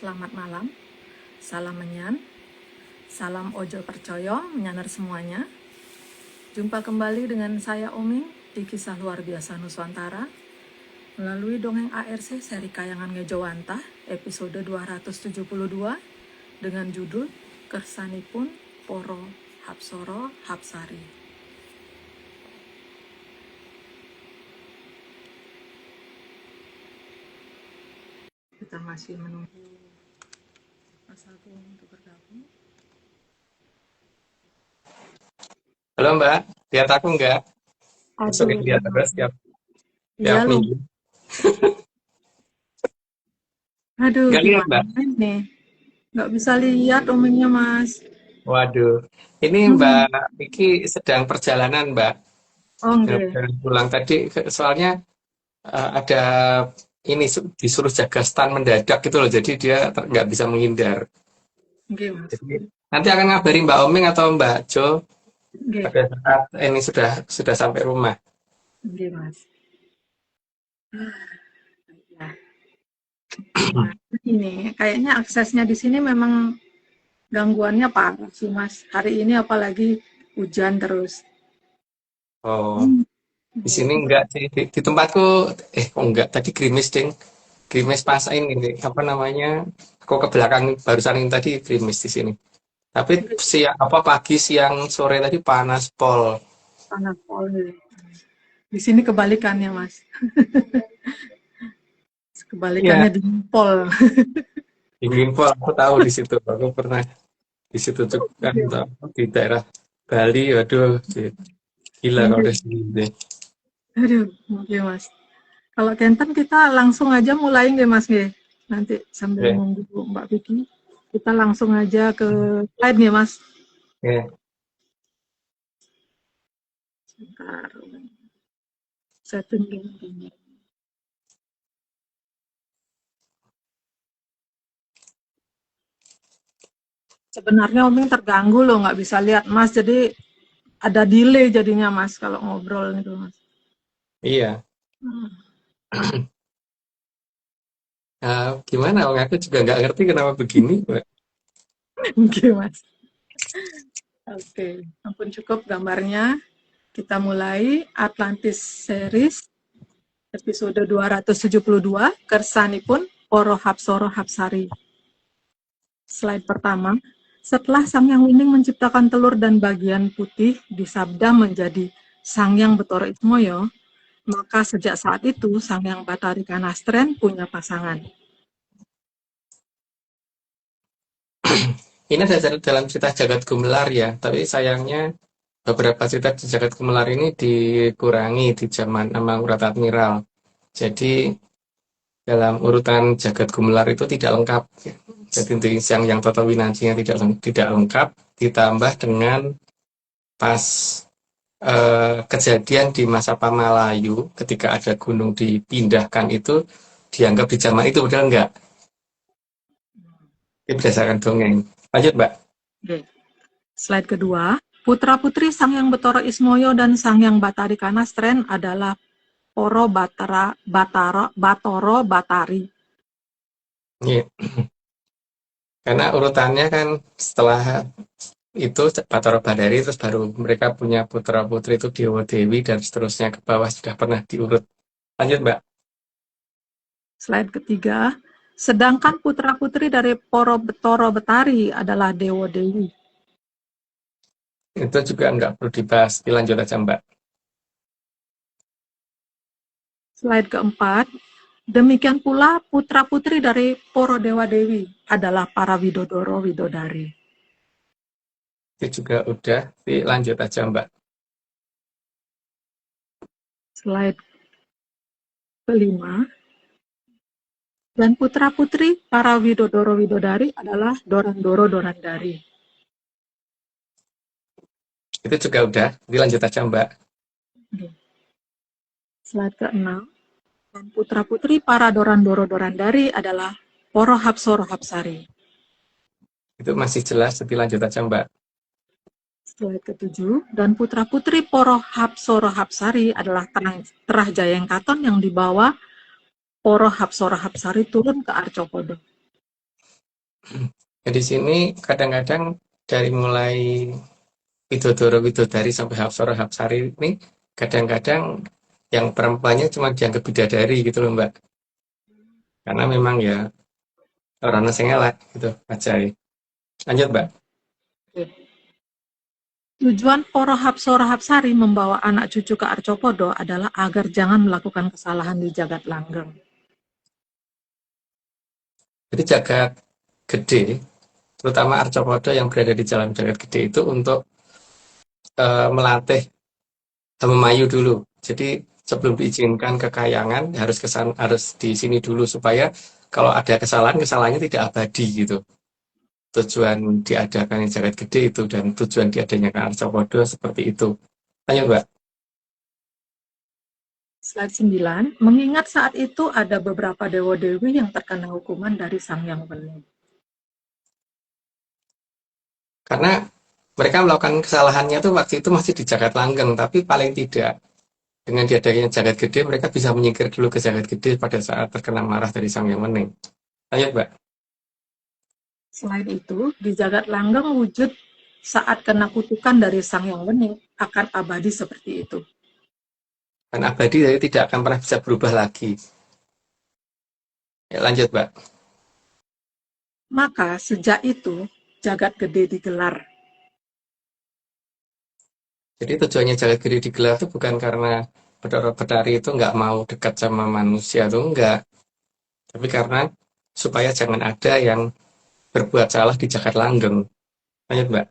Selamat malam, salam menyan, salam ojo percoyo, menyanar semuanya. Jumpa kembali dengan saya Oming di Kisah Luar Biasa Nusantara melalui Dongeng ARC seri Kayangan Ngejowantah episode 272 dengan judul Kersanipun Poro Hapsoro Hapsari. Kita masih menunggu Mas Agung untuk bergabung. Halo Mbak, lihat aku nggak? Masuk Aduh, lihat terus tiap iya lu. minggu. Aduh, Nggak lihat Mbak? gimana nih? Nggak bisa lihat Omingnya, Mas. Waduh, ini Mbak Hmm. Vicky sedang perjalanan Mbak. Oh, Sedang enggak. perjalanan pulang tadi, soalnya ada ini disuruh jaga stand mendadak gitu loh, jadi dia nggak bisa menghindar. Enggak, Mas. Jadi nanti akan ngabari Mbak Oming atau Mbak Jo Enggak, pada saat ini sudah sampai rumah. enggak, Mas. Ya, gimana ini? Kayaknya aksesnya di sini memang gangguannya parah sih, Mas. Hari ini apalagi hujan terus. Oh, Hmm. di sini enggak sih. Di tempatku, kok enggak? Tadi gerimis, ding. Gerimis pas ini, apa namanya? Kok ke belakang barusan ini tadi gerimis di sini. Tapi siang apa pagi, siang, sore tadi panas pol. Panas pol. Di sini kebalikannya, Mas. Iya, Kebalikannya di pol. dingin pol. Aku tahu di situ. Aku pernah di situ juga di daerah Bali. Waduh, gila kalau Enggak. udah sini. Aduh, enggak, Mas. Kalau Kenten kita langsung aja mulai nggak, Mas, nggih? Nanti sambil Oke, nunggu Mbak Vicky, kita langsung aja ke slide nih, Mas. oke. Sebentar, setting dulu. Sebenarnya Oming terganggu loh, nggak bisa lihat Mas, jadi ada delay jadinya Mas kalau ngobrol itu Mas. Iya. Hmm. Nah, gimana? Aku juga nggak ngerti kenapa begini, Mbak. Oke Mas. Oke, ampun cukup gambarnya. Kita mulai Atlantis Series episode 272, Kersanipun Poro Hapsoro Hapsari. Slide pertama. Setelah Sang Yang Wining menciptakan telur dan bagian putih disabda menjadi Sang Yang Betoro Ismoyo, maka sejak saat itu Sang Yang Batari Kanastren punya pasangan. Ini ada dalam cerita Jagat Gumelar ya, tapi sayangnya beberapa cerita di Jagat Gumelar ini dikurangi di zaman Amangkurat Admiral. Jadi dalam urutan Jagat Gumelar itu tidak lengkap. Jadi untuk yang Toto Winanci yang tidak lengkap ditambah dengan pas kejadian di masa Pamalayu ketika ada gunung dipindahkan itu dianggap di zaman itu padahal enggak. Ini berdasarkan dongeng. Lanjut, Mbak. Oke. Slide kedua, putra-putri Sang Yang Betoro Ismoyo dan Sang Yang Batari Kanastren adalah Poro Batoro Batari. Iya. Karena urutannya kan setelah itu Bathara Badari terus baru mereka punya putra putri itu Dewa Dewi dan seterusnya ke bawah sudah pernah diurut. Lanjut Mbak. Slide ketiga, sedangkan putra-putri dari Poro Betoro Betari adalah Dewo Dewi. Itu juga nggak perlu dibahas. Dilanjut aja Mbak. Slide keempat, demikian pula putra-putri dari Poro Dewa Dewi adalah para Widodoro Widodari. Itu juga udah. Dilanjut aja Mbak. Slide kelima, dan putra-putri para Widodoro Widodari adalah Dorandoro Dorandari. Itu juga udah. Dilanjut aja Mbak. Slide ke-6, dan putra-putri para Dorandoro Dorandari adalah Poro Hapsoro Hapsari. Itu masih jelas. Dilanjut aja Mbak. Slide ke-7, dan putra-putri Poro Hapsoro Hapsari adalah Terah Jayeng Katon yang dibawa Poro Hapsoro Hapsari turun ke Arcopodo. Nah, di sini kadang-kadang dari mulai Widodoro Widodari sampai Hapsara Hapsari ini kadang-kadang yang perempuannya cuma dianggap bidadari gitu loh Mbak. Karena memang ya orang sing elek gitu aja. Lanjut Mbak. Tujuan para Hapsara Hapsari membawa anak cucu ke Arcopodo adalah agar jangan melakukan kesalahan di jagat langgeng. Jadi jagat gede, terutama Arcopodo yang berada di jalan jagat gede itu untuk melatih Hamemayu dulu. Jadi sebelum diizinkan ke Kayangan harus di sini dulu supaya kalau ada kesalahannya tidak abadi gitu. Tujuan diadakannya jagat gede itu dan tujuan diadanya ke Arcopodo seperti itu. Lanjut Mbak. Slide 9, mengingat saat itu ada beberapa dewa-dewi yang terkena hukuman dari Sang Yang Wening. Karena mereka melakukan kesalahannya tuh waktu itu masih di jagat langgeng, tapi paling tidak dengan diadanya jagat gede mereka bisa menyingkir dulu ke jagat gede pada saat terkena marah dari Sang Yang Wening. Lanjut Mbak. Selain itu, di jagat langgeng wujud saat kena kutukan dari Sang Yang Wening akan abadi seperti itu. Dan abadi jadi tidak akan pernah bisa berubah lagi. Ya, lanjut Mbak. Maka sejak itu, jagat gede digelar. Jadi tujuannya jagat gede digelar itu bukan karena Betara-Betari itu nggak mau dekat sama manusia tuh enggak, tapi karena supaya jangan ada yang berbuat salah di jagat langgeng. Lanjut Mbak.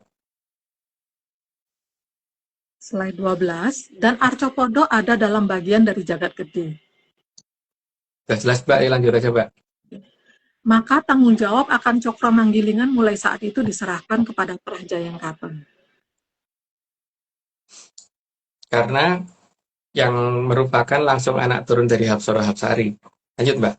Slide 12, dan Arcopodo ada dalam bagian dari jagat gede. Sudah jelas Mbak, ya lanjut aja Mbak. Maka tanggung jawab akan Cokro Manggilingan mulai saat itu diserahkan kepada Prajayengkaton. Karena yang merupakan langsung anak turun dari Hapsara Hapsari. Lanjut Mbak.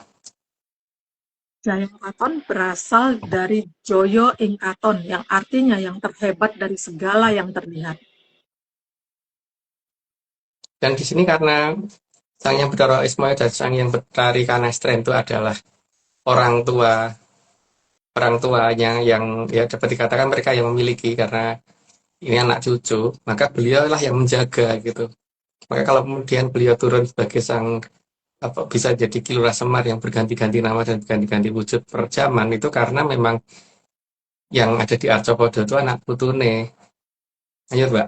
Jayengkaton berasal dari Joyo Ingkaton yang artinya yang terhebat dari segala yang terlihat. Dan di sini karena Sang Yang Betara Ismoyo dan Sang Yang Betari Kanestren itu adalah orang tua orang tuanya yang ya dapat dikatakan mereka yang memiliki karena ini anak cucu, maka beliaulah yang menjaga gitu. Maka kalau kemudian beliau turun sebagai sang bisa jadi Kilurah Semar yang berganti-ganti nama dan berganti-ganti wujud per zaman itu karena memang yang ada di Arcopodo itu anak putune. Lanjut, Mbak.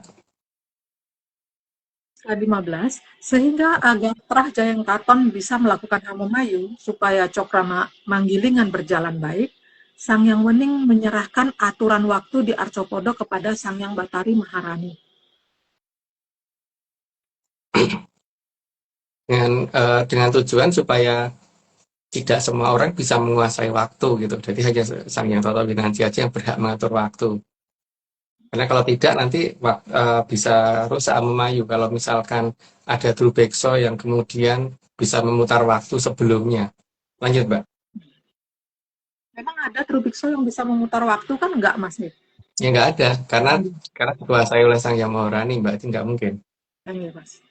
Slide 15, sehingga agar Prajayengkaton bisa melakukan Hamemayu supaya Cokro Manggilingan berjalan baik, Sang Yang Wening menyerahkan aturan waktu di Arcopodo kepada Sang Yang Batari Maharani. Dengan tujuan supaya tidak semua orang bisa menguasai waktu gitu. Jadi hanya Sang Yang Toto Winanci aja yang berhak mengatur waktu. Karena kalau tidak nanti bisa rusak memayu kalau misalkan ada Drubekso yang kemudian bisa memutar waktu sebelumnya. Lanjut, Mbak. Memang ada Trubikso yang bisa memutar waktu kan enggak, Mas? Ya nggak ada, karena dikuasai oleh Sang Yang Maharani, Mbak. Itu nggak mungkin. Ya, Mas.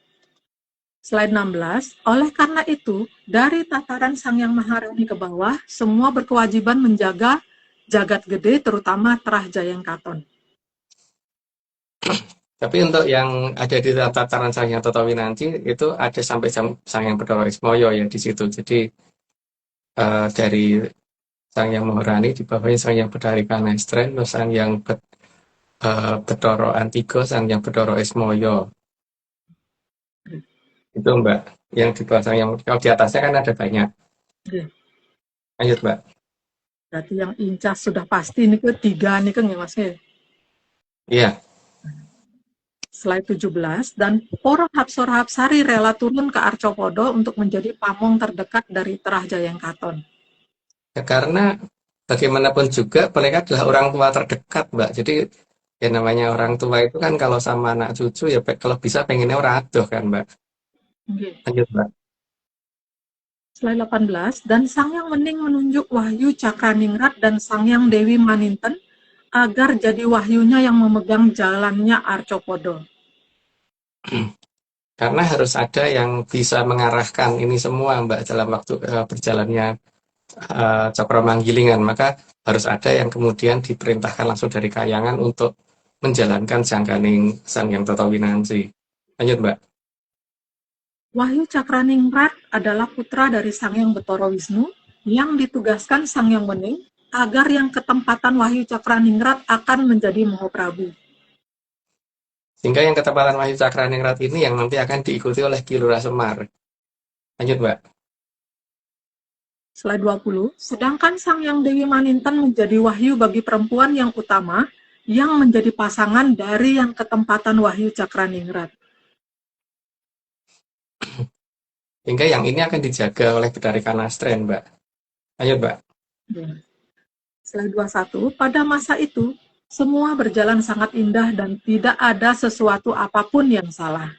Slide 16, oleh karena itu, dari tataran Sang Yang Maharani ke bawah, semua berkewajiban menjaga jagat gede, terutama Prajayengkaton. Tapi untuk yang ada di tataran Sang Yang Toto Winanci itu ada sampai Sang Yang Betara Ismoyo ya di situ. Jadi dari Sang Yang Maharani di bawahnya Sang Yang Betari Kanestren, terus Sang Yang Betara Antigo, Sang Yang Betara Ismoyo. Itu Mbak, yang di bawah Sang Yang, kalau di atasnya kan ada banyak. Oke. Lanjut Mbak. Berarti yang incas sudah pasti ini ke tiga nih kan ya Mas. Iya. Slide 17, dan para Hapsara Hapsari rela turun ke Arcopodo untuk menjadi pamong terdekat dari Prajayengkaton. Ya, karena bagaimanapun juga mereka adalah orang tua terdekat Mbak. Jadi ya namanya orang tua itu kan kalau sama anak cucu ya kalau bisa pengennya orang adoh kan Mbak. Okay. Lanjut Mbak. Slide 18, dan Sang Yang Wening menunjuk Wahyu Cakraningrat dan Sang Yang Dewi Maninten agar jadi wahyunya yang memegang jalannya Arcopodo. Karena harus ada yang bisa mengarahkan ini semua Mbak dalam waktu berjalannya Cokro Manggilingan, maka harus ada yang kemudian diperintahkan langsung dari Kahyangan untuk menjalankan Jangkaning Sanghyang Toto Winanci. Lanjut, Mbak. Wahyu Cakraningrat adalah putra dari Sanghyang Betara Wisnu yang ditugaskan Sanghyang Wening agar yang ketempatan Wahyu Cakraningrat akan menjadi Mahaprabu. Sehingga yang ketempatan Wahyu Cakraningrat ini yang nanti akan diikuti oleh Ki Lurah Semar. Lanjut, Mbak. Slide 20, sedangkan Sanghyang Dewi Maninten menjadi wahyu bagi perempuan yang utama yang menjadi pasangan dari yang ketempatan Wahyu Cakraningrat. Sehingga yang ini akan dijaga oleh Betari Kanastren, Mbak. Lanjut, Mbak. Slide 21, pada masa itu, semua berjalan sangat indah dan tidak ada sesuatu apapun yang salah.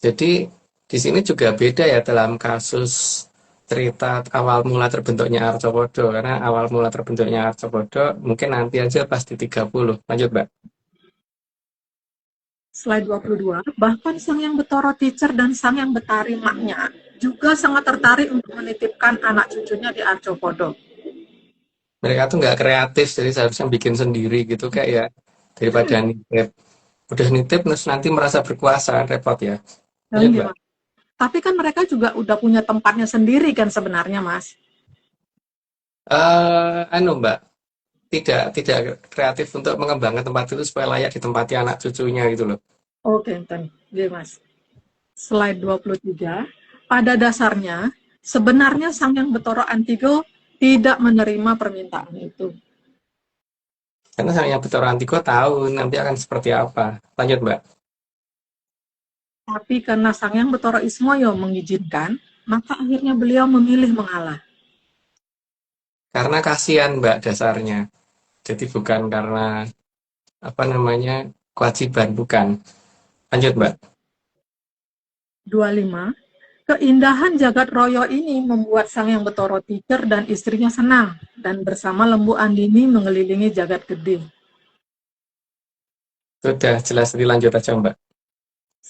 Jadi di sini juga beda ya dalam kasus cerita awal mula terbentuknya Arcopodo, karena awal mula terbentuknya Arcopodo mungkin nanti aja pas di 30. Lanjut, Mbak. Slide 22, bahkan Sanghyang Betara Teacher dan Sanghyang Betari Maknya juga sangat tertarik untuk menitipkan anak cucunya di Arcopodo. Mereka tuh nggak kreatif, jadi seharusnya bikin sendiri gitu kayak ya daripada nitip. Udah nitip terus nanti merasa berkuasa, repot ya. Lanjut, Mbak. Tapi kan mereka juga udah punya tempatnya sendiri kan sebenarnya, Mas. Mbak, tidak kreatif untuk mengembangkan tempat itu supaya layak ditempati anak cucunya gitu loh. Oke, Mas. Slide 23. Pada dasarnya, sebenarnya Sanghyang Betara Antigo tidak menerima permintaan itu. Karena saya yang Betara Antigo tahu nanti akan seperti apa. Lanjut, Mbak. Tapi karena Sanghyang Betara Ismoyo mengizinkan, maka akhirnya beliau memilih mengalah. Karena kasihan, Mbak, dasarnya. Jadi bukan karena apa namanya kewajiban, bukan. Lanjut, Mbak. 25. Keindahan jagat royo ini membuat Sanghyang Betara Teacher dan istrinya senang dan bersama Lembu Andini mengelilingi jagat gede. Sudah jelas, dilanjut aja, Mbak.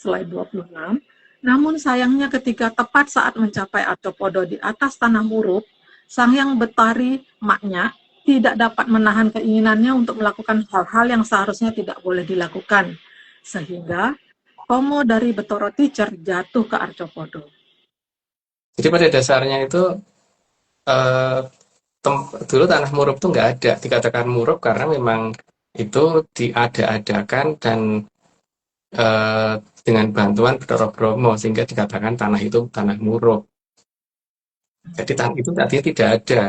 Slide 26. Namun sayangnya ketika tepat saat mencapai Arcopodo di atas tanah Murup, Sanghyang Betari Maknya tidak dapat menahan keinginannya untuk melakukan hal-hal yang seharusnya tidak boleh dilakukan. Sehingga Tomo dari Betara Teacher jatuh ke Arcopodo. Jadi pada dasarnya itu eh, dulu tanah Murup tuh nggak ada. Dikatakan Murup karena memang itu diada-adakan dan eh, dengan bantuan Bathara Brahma sehingga dikatakan tanah itu tanah Murup. Jadi tanah itu tadinya tidak ada.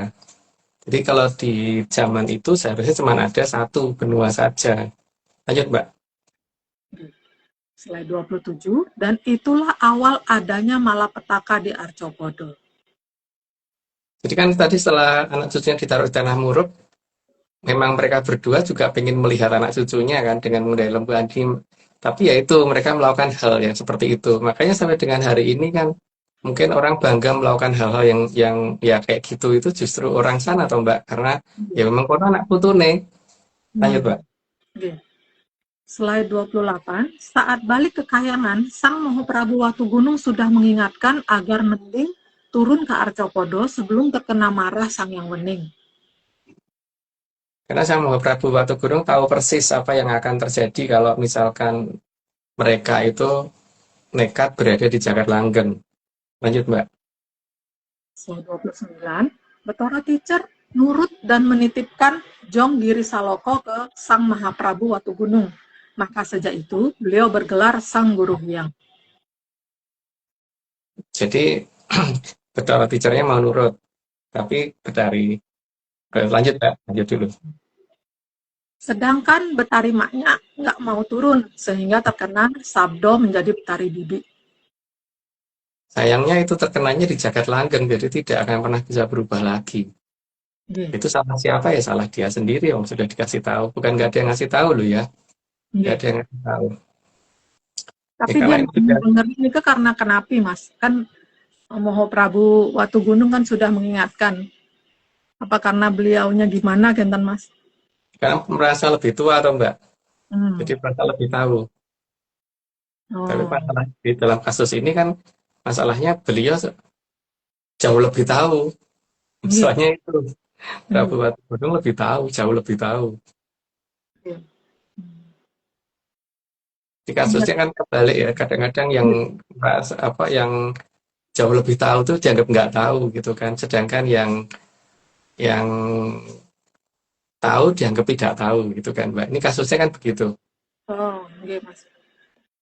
Jadi kalau di zaman itu seharusnya cuma ada satu benua saja. Lanjut, Mbak. Slide 27, dan itulah awal adanya malapetaka di Arcopodo. Jadi kan tadi setelah anak cucunya ditaruh di tanah Murup, memang mereka berdua juga ingin melihat anak cucunya kan dengan mengundai Lembu Andi. Tapi ya itu mereka melakukan hal yang seperti itu. Makanya sampai dengan hari ini kan mungkin orang bangga melakukan hal-hal yang ya kayak gitu itu justru orang sana atau Mbak karena ya memang kono anak putune. Lanjut, Mbak. Oke. Slide 28, saat balik ke Kahyangan, Sang Mahaprabu Watugunung sudah mengingatkan agar mending turun ke Arcopodo sebelum terkena marah Sanghyang Wening. Karena Sang Prabu Watugurung tahu persis apa yang akan terjadi kalau misalkan mereka itu nekat berada di Jagat Langgeng. Lanjut, Mbak. Slide 29, Betara Teacher nurut dan menitipkan Jong Giri Saloko ke Sang Mahaprabu Watugunung. Maka sejak itu, beliau bergelar Sang Guru Hyang. Jadi Betara teachernya mau nurut, tapi Betari. Lanjut, Mbak. Lanjut dulu. Sedangkan Betari Maknya nggak mau turun, sehingga terkena Sabdo menjadi Betari Bibi. Sayangnya itu terkenanya di Jagat Langgeng, jadi tidak akan pernah bisa berubah lagi. Itu salah siapa ya? Salah dia sendiri, om sudah dikasih tahu. Bukan nggak ada yang ngasih tahu loh ya. Nggak ada yang ngasih tahu. Tapi Ya, dia karena itu juga dengerin itu karena kenapi, Mas. Kan Mahaprabu Watugunung kan sudah mengingatkan. Apa karena beliaunya gimana, Genten, Mas? karena merasa lebih tua atau Mbak. Hmm. Jadi merasa lebih tahu. Tapi Oh. masalah di dalam kasus ini kan masalahnya beliau jauh lebih tahu. Nggih. Masalahnya itu Prabu Hmm. Watugunu lebih tahu, jauh lebih tahu. Oke. Hmm. Di kasusnya kan kebalik ya, kadang-kadang yang apa yang jauh lebih tahu tuh dianggap nggak tahu gitu kan, sedangkan yang tahu dianggap tidak tahu gitu kan, Mbak. Ini kasusnya kan begitu. Oh, nggih, Mas.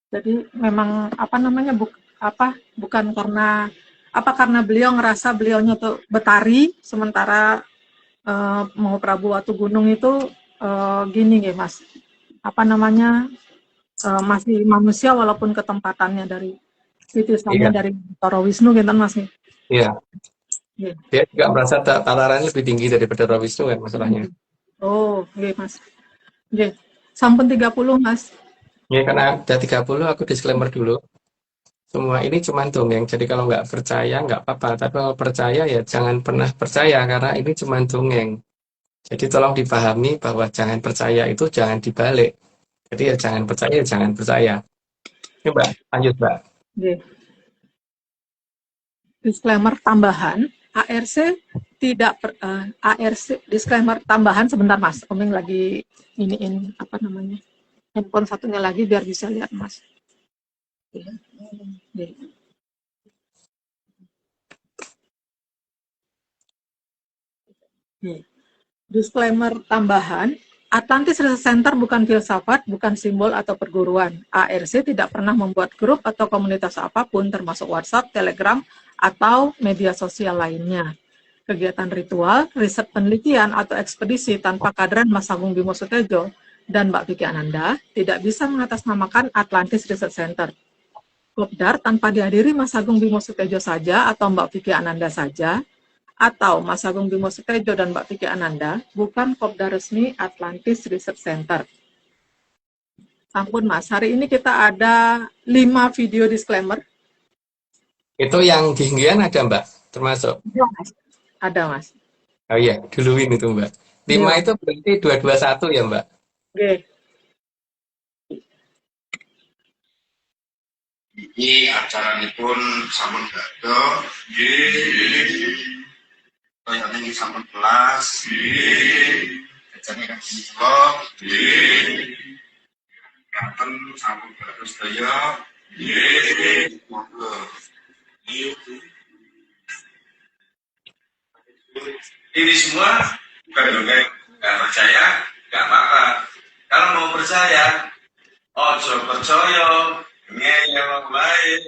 Jadi memang apa namanya bukan karena karena beliau ngerasa beliaunya tuh Betari sementara mau Prabu Watugunung itu gini nggih Mas. Apa namanya masih manusia walaupun ketempatannya dari titisannya Iya, dari Toro Wisnu gitu Mas nih. iya. Nggih. Dia juga merasa tatarannya lebih tinggi daripada Rawi Wisnu kan masalahnya. Oh, nggih Mas. Nggih. Sampun 30 Mas. Ya karena udah 30 aku disclaimer dulu. Semua ini cuma dongeng, jadi kalau nggak percaya nggak apa-apa. Tapi kalau percaya ya jangan pernah percaya karena ini cuma dongeng. Jadi tolong dipahami bahwa jangan percaya itu jangan dibalik. Jadi ya jangan percaya, ya jangan percaya. Oke, Mbak, lanjut, Mbak. Nggih. Disclaimer tambahan, ARC disclaimer tambahan sebentar Mas. Omeng lagi iniin apa namanya? Handphone satunya lagi biar bisa lihat Mas. Oke. Disclaimer tambahan, Atlantis Research Center bukan filsafat, bukan simbol atau perguruan. ARC tidak pernah membuat grup atau komunitas apapun, termasuk WhatsApp, Telegram, atau media sosial lainnya. Kegiatan ritual, riset penelitian, atau ekspedisi tanpa kadran Mas Agung Bimo Sutejo dan Mbak Vicky Ananda tidak bisa mengatasnamakan Atlantis Research Center. Kopdar tanpa dihadiri Mas Agung Bimo Sutejo saja atau Mbak Vicky Ananda saja, atau Mas Agung Bimo Sutejo dan Mbak Vicky Ananda bukan kopdar resmi Atlantis Research Center. Ampun Mas, hari ini kita ada 5 video disclaimer. Itu yang tinggian ada, Mbak, termasuk. Ya, Mas. Ada Mas. Oh iya, duluin itu, Mbak. Iya, 5 Mas. itu berarti 221 ya, Mbak? Oke. Ini acaranipun sampun gagal. Kaya ini sampun kelas. Acaranya kan ini vlog. Kapan sampun gagal sedaya. Monggo. Ini semua bukan dongeng. Nggak percaya, nggak apa-apa. Kalau mau percaya, ojo percaya, ngeyel baik.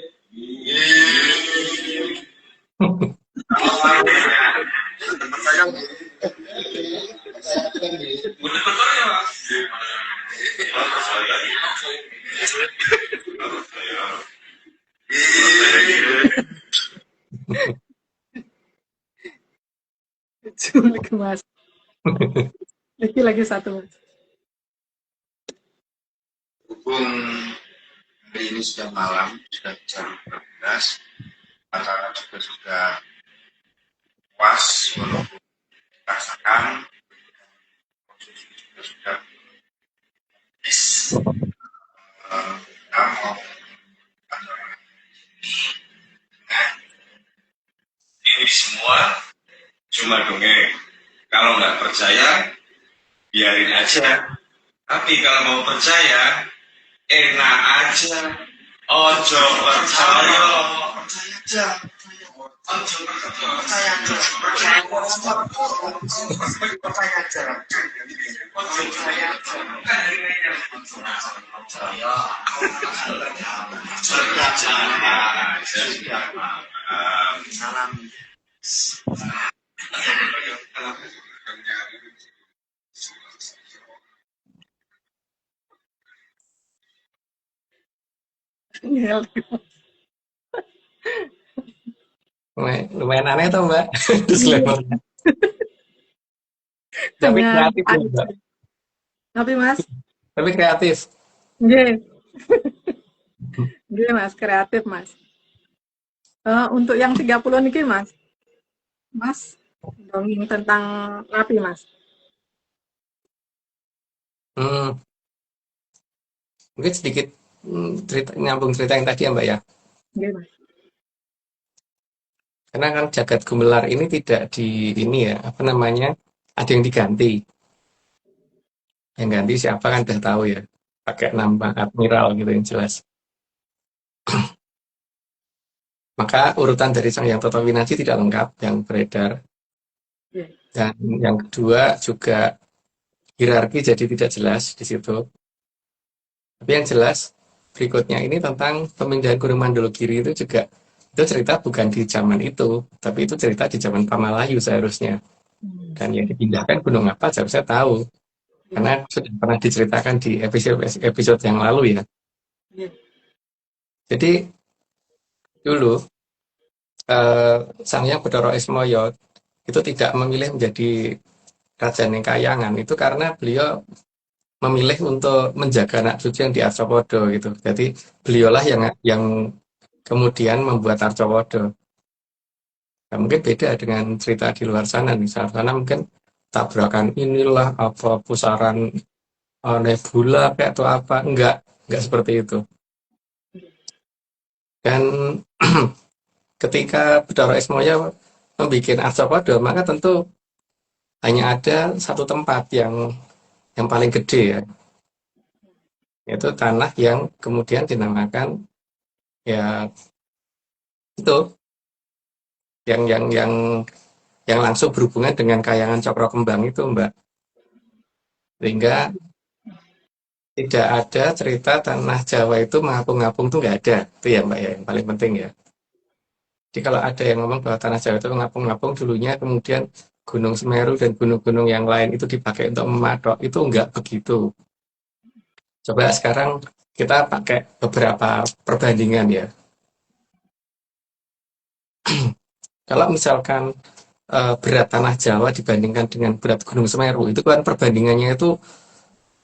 Percaya, udah percaya, Mas. Culik Mas. Lagi satu Mas. Hubung hari ini sudah malam, sudah jam 12, acara juga sudah puas, walaupun dirasakan, konsumsi juga sudah habis. Kita mau acara ini semua cuma dongeng. Kalau nggak percaya, biarin aja. Tapi kalau mau percaya, enak aja. Ojo percaya. Percaya aja. Ojo percaya aja. Percaya aja. Percaya aja. Ojo percaya aja. Salam. Lumayan aneh tuh, Mbak, disclaimer-nya. Tapi Hanya kreatif ya, Mbak. tapi Mas, Tapi kreatif. nggih. Nggih Mas, kreatif Mas. Untuk yang 30 niki Mas. Mas, dongeng tentang napi Mas. Hmm, mungkin sedikit cerita, nyambung cerita yang tadi ya, Mbak ya. Nggih Mas. Karena kan jagat gumelar ini tidak di ini ya, apa namanya, ada yang diganti. Yang ganti siapa kan udah tahu ya. Pakai nama admiral gitu yang jelas. Maka urutan dari Sang Hyang Totowinanci tidak lengkap yang beredar. Iya. Dan yang kedua juga hierarki jadi tidak jelas di situ. Tapi yang jelas berikutnya ini tentang pemindahan Gunung Mandologiri itu juga itu cerita bukan di zaman itu, tapi itu cerita di zaman Pamalayu seharusnya. Dan yang dipindahkan gunung apa seharusnya tahu, Iya. karena sudah pernah diceritakan di episode yang lalu ya. Iya. Jadi dulu Sang Hyang Bathara Ismaya itu tidak memilih menjadi Raja Nengkayangan itu karena beliau memilih untuk menjaga anak cucu yang di Arcapodo gitu. Jadi beliaulah yang kemudian membuat Arcapodo. Nah, mungkin beda dengan cerita di luar sana nih. Sana mungkin tabrakan inilah apa pusaran nebula kayak atau apa. Enggak seperti itu. Dan ketika Bathara Ismaya membuat Arcapodo, maka tentu hanya ada satu tempat yang paling gede ya, yaitu tanah yang kemudian dinamakan ya itu yang langsung berhubungan dengan Kayangan Cokro Kembang itu, Mbak. Sehingga tidak ada cerita tanah Jawa itu mengapung-apung tuh nggak ada. Itu ya, Mbak ya, yang paling penting ya. Jadi kalau ada yang ngomong bahwa tanah Jawa itu mengapung-apung dulunya, kemudian Gunung Semeru dan gunung-gunung yang lain itu dipakai untuk mematok, itu nggak begitu. Coba sekarang kita pakai beberapa perbandingan ya. Kalau misalkan berat tanah Jawa dibandingkan dengan berat Gunung Semeru, itu kan perbandingannya itu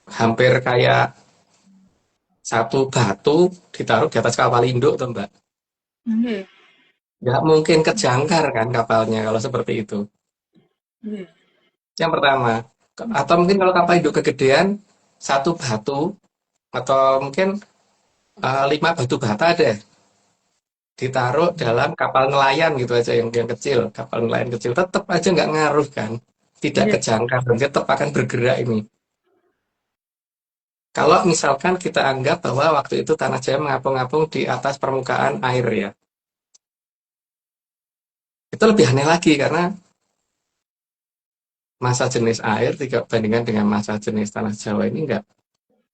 hampir kayak satu batu ditaruh di atas kapal induk tuh, Mbak. Iya. Nggak mungkin kejangkar kan kapalnya kalau seperti itu. Iya. Yang pertama, atau mungkin kalau kapal induk kegedean, satu batu atau mungkin 5 batu bata deh ditaruh dalam kapal nelayan gitu aja yang kecil, kapal nelayan kecil tetap aja nggak ngaruh kan, tidak Iya. kejangkar dan tetap akan bergerak ini. Kalau misalkan kita anggap bahwa waktu itu tanah Jawa mengapung-apung di atas permukaan air ya, itu lebih aneh lagi karena masa jenis air dibandingkan dengan masa jenis tanah Jawa ini nggak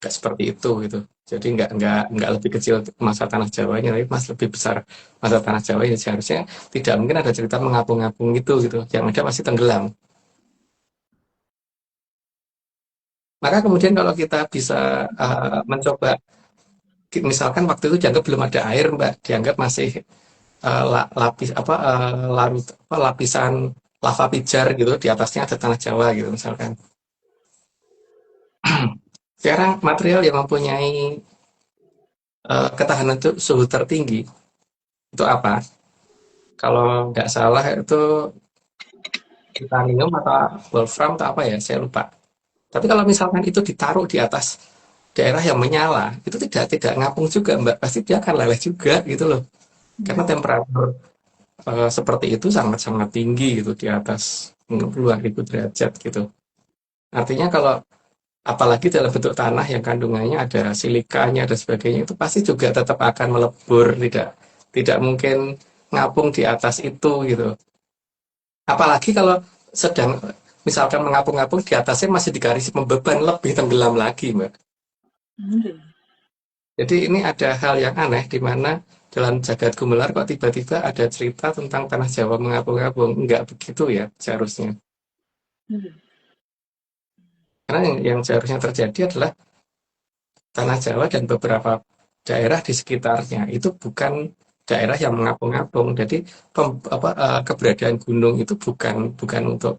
seperti itu gitu. Jadi nggak lebih kecil masa tanah Jawanya, tapi mas lebih besar masa tanah Jawa ini. Seharusnya tidak mungkin ada cerita mengapung-apung gitu. Yang ada masih tenggelam. Maka kemudian kalau kita bisa mencoba, misalkan waktu itu dianggap belum ada air, Mbak, dianggap masih lapis apa larut apa lapisan lava pijar gitu, di atasnya ada tanah Jawa gitu misalkan. Sekarang material yang mempunyai ketahanan suhu tertinggi itu apa? Kalau nggak salah itu titanium atau wolfram atau apa ya, saya lupa. Tapi kalau misalkan itu ditaruh di atas daerah yang menyala, itu tidak ngapung juga, Mbak. Pasti dia akan leleh juga gitu loh. Karena temperatur seperti itu sangat-sangat tinggi gitu, di atas puluhan ribu derajat gitu. Artinya kalau apalagi dalam bentuk tanah yang kandungannya ada silikanya dan sebagainya, itu pasti juga tetap akan melebur, tidak mungkin ngapung di atas itu gitu. Apalagi kalau sedang misalkan mengapung-apung di atasnya masih digaris membeban, lebih tenggelam lagi, Mbak. Iya. Jadi ini ada hal yang aneh di mana dalam jagat gumelar kok tiba-tiba ada cerita tentang tanah Jawa mengapung-apung. Enggak begitu ya seharusnya. Iya. Karena yang seharusnya terjadi adalah tanah Jawa dan beberapa daerah di sekitarnya itu bukan daerah yang mengapung-apung. Jadi keberadaan gunung itu bukan untuk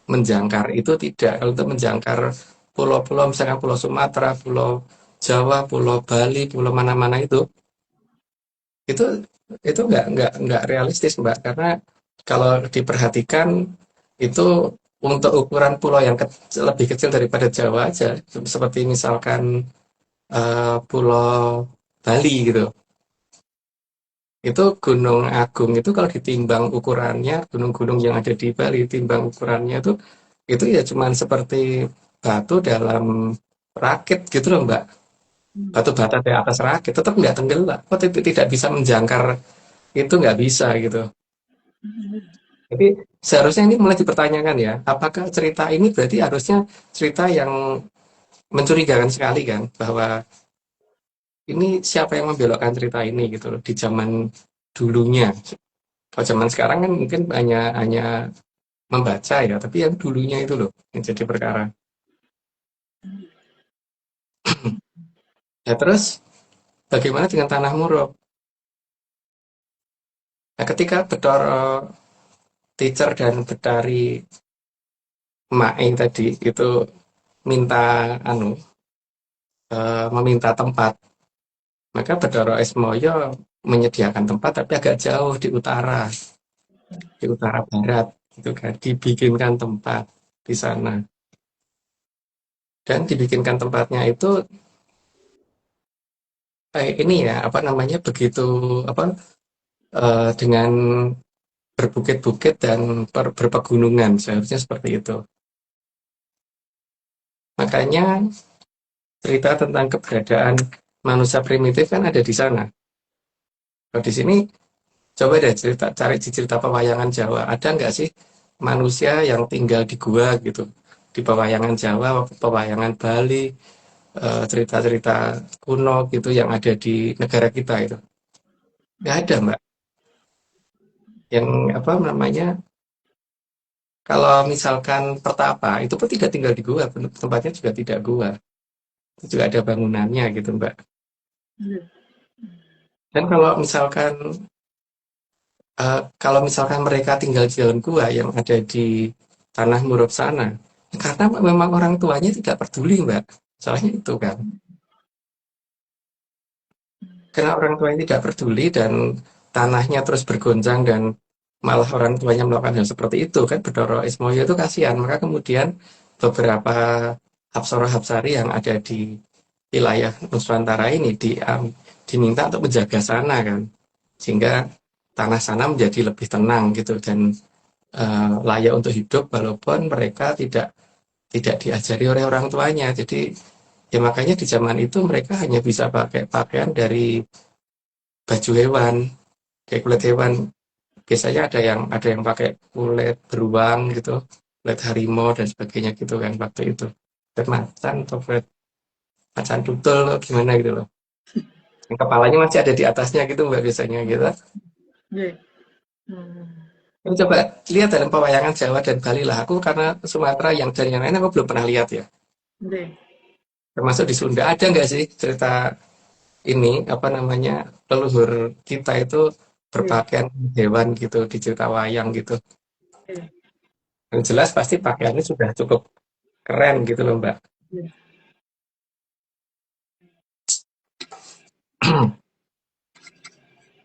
menjangkar, itu tidak. Kalau untuk menjangkar pulau-pulau, misalkan Pulau Sumatera, Pulau Jawa, Pulau Bali, Pulau mana-mana itu itu nggak realistis, Mbak, karena kalau diperhatikan itu untuk ukuran pulau yang lebih kecil daripada Jawa aja, seperti misalkan Pulau Bali gitu. Itu Gunung Agung itu kalau ditimbang ukurannya, gunung-gunung yang ada di Bali, timbang ukurannya itu ya cuman seperti batu dalam rakit gitu loh Mbak. Batu bata di atas rakit, tetap nggak tenggelam. Kok tidak bisa menjangkar, itu nggak bisa gitu. Jadi seharusnya ini mulai dipertanyakan ya, apakah cerita ini berarti harusnya cerita yang mencurigakan sekali kan, bahwa ini siapa yang membelokkan cerita ini gitu loh di zaman dulunya. Kalau zaman sekarang kan mungkin hanya hanya membaca ya, tapi yang dulunya itu loh yang jadi perkara. Ya terus bagaimana dengan Tanah Murok? Nah, ketika Bathara Teacher dan Betari Mae tadi itu minta meminta tempat, maka Bathara Esmoyo menyediakan tempat tapi agak jauh di utara barat gitu kan, dibikinkan tempat di sana. Dan dibikinkan tempatnya itu ini ya apa namanya begitu apa dengan berbukit-bukit dan berpegunungan seharusnya seperti itu. Makanya cerita tentang keberadaan manusia primitif kan ada di sana. Kalau di sini coba deh cari di cerita pewayangan Jawa, ada nggak sih manusia yang tinggal di gua gitu? Di pewayangan Jawa, pewayangan Bali, cerita-cerita kuno gitu yang ada di negara kita itu. Nggak ada, Mbak. Yang apa namanya? Kalau misalkan Pertapa, itu pun tidak tinggal di gua, tempatnya juga tidak gua. Itu juga ada bangunannya gitu, Mbak. Dan kalau misalkan mereka tinggal di dalam gua yang ada di tanah Murab sana, karena memang orang tuanya tidak peduli, Mbak. Soalnya itu kan. Karena orang tuanya tidak peduli dan tanahnya terus bergoncang dan malah orang tuanya melakukan hal seperti itu kan Bathara Ismoyo itu kasihan. Maka kemudian beberapa Hapsara-Hapsari yang ada di wilayah Nusantara ini diminta untuk menjaga sana kan. Sehingga tanah sana menjadi lebih tenang gitu dan layak untuk hidup walaupun mereka tidak diajari oleh orang tuanya. Jadi ya makanya di zaman itu mereka hanya bisa pakai pakaian dari baju hewan, kayak kulit hewan. Biasanya ada yang pakai kulit beruang gitu, kulit harimau dan sebagainya gitu kan waktu itu. Kulit macan atau kulit macan tutul gimana gitu loh. Yang kepalanya masih ada di atasnya gitu mbak biasanya gitu. Ini coba lihat dalam pewayangan Jawa dan Bali lah. Aku karena Sumatera yang dan yang lain aku belum pernah lihat ya. Termasuk di Sunda ada nggak sih cerita ini apa namanya leluhur kita itu berpakaian hewan gitu di cerita wayang gitu. Yang jelas pasti pakaiannya sudah cukup keren gitu loh Mbak.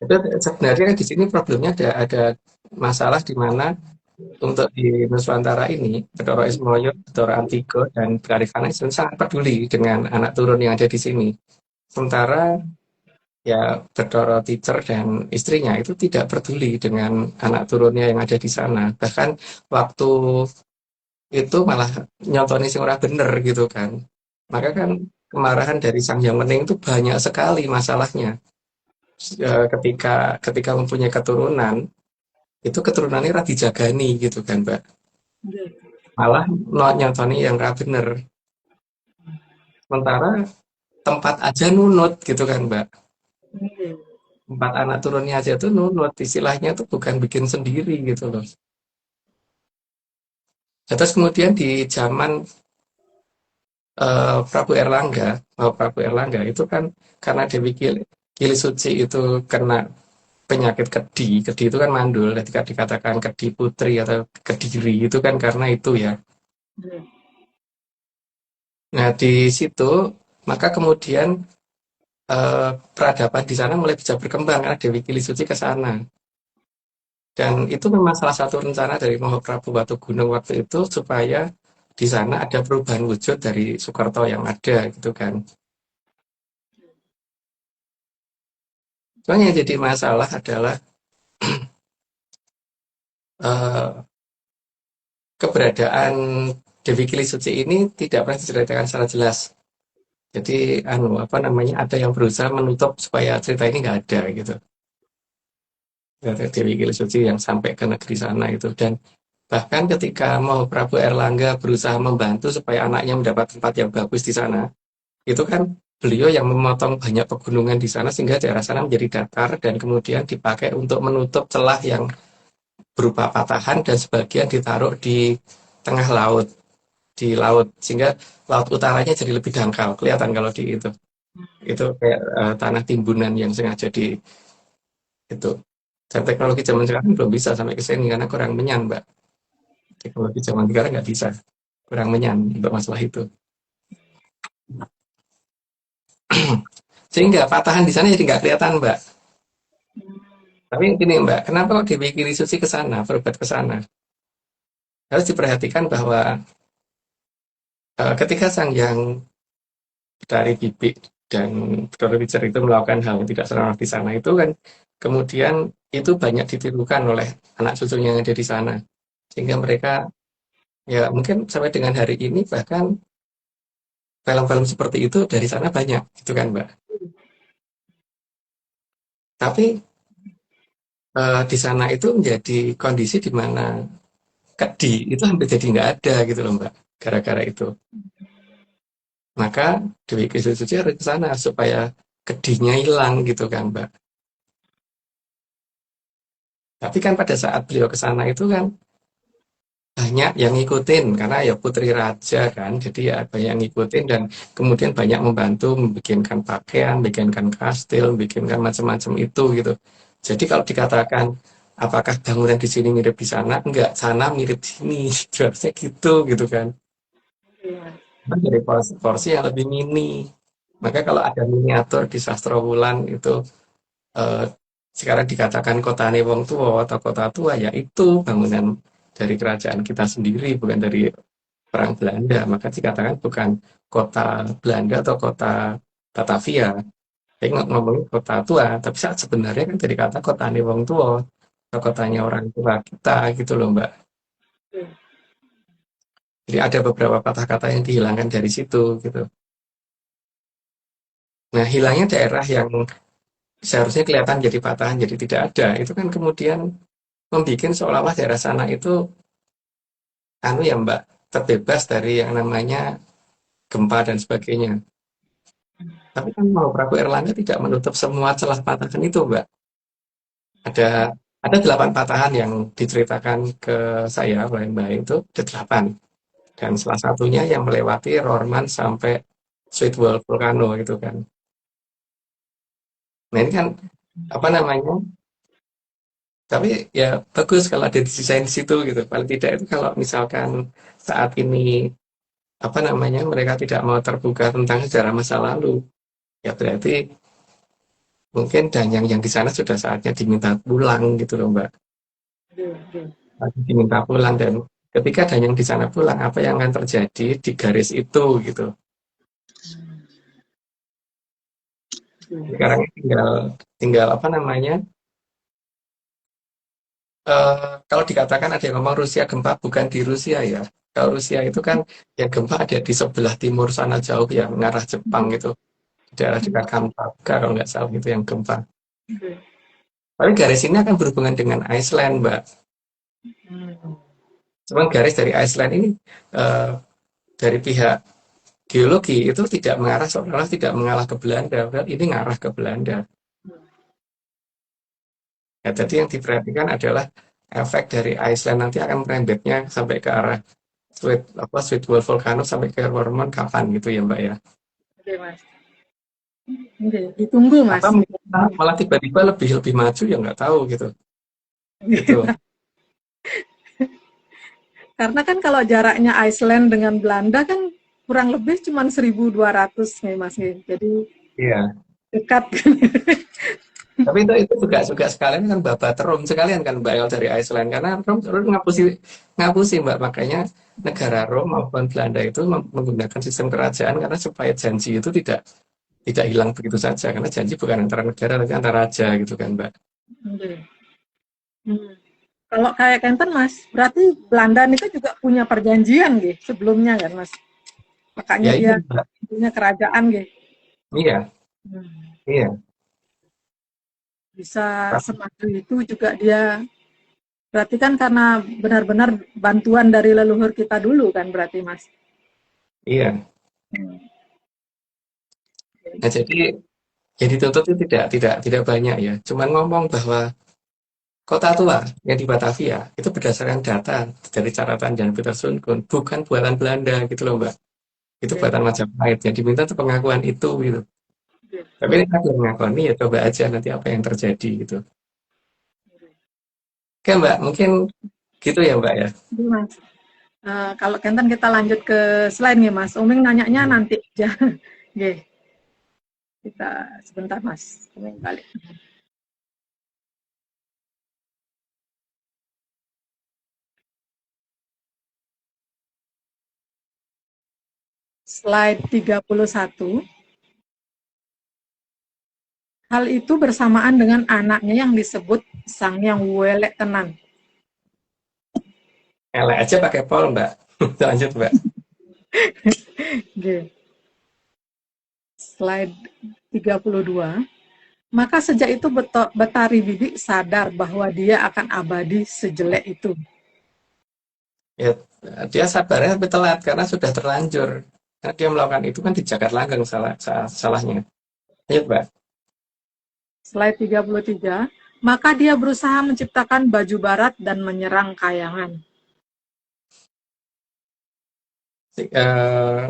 Itu sebenarnya di sini problemnya ada masalah di mana untuk di Nusantara ini Bathara Ismoyo, Bathara Antigo dan Belarifana itu sangat peduli dengan anak turun yang ada di sini. Sementara ya Bathara Teacher dan istrinya itu tidak peduli dengan anak turunnya yang ada di sana. Bahkan waktu itu malah nyontoni sing ora bener gitu kan. Maka kan kemarahan dari Sang Hyang Wening itu banyak sekali masalahnya. Ketika ketika mempunyai keturunan, itu keturunannya ra dijagani gitu kan, Mbak. Malah nyontoni yang ra bener. Sementara tempat aja nunut gitu kan, Mbak. Tempat anak turunnya aja tuh nunut, istilahnya tuh bukan bikin sendiri gitu loh. Terus kemudian di zaman Prabu Erlangga itu kan karena Dewi Kili Suci itu kena penyakit kedi, kedi itu kan mandul, ketika dikatakan kedi putri atau kediri itu kan karena itu ya. Nah di situ maka kemudian peradaban di sana mulai bisa berkembang karena Dewi Kili Suci ke sana. Dan itu memang salah satu rencana dari Mahaprabu Gunung waktu itu supaya di sana ada perubahan wujud dari Soekarto yang ada gitu kan. Cuma yang jadi masalah adalah eh, keberadaan Dewi Kilisuci ini tidak pernah diceritakan secara jelas. Jadi apa namanya, ada yang berusaha menutup supaya cerita ini nggak ada gitu. Dewi Kilisuci yang sampai ke negeri sana itu. Dan bahkan ketika mau Prabu Erlangga berusaha membantu supaya anaknya mendapat tempat yang bagus di sana, itu kan beliau yang memotong banyak pegunungan di sana sehingga daerah sana menjadi datar dan kemudian dipakai untuk menutup celah yang berupa patahan dan sebagian ditaruh di tengah laut, di laut, sehingga laut utaranya jadi lebih dangkal, kelihatan kalau di itu kayak tanah timbunan yang sengaja di itu. Dan teknologi zaman sekarang belum bisa sampai ke sini karena kurang menyan, Mbak. Teknologi zaman sekarang nggak bisa, kurang menyan untuk masalah itu. Sehingga patahan di sana jadi nggak kelihatan, Mbak. Tapi gini, Mbak, kenapa kok Dewi Kirisuci ke sana, berobat ke sana? Harus diperhatikan bahwa ketika Sang Yang dari Bibik dan Bathara Wicca itu melakukan hal yang tidak senonoh di sana itu kan kemudian itu banyak ditirukan oleh anak cucunya yang ada di sana. Sehingga mereka ya mungkin sampai dengan hari ini bahkan film-film seperti itu dari sana banyak, gitu kan, Mbak. Tapi di sana itu menjadi kondisi di mana kedi itu hampir jadi nggak ada gitu loh, Mbak, gara-gara itu. Maka Dewi Kisuci harus ke sana supaya kedinya hilang gitu kan, Mbak. Tapi kan pada saat beliau ke sana itu kan banyak yang ngikutin karena ya putri raja kan, jadi ya banyak yang ngikutin dan kemudian banyak membantu membikinkan pakaian, bikinkan kastil, bikinkan macam-macam itu gitu. Jadi kalau dikatakan apakah bangunan di sini mirip di sana, enggak, sana mirip sini, harusnya gitu kan. Kan dari porsi yang lebih mini. Maka kalau ada miniatur di Sastra Wulan itu eh, sekarang dikatakan kota Wong Tua atau kota tua, ya itu bangunan dari kerajaan kita sendiri, bukan dari perang Belanda. Maka dikatakan bukan kota Belanda atau kota Batavia. Tapi ngomongin kota tua, tapi saat sebenarnya kan dari kata kota Wong Tua atau kotanya orang tua kita gitu loh, Mbak. Jadi ada beberapa patah kata yang dihilangkan dari situ gitu. Nah, hilangnya daerah yang seharusnya kelihatan jadi patahan, jadi tidak ada. Itu kan kemudian membuat seolah-olah daerah sana itu ya Mbak, terbebas dari yang namanya gempa dan sebagainya. Tapi kan mau Prabu Erlangga tidak menutup semua celah patahan itu, Mbak. Ada ada 8 patahan yang diceritakan ke saya oleh Mbak itu, ada 8. Dan salah satunya yang melewati Rorman sampai Sweetwell Volcano gitu kan. Nah ini kan apa namanya? Tapi ya bagus kalau ada desain di situ gitu. Paling tidak itu kalau misalkan saat ini apa namanya mereka tidak mau terbuka tentang sejarah masa lalu, ya berarti mungkin Danyang yang di sana sudah saatnya diminta pulang gitu loh, Mbak. Diminta pulang dan ketika Danyang di sana pulang, apa yang akan terjadi di garis itu gitu. Sekarang tinggal tinggal apa namanya? Kalau dikatakan ada yang ngomong Rusia gempa, bukan di Rusia ya. Kalau Rusia itu kan yang gempa ada di sebelah timur sana jauh yang mengarah Jepang gitu. Daerah dekat Kamchatka kalau nggak salah itu yang gempa. Tapi garis ini akan berhubungan dengan Iceland, Mbak. Cuman garis dari Iceland ini eh, dari pihak geologi itu tidak mengarah seolah-olah tidak mengarah ke Belanda, padahal ini mengarah ke Belanda. Ya, jadi yang diperhatikan adalah efek dari Iceland nanti akan merembetnya sampai ke arah Sweetwell Volcano sampai ke Rorman kapan gitu ya, Mbak ya. Oke, Mas. Oke, ditunggu, Mas. Apa malah tiba-tiba lebih maju ya nggak tahu gitu. Gitu. Karena kan kalau jaraknya Iceland dengan Belanda kan kurang lebih cuma 1.200 nih, Mas. Jadi Iya. dekat. Tapi itu juga sekalian kan babat Rom sekalian kan Mbak El dari Iceland karena Rom ngapusi Mbak, makanya negara Rom maupun Belanda itu menggunakan sistem kerajaan karena supaya janji itu tidak tidak hilang begitu saja karena janji bukan antara negara tapi antara raja gitu kan Mbak. Oke. Hmm. Kalau kayak Kenten Mas, berarti Belanda itu juga punya perjanjian gitu sebelumnya kan Mas. Makanya Ya dia iya Mbak, punya kerajaan gitu. iya, Hmm. iya. Bisa semaju itu juga dia. Berarti kan karena benar-benar bantuan dari leluhur kita dulu kan berarti Mas. Iya. Hmm. Nah jadi yang dituntut itu tidak banyak ya. Cuman ngomong bahwa kota tua yang di Batavia itu berdasarkan data dari catatan Jan Pieter Soenkoen bukan buatan Belanda gitu loh Mbak. Itu Oke. buatan Majapahit. Yang diminta itu pengakuan itu gitu. Oke. Tapi ini belum mengakui ya coba aja nanti apa yang terjadi gitu. Oke Mbak, mungkin gitu ya Mbak ya. Jadi, Mas. Kalau Kenten kita lanjut ke slide nih Mas. Uming nanyanya nanti aja. Oke, kita sebentar Mas. Uming balik. Slide 31. Hal itu bersamaan dengan anaknya yang disebut Sang Yang Welek Tenan. Elek aja pakai pol Mbak. Lanjut Mbak. Oke. Slide 32. Maka sejak itu Betari Bibi sadar bahwa dia akan abadi sejelek itu. Ya, dia sabarnya tapi telat karena sudah terlanjur. Karena dia melakukan itu kan di Jagat Langgeng salahnya. Lanjut Mbak. Slide 33. Maka dia berusaha menciptakan baju barat dan menyerang Kayangan. Eh,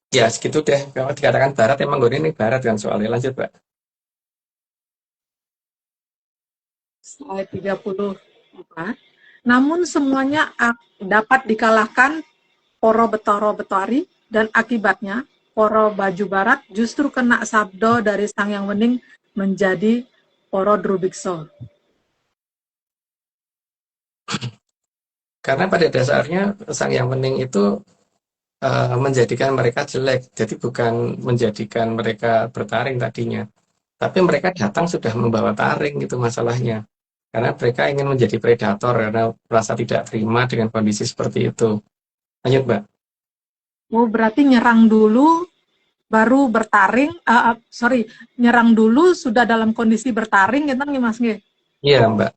ya segitu deh. Kalau dikatakan barat emang gue ini barat kan soalnya. Lanjut Mbak. Slide 34. Namun semuanya dapat dikalahkan Poro Betoro Betari dan akibatnya Poro Baju Barat justru kena sabdo dari Sang Yang Wening menjadi Poro Drubikso. Karena pada dasarnya Sang Yang Wening itu menjadikan mereka jelek. Jadi bukan menjadikan mereka bertaring tadinya. Tapi mereka datang sudah membawa taring gitu masalahnya. Karena mereka ingin menjadi predator karena merasa tidak terima dengan kondisi seperti itu. Lanjut, Mbak. Oh, berarti nyerang dulu baru bertaring, sorry, nyerang dulu sudah dalam kondisi bertaring gitu nih Mas nggih. Iya, Mbak.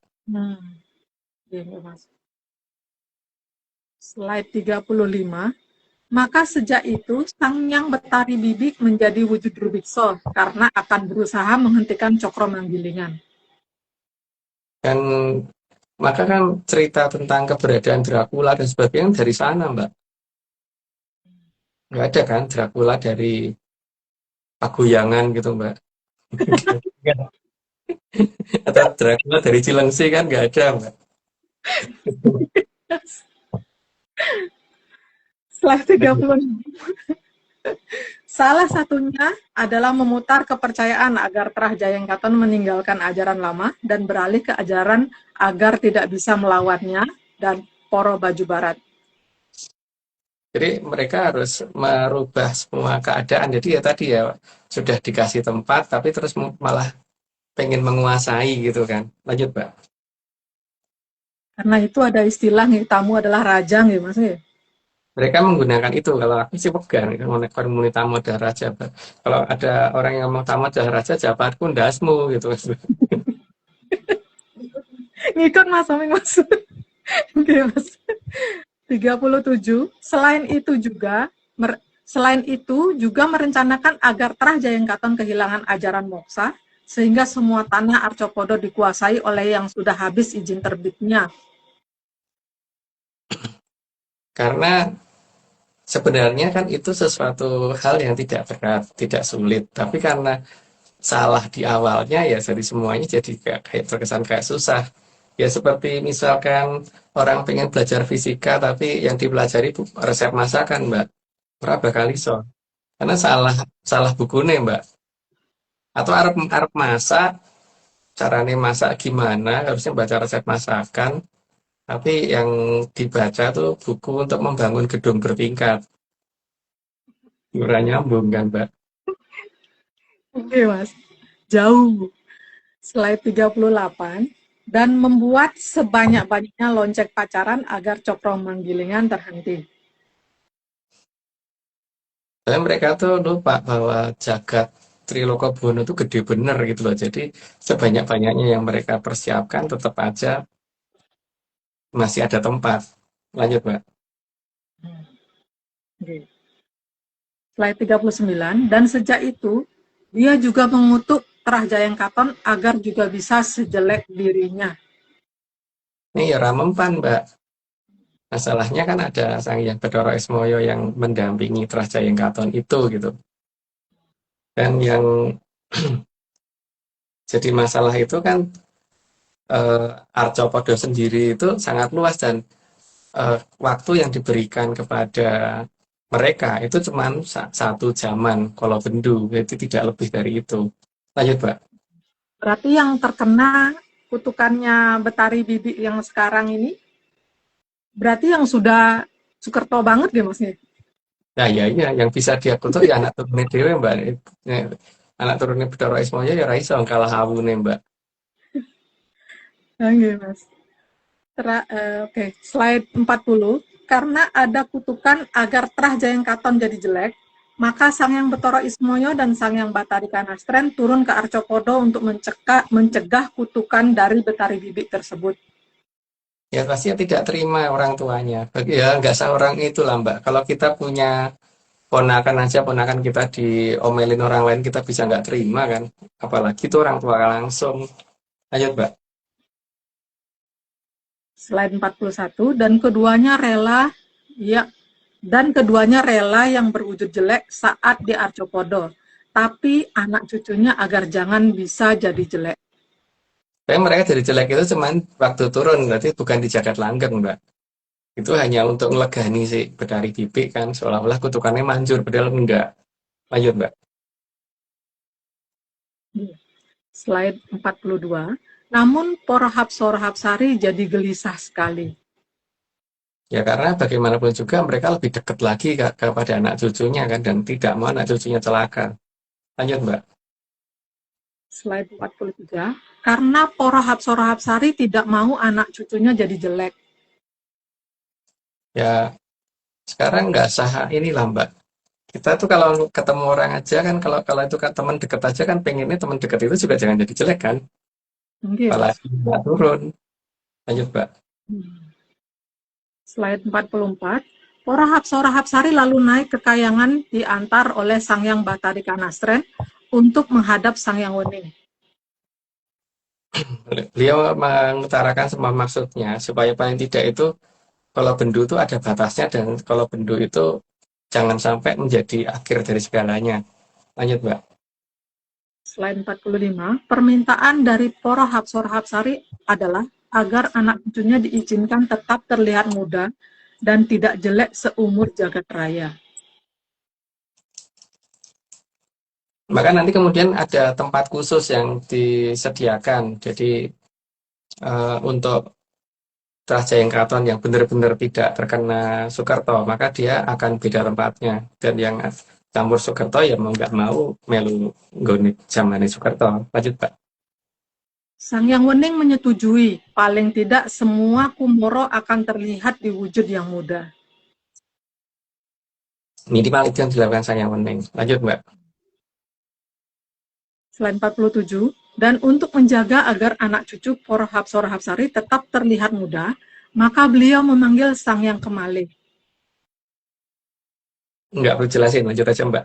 Nggih, Mas. Slide 35. Maka sejak itu Sang Yang Betari Bibi menjadi wujud Rubikso karena akan berusaha menghentikan Cokro Manggilingan. Dan maka kan cerita tentang keberadaan Dracula dan sebagainya dari sana, Mbak. Nggak ada kan Dracula dari Paguyangan gitu, Mbak. Atau Dracula dari Cilengsi kan nggak ada, Mbak. Slide 36. Salah satunya adalah memutar kepercayaan agar Trah Jayengkaton meninggalkan ajaran lama dan beralih ke ajaran agar tidak bisa melawannya dan Poro Baju Barat. Jadi mereka harus merubah semua keadaan. Jadi ya tadi ya sudah dikasih tempat, tapi terus malah pengen menguasai gitu kan. Lanjut, Mbak. Karena itu ada istilah nih, tamu adalah raja nih Mas. Mereka menggunakan itu. Kalau aku sih pegang, kalau tamu ada raja. Mbak. Kalau ada orang yang mau tamu ada raja, jabatku ndasmu gitu. Ngikut Mas, Oming Mas. Oke Mas. 37. Selain itu juga merencanakan agar Trah Jayengkaton kehilangan ajaran moksa sehingga semua tanah Arcopodo dikuasai oleh yang sudah habis izin terbitnya. Karena sebenarnya kan itu sesuatu hal yang tidak berat, tidak sulit. Tapi karena salah di awalnya ya jadi semuanya jadi kayak terkesan kayak susah. Ya seperti misalkan orang pengen belajar fisika tapi yang dipelajari resep masakan, Mbak. Ora bakal iso. Karena salah salah bukunya, Mbak. Atau arep masak, caranya masak gimana, harusnya baca resep masakan, tapi yang dibaca tuh buku untuk membangun gedung bertingkat. Ora nyambung kan, Mbak? Oke, Mas. Jauh. Slide 38. Dan membuat sebanyak-banyaknya lonceng pacaran agar coprong manggilingan terhenti. Tapi mereka tuh lupa bahwa jagat Trilokobono itu gede bener gitu loh. Jadi sebanyak-banyaknya yang mereka persiapkan tetap aja masih ada tempat. Lanjut, Mbak. Oke. Slide 39. Dan sejak itu, dia juga mengutuk Terah Jayengkaton agar juga bisa sejelek dirinya. Ini ya ramempan, Mbak. Masalahnya kan ada Sang Hyang Bathara Ismaya yang mendampingi Trah Jayengkaton itu gitu. Dan yang jadi masalah itu kan Arcopodo sendiri itu sangat luas dan waktu yang diberikan kepada mereka itu cuma 1 jaman kalau bendu, jadi tidak lebih dari itu. Lanjut, Mbak. Berarti yang terkena kutukannya Betari Bibi yang sekarang ini, berarti yang sudah Sukerto banget ya, Mas? Nah, ya, iya, yang bisa dia kutuk ya anak turunnya dewe, Mbak. Eh, Anak turunnya Bathara Ismaya ya ra iso kalah awune, Mbak. Oke, Mas. Oke, slide 40. Karena ada kutukan agar Trah Jayengkaton jadi jelek, maka Sang Yang Bathara Ismaya dan Sang Yang Batari Kanastren turun ke Arcopodo untuk mencegah kutukan dari Betari Bibi tersebut. Ya pasti tidak terima orang tuanya. Ya nggak seorang itu lah, Mbak. Kalau kita punya ponakan aja, ponakan kita diomelin orang lain, kita bisa nggak terima kan. Apalagi itu orang tua langsung. Lanjut, Mbak. Slide 41. Dan keduanya rela yang berwujud jelek saat di Arcopodo, tapi anak cucunya agar jangan bisa jadi jelek. Tapi mereka dari jelek itu cuman waktu turun, berarti bukan di jagat langgeng, Mbak. Itu hanya untuk melegani si Betari Bibi kan, seolah-olah kutukannya manjur, padahal enggak. Lanjut, Mbak. Slide 42. Namun Porahapsara Hapsari jadi gelisah sekali. Ya karena bagaimanapun juga mereka lebih dekat lagi kepada anak cucunya kan, dan tidak mau anak cucunya celaka. Lanjut, Mbak. Slide 43. Karena Porahapsara Hapsari tidak mau anak cucunya jadi jelek. Ya sekarang nggak sah inilah, Mbak. Kita tuh kalau ketemu orang aja kan, kalau kalau itu kan teman dekat aja kan, pengennya teman dekat itu juga jangan jadi jelek kan, Oke, Mas. apalagi nggak turun. Lanjut, Mbak. Slide 44. Porahapsara Hapsari lalu naik ke Kayangan diantar oleh Sang Yang Batari Kanastren untuk menghadap Sang Yang Wening. Beliau mengutarakan semua maksudnya supaya paling tidak itu kalau bendu itu ada batasnya, dan kalau bendu itu jangan sampai menjadi akhir dari segalanya. Lanjut, Mbak. Slide 45. Permintaan dari Porahapsara Hapsari adalah agar anak cucunya diizinkan tetap terlihat muda dan tidak jelek seumur jagat raya. Maka nanti kemudian ada tempat khusus yang disediakan. Jadi untuk Trah Jayengkaton yang benar-benar tidak terkena Soekarto, maka dia akan beda tempatnya. Dan yang campur Soekarto ya mau nggak mau melu nggone zamane Soekarto. Lanjut, Pak. Sang Yang Wening menyetujui, paling tidak semua Kumoro akan terlihat di wujud yang muda. Minimal itu yang dilakukan Sang Hyang Wening. Lanjut, Mbak. Slide 47. Dan untuk menjaga agar anak cucu Porahapsara Hapsari tetap terlihat muda, maka beliau memanggil Sang Yang Kemale. Nggak perlu jelasin, lanjut aja, Mbak.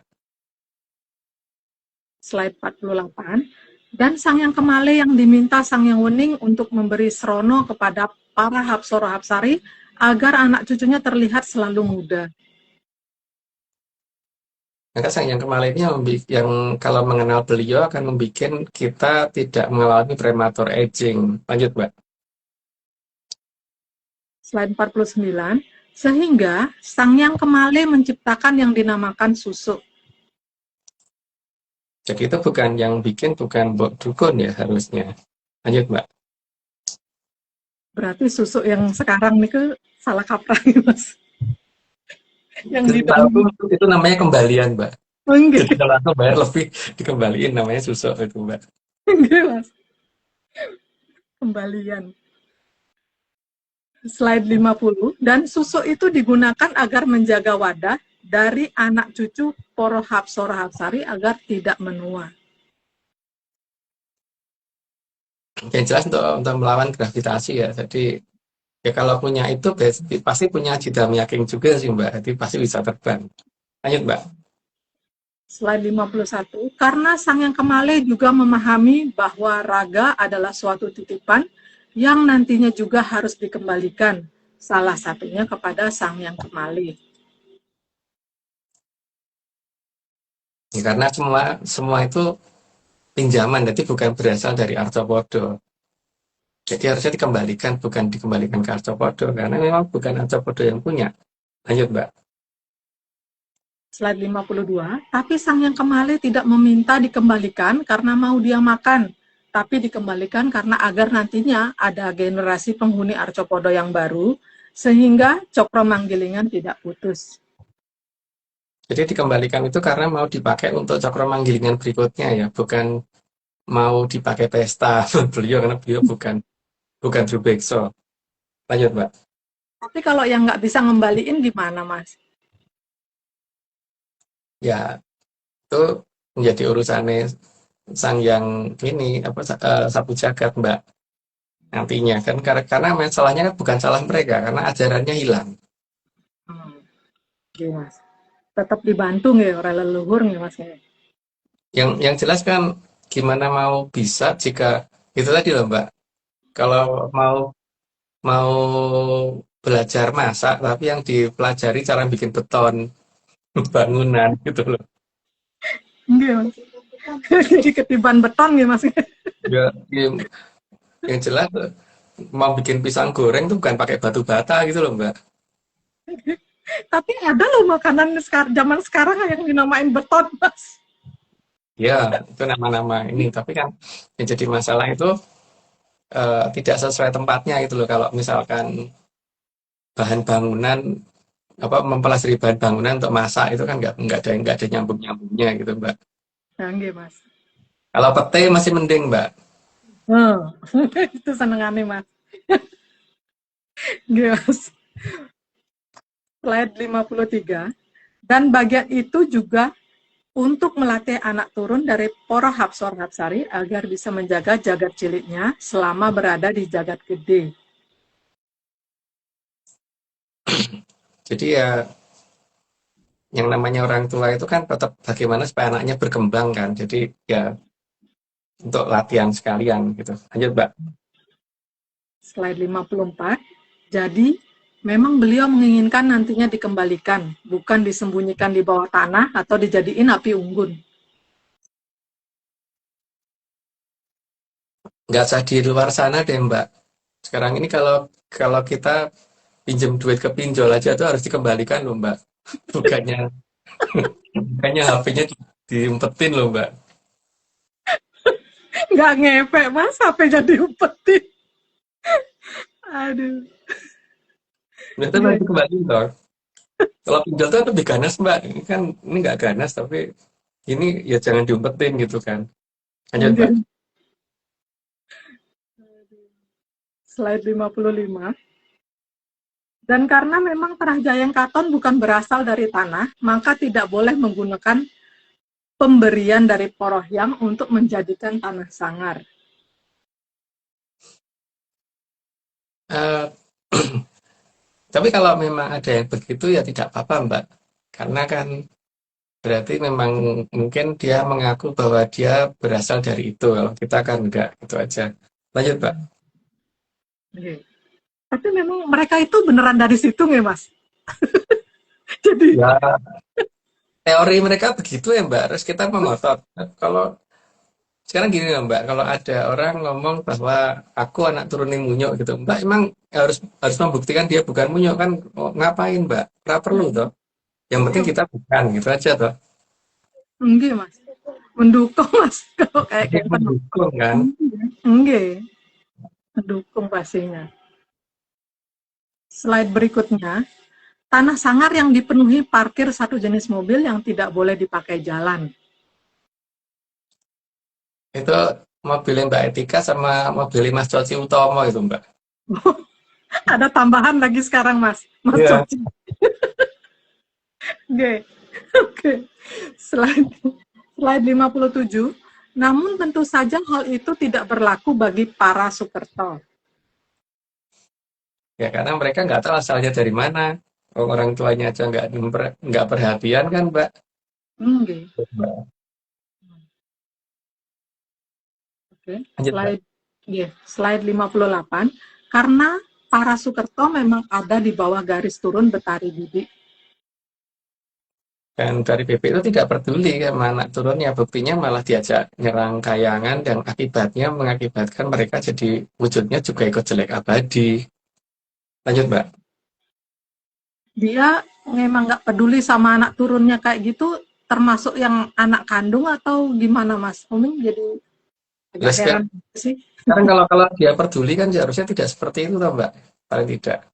Slide 48. Dan Sang Yang Kemale yang diminta Sang Yang Wening untuk memberi srono kepada para Hapsara Hapsari agar anak cucunya terlihat selalu muda. Maka Sang Hyang Kemale ini yang kalau mengenal beliau akan membuat kita tidak mengalami prematur aging. Lanjut, Mbak. Slide 49. Sehingga Sang Yang Kemale menciptakan yang dinamakan susuk. Jadi itu bukan yang bikin, bukan Mbok Dukun ya harusnya. Lanjut, Mbak. Berarti susuk yang sekarang nih ke salah kaprah, Mas. Yang di Tahu itu namanya kembalian, Mbak. Enggak, Jadi kalau aku bayar lebih dikembaliin namanya susuk itu Mbak. enggak Mas. Kembalian. Slide 50. Dan susuk itu digunakan agar menjaga wadah dari anak cucu Porohapsora Hapsari agar tidak menua. Yang jelas untuk melawan gravitasi ya. Jadi ya kalau punya itu pasti punya jida yakin juga sih Mbak. Jadi pasti bisa terbang. Lanjut Mbak. Slide 51. Karena Sang Yang Kemale juga memahami bahwa raga adalah suatu titipan yang nantinya juga harus dikembalikan, salah satunya kepada Sang Yang Kemale. Ya, karena semua itu pinjaman, jadi bukan berasal dari Arthropodo. Jadi harusnya dikembalikan, bukan dikembalikan ke Arthropodo, karena memang bukan Arthropodo yang punya. Lanjut, Mbak. Slide 52. Tapi Sang Yang Kemale tidak meminta dikembalikan karena mau dia makan, tapi dikembalikan karena agar nantinya ada generasi penghuni Arthropodo yang baru, sehingga Cokro Manggilingan tidak putus. Jadi dikembalikan itu karena mau dipakai untuk cakra manggilingan berikutnya ya, bukan mau dipakai pesta beliau karena beliau bukan Drubekso. Lanjut, Mbak. Tapi kalau yang nggak bisa ngembaliin gimana, Mas? Ya, itu menjadi urusannya sang yang ini apa sapu jagat, Mbak. Nantinya kan karena masalahnya kan bukan salah mereka karena ajarannya hilang. Oke, Mas. Tetap dibantu nggak oleh leluhur nggak, Mas? Yang jelas kan gimana mau bisa jika itu tadi loh, Mbak. Kalau mau mau belajar masak tapi yang dipelajari cara bikin beton bangunan gitu loh. Enggak, Mas. Jadi ketiban beton ya, Mas. Ya, yang jelas mau bikin pisang goreng tuh bukan pakai batu bata gitu loh, Mbak. Tapi ada loh makanan zaman sekarang yang dinamain beton, Mas. Ya, itu nama-nama ini. Tapi kan yang jadi masalah itu tidak sesuai tempatnya gitu loh. Kalau misalkan bahan bangunan apa mempelajari bahan bangunan untuk masak itu kan nggak ada nyambung-nyambungnya gitu, Mbak. Ya, enggak, Mas. Kalau pete masih mending, Mbak. Oh, itu senengannya, Mas. Enggak, Mas. Slide 53. Dan bagian itu juga untuk melatih anak turun dari Porohapsor Hapsari agar bisa menjaga jagat ciliknya selama berada di jagat gede. Jadi ya yang namanya orang tua itu kan tetap bagaimana supaya anaknya berkembang kan. Jadi ya untuk latihan sekalian gitu. Lanjut, Mbak. Slide 54. Jadi, memang beliau menginginkan nantinya dikembalikan, bukan disembunyikan di bawah tanah atau dijadiin api unggun. Nggak usah di luar sana deh, Mbak. Sekarang ini kalau kalau kita pinjam duit ke pinjol aja tuh harus dikembalikan loh, Mbak. Bukannya bukannya HP-nya diumpetin loh, Mbak. Nggak ngepek, Mas, sampai jadi umpetin. Aduh. Itu harus dikembaliin loh. Kalau pinjol tuh lebih ganas, Mbak. Ini kan ini nggak ganas tapi ini ya jangan diumpetin gitu kan. Lanjut, Mbak. Slide 55. Dan karena memang Trahjayang Katon bukan berasal dari tanah, maka tidak boleh menggunakan pemberian dari Porohyang untuk menjadikan tanah sangar. Eh, tapi kalau memang ada yang begitu ya tidak apa-apa, Mbak. Karena kan berarti memang mungkin dia mengaku bahwa dia berasal dari itu. Kalau kita kan enggak, itu aja. Lanjut, Mbak. Tapi memang mereka itu beneran dari situ nggak, Mas? Jadi, Ya, teori mereka begitu ya, Mbak. Terus kita mengotot. Kalau sekarang gini loh, Mbak. Kalau ada orang ngomong bahwa aku anak turunin Munyok gitu, Mbak emang harus harus membuktikan dia bukan Munyok kan? Oh, ngapain, Mbak? Nggak perlu toh. Yang penting kita bukan gitu aja toh. enggak, Mas. Mendukung, Mas. Kalau kayak Dia gitu. mendukung kan. Enggak. Mendukung pastinya. Slide berikutnya. tanah sangar yang dipenuhi parkir satu jenis mobil yang tidak boleh dipakai jalan. Itu mobilnya Mbak Etika sama mobilnya Mas Coci Utomo itu, Mbak. Ada tambahan lagi sekarang, Mas. Mas Iya. Coci. Oke. Oke. Slide 57. Namun tentu saja hal itu tidak berlaku bagi para Sukerto. Ya karena mereka nggak tahu asalnya dari mana. Orang tuanya aja nggak perhatian kan, Mbak. Oke. Mbak. Oke. Lanjut, Mbak. Slide 58. Karena para Sukerto memang ada di bawah garis turun Betari Bibi. Dan dari BP itu tidak peduli sama anak turunnya, buktinya malah diajak nyerang Kayangan dan akibatnya mengakibatkan mereka jadi wujudnya juga ikut jelek abadi. Lanjut, Mbak. Dia memang nggak peduli sama anak turunnya kayak gitu, termasuk yang anak kandung atau gimana, Mas? Umi jadi agak Terus heran sih. sekarang kalau dia peduli kan seharusnya tidak seperti itu, toh, Mbak. Paling tidak.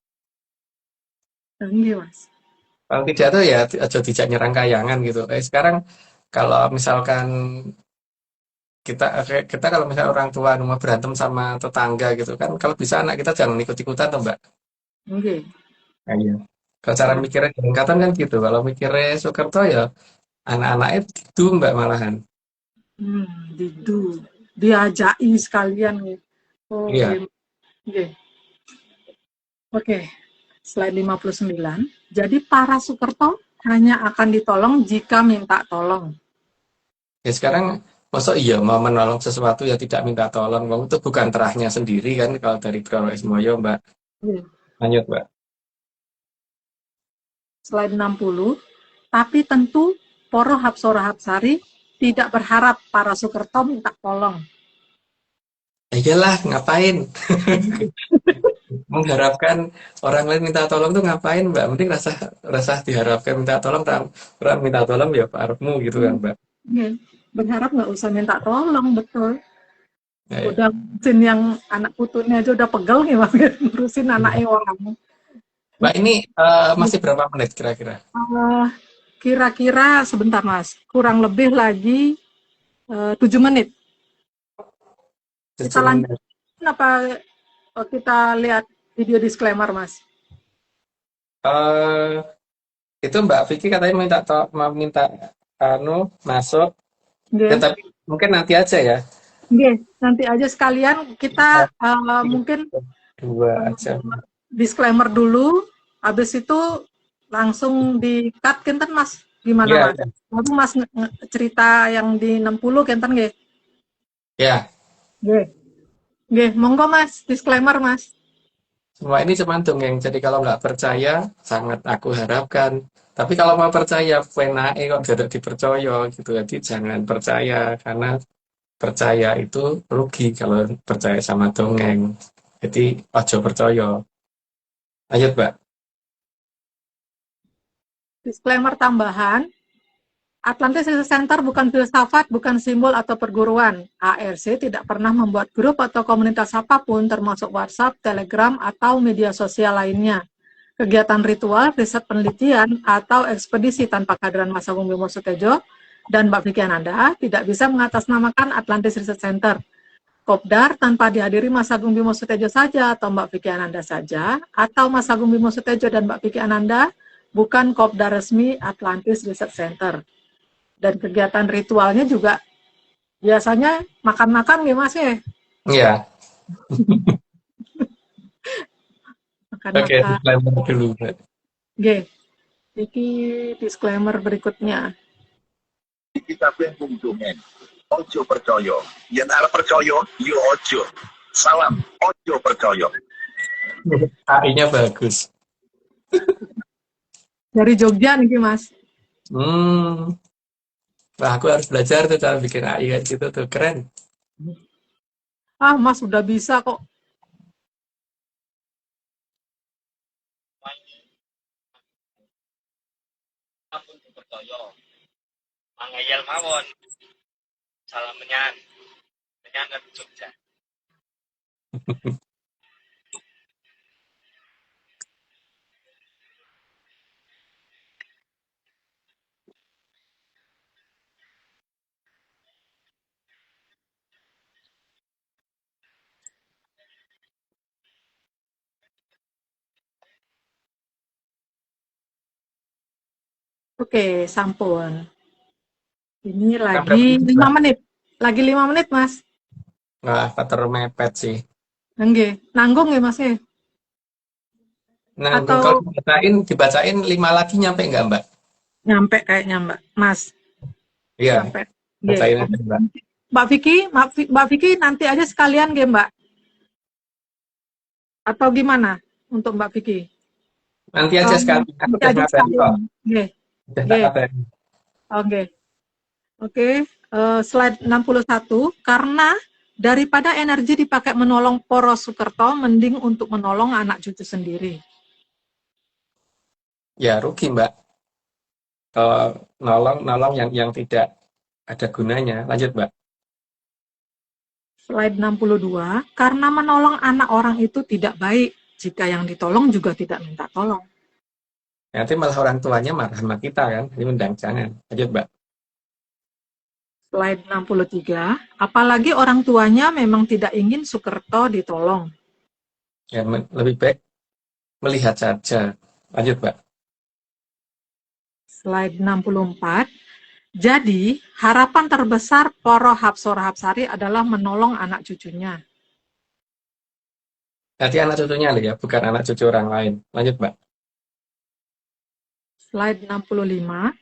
Iya, Mas. Paling tidak tuh ya aja dijak nyerang Kayangan gitu. Sekarang kalau misalkan kita kalau misalnya orang tua mau berantem sama tetangga gitu kan, kalau bisa anak kita jangan ikut-ikutan, toh, Mbak. Oke. Nah, iya. Kalau cara mikirnya Jengkatan kan gitu. Kalau mikirnya Soekerto ya anak-anaknya itu Mbak malahan. Didu. Diajai sekalian nih. Oh, Iya. game. Oke. Oke. Slide 59. Jadi para Sukerto hanya akan ditolong jika minta tolong. Ya sekarang masuk iya mau menolong sesuatu yang tidak minta tolong. Wong itu bukan terahnya sendiri kan kalau dari Bro Ismoyo, Mbak. Oke. Lanjut, Mbak. Slide 60. Tapi tentu Poro Hapsora Hapsari tidak berharap para Sukerto minta tolong. Ya iyalah, ngapain? Mengharapkan orang lain minta tolong tuh ngapain, Mbak? Mending rasa rasa diharapkan minta tolong, orang minta tolong ya Pak Arifmu gitu kan, Mbak. Ya, berharap nggak usah minta tolong, betul. Ya, ya. Udah ngurusin yang anak putunya aja udah pegel nih, Mas. Ngurusin anaknya orang. Mbak ini masih berapa menit kira-kira? Eh, Kira-kira sebentar, Mas. Kurang lebih lagi 7 menit. Kita 7 menit. lanjutkan apa kita lihat video disclaimer, Mas? eh itu Mbak Vicky katanya mau minta masuk. Ya Oke. tapi mungkin nanti aja ya. Oke, nanti aja sekalian kita mungkin Dua aja. disclaimer dulu, habis itu langsung di-cut kenten, Mas. Gimana, Iya, Mas? iya. Lalu Mas cerita yang di 60 kenten nggih? Ya, Nggih. Nggih, monggo Mas, disclaimer Mas. semua ini cuma dongeng. Jadi kalau nggak percaya, sangat aku harapkan. Tapi kalau mau percaya, penae kok tidak dipercaya gitu. Jadi jangan percaya karena percaya itu rugi kalau percaya sama dongeng. Jadi ojo percaya. Lanjut, Mbak. Disclaimer tambahan, Atlantis Research Center bukan filsafat, bukan simbol atau perguruan. ARC tidak pernah membuat grup atau komunitas apapun, termasuk WhatsApp, Telegram, atau media sosial lainnya. Kegiatan ritual, riset penelitian, atau ekspedisi tanpa kehadiran Mas Agung Bimo Sutejo dan Mbak Vicky Ananda tidak bisa mengatasnamakan Atlantis Research Center. Kopdar tanpa dihadiri Mas Agung Bimo Sutejo saja atau Mbak Vicky Ananda saja, atau Mas Agung Bimo Sutejo dan Mbak Vicky Ananda bukan Kopdar resmi Atlantis Research Center. Dan kegiatan ritualnya juga biasanya makan-makan ya Mas ya? Iya. Oke, Makan-makan. disclaimer dulu, Mbak. Oke, ini disclaimer berikutnya. Kita pengen dongeng. Ojo percaya. Yen arep percaya, yo ojo. Salam, ojo percaya. AI-nya bagus. Dari Jogja nih Mas. Wah, aku harus belajar tuh cara bikin AI kayak gitu tuh. Keren. Ah, Mas udah bisa kok. Ampun dipercaya. Mangayal mawon. Salam menyan. Menyan ke Jogja. Oke, sampun. Ini Kan berapa lagi menit, 5 Mbak? menit. Lagi 5 menit, Mas. Wah, Pater mepet sih. Nggih, nanggung ya, Mas ya? Nanggung kalau Atau dibacain 5 lagi nyampe nggak, Mbak? nyampe kayaknya, Mbak. Mas, Iya, nyampe. Nggih. bacain aja, Mbak. Mbak Vicky nanti aja sekalian nggih, Mbak. Atau gimana untuk Mbak Vicky? Nanti aja Oh, sekali. Aku nanti udah aja ngabarin sekalian. kok. Nggih, Udah tak nggih. kabarin. Oke. Oke, slide 61. Karena daripada energi dipakai menolong Poros Sukerto, mending untuk menolong anak cucu sendiri. Ya, rugi, Mbak. Kalau nolong yang tidak ada gunanya. Lanjut, Mbak. Slide 62. Karena menolong anak orang itu tidak baik jika yang ditolong juga tidak minta tolong. Nanti malah orang tuanya marah sama kita kan. Ini undang jangan. Lanjut, Mbak. Slide 63. Apalagi orang tuanya memang tidak ingin Sukerto ditolong. Ya, lebih baik melihat saja. Lanjut, Mbak. Slide 64. Jadi, harapan terbesar Poro Hapsora Hapsari adalah menolong anak cucunya. Nanti anak cucunya loh ya, bukan anak cucu orang lain. Lanjut, Mbak. Slide 65.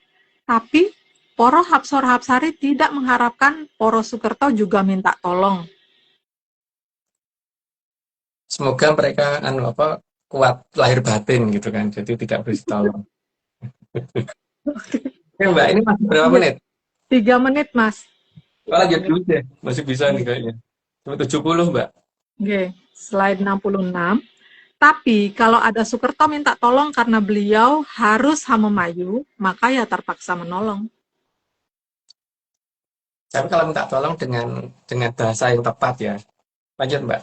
Tapi, Poro Hapsora Hapsari tidak mengharapkan Poro Sukerto juga minta tolong. Semoga mereka kuat lahir batin gitu kan. Jadi tidak berisi tolong. Oke, Mbak, ini masih berapa menit? 3 menit, Mas. Oh, 3 lanjut menit. dulu deh. Masih bisa nih kayaknya. Cuma 70, Mbak. Oke, slide 66. Tapi kalau ada Sukerto minta tolong karena beliau harus Hamemayu, maka ya terpaksa menolong. Tapi kalau minta tolong dengan bahasa yang tepat ya. Lanjut, Mbak.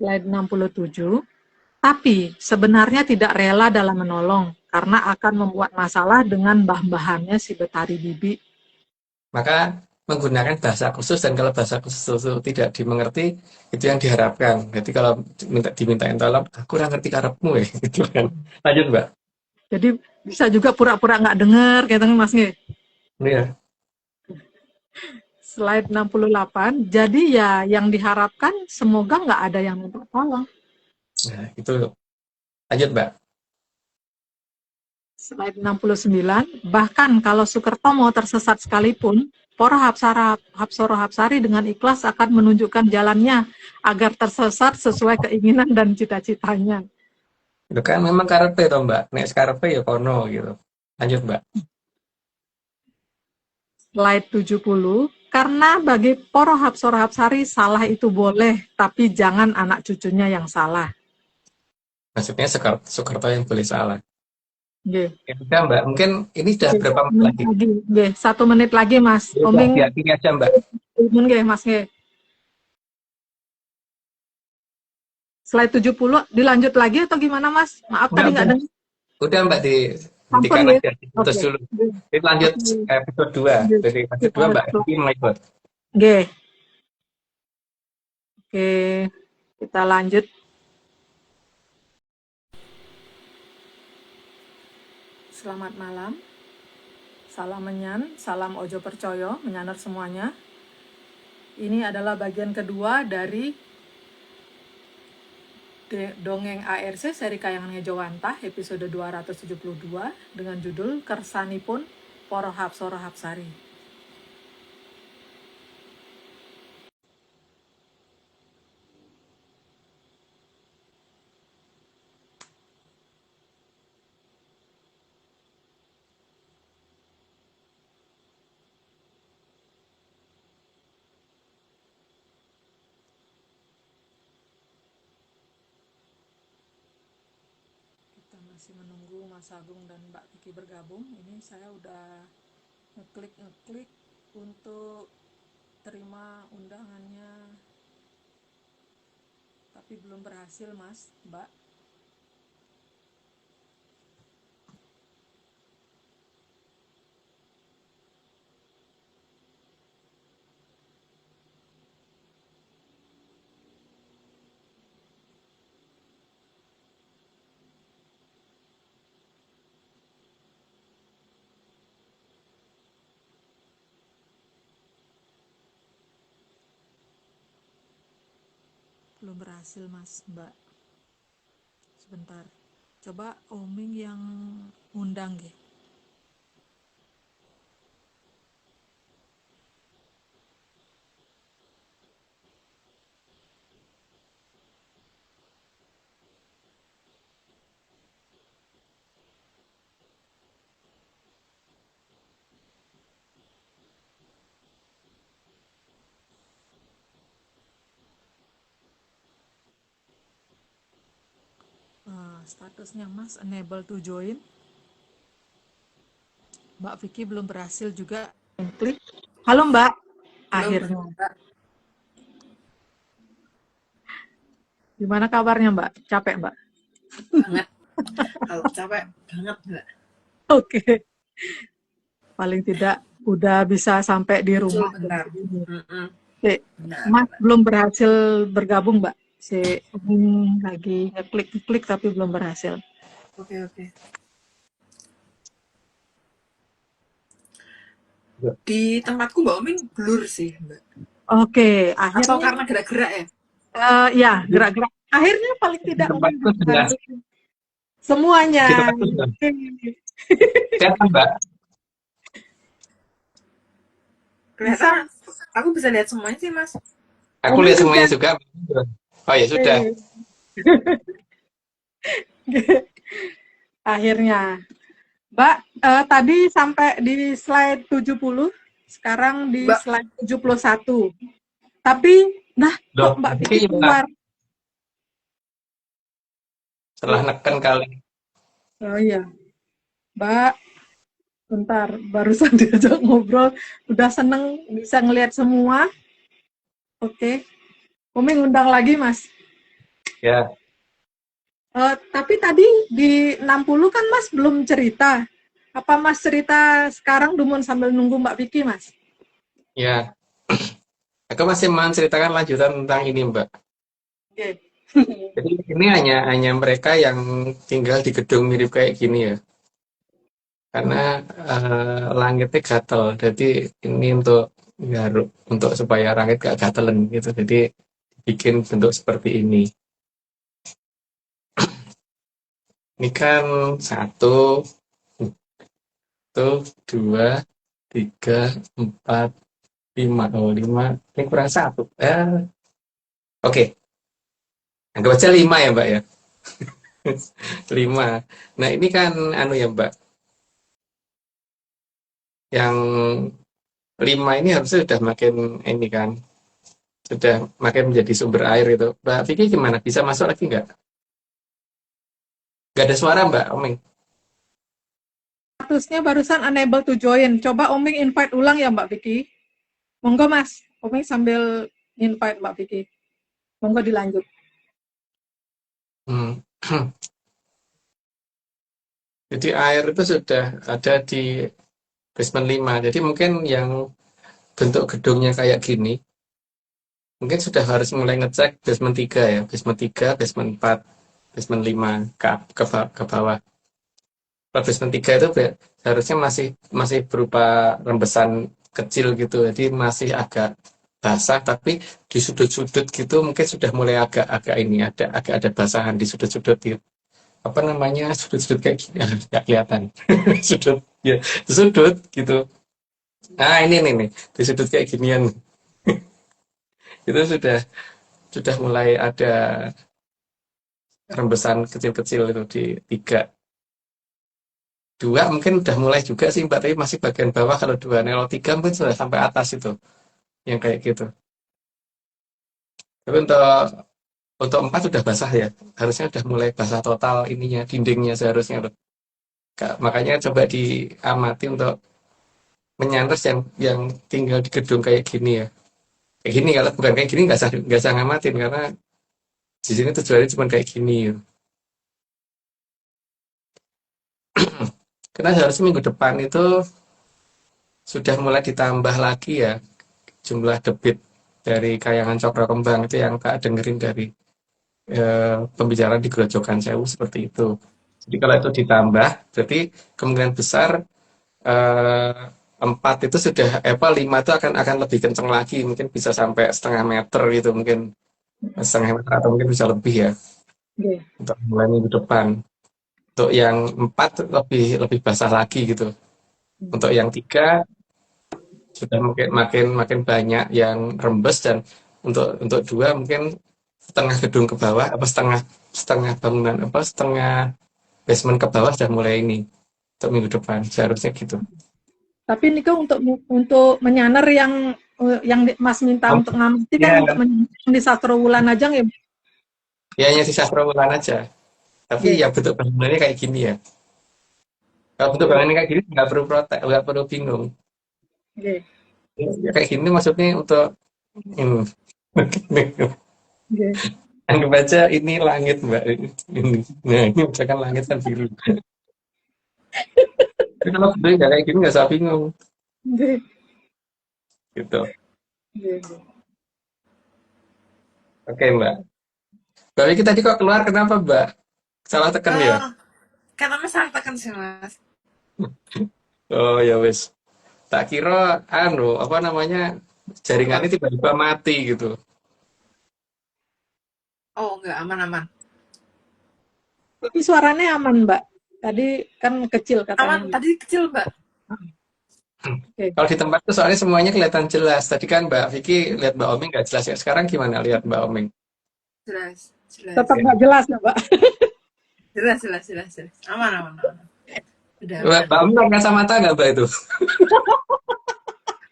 Slide 67. Tapi sebenarnya tidak rela dalam menolong karena akan membuat masalah dengan mbah-mbahannya si Betari Bibi. Maka menggunakan bahasa khusus dan kalau bahasa khusus itu tidak dimengerti, itu yang diharapkan. Jadi kalau dimintain tolong, aku kurang ngerti karepmu ya. Gitu kan. Lanjut, Mbak. Jadi bisa juga pura-pura nggak dengar, kayak Mas Nge. Ini ya. Slide 68. Jadi ya yang diharapkan semoga nggak ada yang minta tolong. Nah, itu. Lanjut, Mbak. Slide 69. Bahkan kalau Sukerto mau tersesat sekalipun, Poro Hapsoro Hapsari dengan ikhlas akan menunjukkan jalannya agar tersesat sesuai keinginan dan cita-citanya. Itu kan memang karepe toh, Mbak. Nek karepe ya kono gitu. Lanjut, Mbak. Slide 70. Karena bagi Poro Hapsoro Hapsari salah itu boleh, tapi jangan anak cucunya yang salah. Maksudnya Soekarto yang boleh salah. Oke. Ya udah, Mbak. Mungkin ini udah berapa menit lagi? Oke, 1 menit lagi, Mas. Ya udah, Oming, diakhiri aja, Mbak. Mas. Slide 70 dilanjut lagi atau gimana, Mas? Maaf Enggak, tadi nggak dengar. udah Mbak, Ampun dihentikan ya. aja, diputus Oke. dulu. Kita lanjut Oke. episode 2. Dari episode 2 Mbak Vicky mau ikut. Oke. Oke. Kita lanjut. Selamat malam. Salam menyan, salam ojo percoyo, menyaner semuanya. Ini adalah bagian kedua dari Dongeng ARC seri Kayangan Ngejowantah episode 272 dengan judul Kersanipun Poro Hapsoro Hapsari. Kita masih menunggu Mas Agung dan Mbak Vicky bergabung. Ini saya udah ngeklik untuk terima undangannya, tapi belum berhasil, Mas, Mbak. Belum berhasil Mas, Mbak. Sebentar. Coba Oming yang undang gitu. Statusnya Mas unable to join. Mbak Vicky belum berhasil juga. Klik. Halo Mbak. Akhirnya. Gimana kabarnya Mbak? Capek Mbak? Banget. Kalau capek banget Mbak. Oke. Paling tidak udah bisa sampai di rumah. Benar. Mas belum berhasil bergabung Mbak. Si Oming lagi ngeklik tapi belum berhasil. Oke. Di tempatku Mbak Oming blur sih Mbak. Oke, akhirnya. Atau karena gerak-gerak ya? Ya, gerak-gerak. Akhirnya paling tidak Tempatku jelas. semuanya. Di tempatku jelas. Kelihatan Mbak. Kelihatan. Aku bisa lihat semuanya sih Mas. Aku lihat semuanya juga. Oh ya sudah. Akhirnya. Mbak, tadi sampai di slide 70, sekarang di Mbak. slide 71. Tapi, kok Mbak Vicky keluar? Setelah neken kali. Oh iya. Mbak, bentar, barusan diajak ngobrol, udah seneng bisa ngelihat semua. Oke. Oming undang lagi, Mas. Ya. Tapi tadi di 60 kan Mas belum cerita. Apa Mas cerita sekarang Dumun sambil nunggu Mbak Vicky, Mas? Ya. Aku masih mau ceritakan lanjutan tentang ini, Mbak. Oke. Jadi ini hanya mereka yang tinggal di gedung mirip kayak gini ya. Karena langitnya gatel. Jadi ini untuk garuk, untuk supaya langit gak gatelan gitu. Jadi bikin bentuk seperti ini. Ini kan 1, 2, 3, 4, 5. Oh, 5. Ini kurang 1. Oke. Anggap aja 5 ya, Mbak ya. 5. Nah, ini kan ya, Mbak. Yang 5 ini harusnya sudah makin ini kan. Sudah makin menjadi sumber air itu. Mbak Vicky gimana? Bisa masuk lagi nggak? Nggak ada suara, Mbak Oming. Statusnya barusan unable to join. Coba Oming invite ulang ya Mbak Vicky. Monggo Mas, Oming sambil invite Mbak Vicky. Monggo dilanjut. Jadi air itu sudah ada di basement 5. Jadi mungkin yang bentuk gedungnya kayak gini, mungkin sudah harus mulai ngecek basement 3 ya. Basement 3, basement 4, basement 5 ke bawah. Kalau basement 3 itu seharusnya masih berupa rembesan kecil gitu. Jadi masih agak basah, tapi di sudut-sudut gitu mungkin sudah mulai agak ini, agak ada basahan di sudut-sudut gitu. Apa namanya, sudut-sudut kayak gini, nggak kelihatan. Sudut, ya, sudut gitu. Nah ini nih, di sudut kayak ginian. Itu sudah mulai ada rembesan kecil-kecil itu di 3. 2 mungkin udah mulai juga sih Mbak, tapi masih bagian bawah. Kalau 2, kalau 3 mungkin sudah sampai atas itu, yang kayak gitu. Tapi untuk 4 sudah basah ya, harusnya udah mulai basah total ininya, dindingnya seharusnya. Makanya coba diamati untuk menyanders yang tinggal di gedung kayak gini ya. Kayak gini, kalau bukan kayak gini nggak usah ngamatin, karena di sini tujuannya cuma kayak gini ya. Karena seharusnya minggu depan itu sudah mulai ditambah lagi ya jumlah debit dari Kayangan Cokro Kembang itu yang Kak dengerin dari pembicaraan di Grojogan Sewu seperti itu. Jadi kalau itu ditambah, berarti kemungkinan besar 4 itu sudah 5 itu akan lebih kenceng lagi, mungkin bisa sampai setengah meter gitu mungkin setengah meter atau mungkin bisa lebih ya Oke. untuk mulai minggu depan. Untuk yang 4 lebih lebih basah lagi gitu. Untuk yang 3 sudah mungkin makin makin banyak yang rembes dan untuk 2 mungkin setengah gedung ke bawah apa setengah setengah bangunan apa setengah basement ke bawah sudah mulai ini untuk minggu depan seharusnya gitu. Tapi ini kan untuk menyaner yang Mas minta Oh, untuk ngamati kan ya, untuk menyaner di Sastro Wulan aja ya. ya hanya sisa Trawulan aja. Tapi Oke. ya bentuk bangunannya kayak gini ya. Kalau bentuk Oke. bangunannya kayak gini nggak perlu protek, nggak perlu bingung. Oke. Ya, kayak gini maksudnya untuk ini. Oke. Anggap aja ini langit mbak. Ini. Nah ini misalkan langit kan biru. Tapi kalau bentuknya nggak kayak gini nggak usah bingung Oke. gitu. Oke. Oke mbak. Mbak Vicky tadi kok keluar kenapa mbak? Salah tekan ya? Oh, karena masalah tekan sih, Mas. Oh ya wes. Tak kira anu apa namanya jaringannya Apa? tiba-tiba mati gitu. Oh, enggak, aman-aman. Tapi suaranya aman, Mbak. Tadi kan kecil katanya, Aman, Mbak. tadi kecil, Mbak. Oke. Kalau di tempat itu soalnya semuanya kelihatan jelas. Tadi kan Mbak Vicky lihat Mbak Oming nggak jelas ya. Sekarang gimana lihat Mbak Oming? Jelas, Tetap jelas. Ya. nggak jelas ya, Mbak. Jelas, jelas, jelas, jelas. Aman, aman, aman. Udah Mbak aman. Oming pakai kacamata nggak Mbak itu?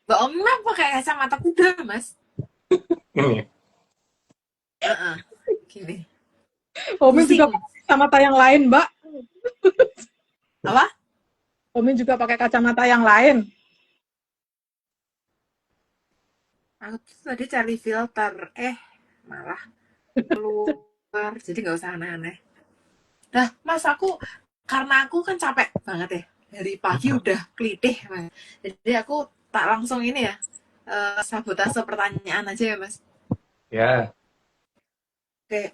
Mbak Om apa kayak kacamata kuda, Mas? Ini. Heeh. Gini. Omin juga Pusing. pakai kacamata yang lain, Mbak. Apa? Omin juga pakai kacamata yang lain. Aku tuh tadi cari filter. Malah keluar. Jadi nggak usah aneh-aneh. Nah, Mas, karena aku kan capek banget ya. Dari pagi udah kelitih, Mas. Jadi aku tak langsung ini ya. Sabotase pertanyaan aja ya, Mas. Ya. Oke,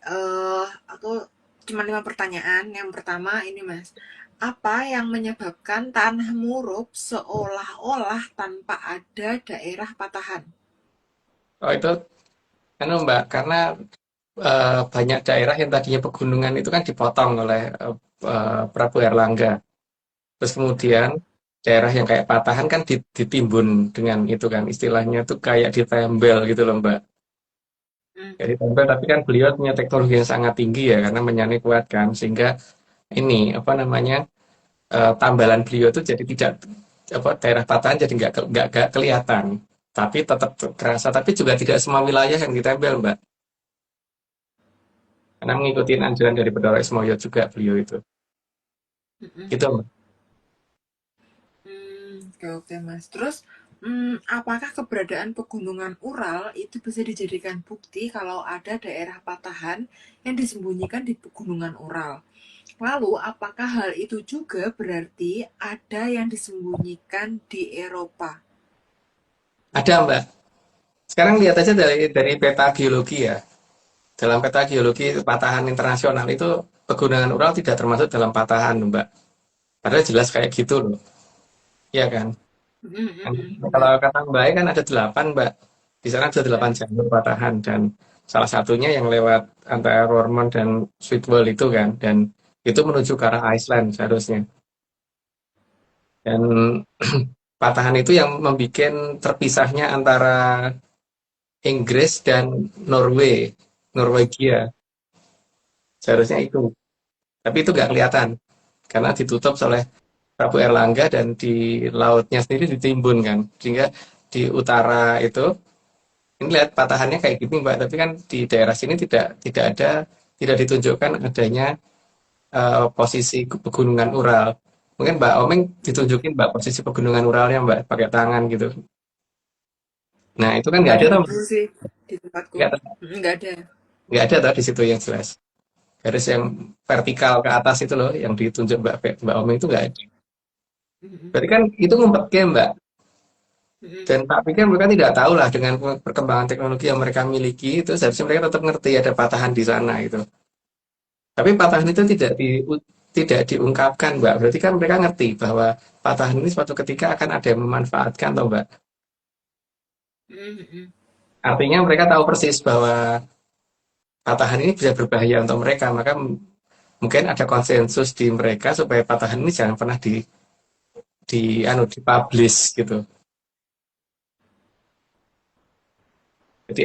aku cuma 5 pertanyaan. Yang pertama ini, Mas. Apa yang menyebabkan tanah murub seolah-olah tanpa ada daerah patahan? Oh itu anu Mbak karena banyak daerah yang tadinya pegunungan itu kan dipotong oleh Prabu Erlangga. Terus kemudian daerah yang kayak patahan kan ditimbun dengan itu kan istilahnya tuh kayak ditembel gitu loh Mbak. Hmm. Kayak ditembel tapi kan beliau punya teknologi yang sangat tinggi ya karena menyani kuat kan sehingga ini apa namanya tambalan beliau itu jadi tidak apa daerah patahan jadi nggak kelihatan tapi tetap terasa tapi juga tidak semua wilayah yang ditempel Mbak karena mengikuti anjuran dari Bedoro Ismoyo juga beliau itu Mm-mm. gitu Mbak. Oke, oke, Mas. Terus, apakah keberadaan pegunungan Ural itu bisa dijadikan bukti kalau ada daerah patahan yang disembunyikan di pegunungan Ural? Lalu, apakah hal itu juga berarti ada yang disembunyikan di Eropa? Ada Mbak sekarang lihat aja dari peta geologi ya dalam peta geologi patahan internasional itu pegunungan Ural tidak termasuk dalam patahan Mbak padahal jelas kayak gitu loh iya kan. Kalau Benar. kata Mbak kan ada 8 Mbak. Di sana ada 8 jalur patahan dan salah satunya yang lewat antara Roermond dan Sweetwell itu kan dan itu menuju ke arah Iceland seharusnya. Dan patahan itu yang membuat terpisahnya antara Inggris dan Norwegia seharusnya itu. Tapi itu nggak kelihatan karena ditutup oleh Prabu Erlangga dan di lautnya sendiri ditimbun kan. Sehingga di utara itu ini lihat patahannya kayak gini Mbak, tapi kan di daerah sini tidak ada tidak ditunjukkan adanya posisi pegunungan Ural. Mungkin Mbak Omeng ditunjukin Mbak posisi pegunungan Uralnya Mbak pakai tangan gitu. Nah itu kan Nggak nggak ada ada tuh, dulu sih di tempatku. nggak, Nggak ada. nggak ada tuh di situ yang jelas. Garis yang vertikal ke atas itu loh yang ditunjuk Mbak Omeng itu nggak ada. Mm-mm. Berarti kan itu ngumpet game Mbak. Mm-mm. Dan tak pikir mereka tidak tahu lah dengan perkembangan teknologi yang mereka miliki itu seharusnya mereka tetap ngerti ada patahan di sana gitu. Tapi patahan itu tidak diungkapkan, Mbak. Berarti kan mereka ngerti bahwa patahan ini suatu ketika akan ada yang memanfaatkan, toh, Mbak. Mm-mm. Artinya mereka tahu persis bahwa patahan ini bisa berbahaya untuk mereka, maka mungkin ada konsensus di mereka supaya patahan ini jangan pernah dipublish gitu. Jadi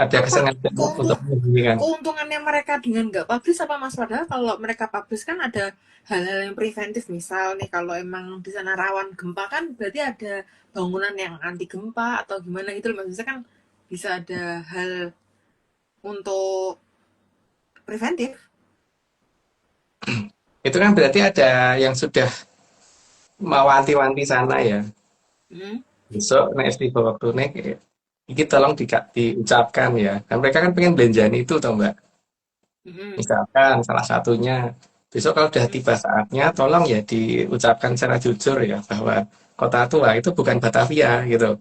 ada Apa kesengajaan untuk menyembunyikan. keuntungannya mereka dengan nggak publish apa Mas? Padahal kalau mereka publish kan ada hal-hal yang preventif. Misal nih kalau emang di sana rawan gempa kan berarti ada bangunan yang anti gempa atau gimana gitu loh. Maksudnya kan bisa ada hal untuk preventif. Itu kan berarti ada yang sudah mewanti-wanti sana ya. Hmm. Besok naik di waktu naik, ini tolong diucapkan ya. Kan mereka kan pengen belanjaan itu toh Mbak. Hmm. Misalkan salah satunya. Besok kalau udah tiba saatnya, tolong ya diucapkan secara jujur ya bahwa Kota Tua itu bukan Batavia gitu.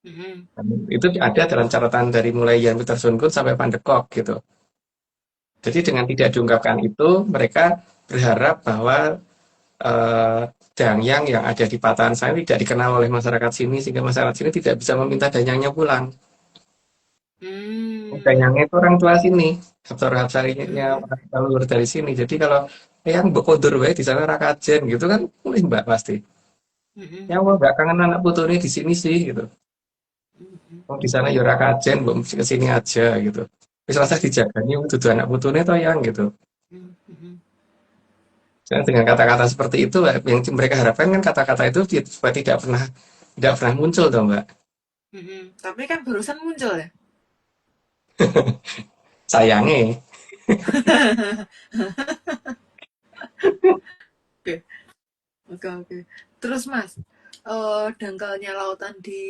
Hmm. Dan itu ada dalam catatan dari mulai Jan Pieter Sungkun sampai Van de Kolk gitu. Jadi dengan tidak diungkapkan itu, mereka berharap bahwa eh, Dangyang yang ada di patahan saya tidak dikenal oleh masyarakat sini sehingga masyarakat sini tidak bisa meminta Danyangnya pulang. Danyangnya itu orang tua sini, Hapsara Hapsarinya orang leluhur dari sini. Jadi kalau yang mbok kondur wae di sana rakajen gitu kan mulai Mbak pasti. Ya Hmm. mau nggak kangen anak putune di sini sih gitu. Oh, di sana ya rakajen, mbok mesti ke sini aja gitu. Wis rasa dijagani dudu anak putune to yang gitu. Hmm. Dan dengan kata-kata seperti itu yang mereka harapkan kan kata-kata itu supaya tidak pernah muncul toh Mbak. Hmm. Tapi kan barusan muncul ya. Sayangnya. Oke, oke, oke. Terus Mas, dangkalnya lautan di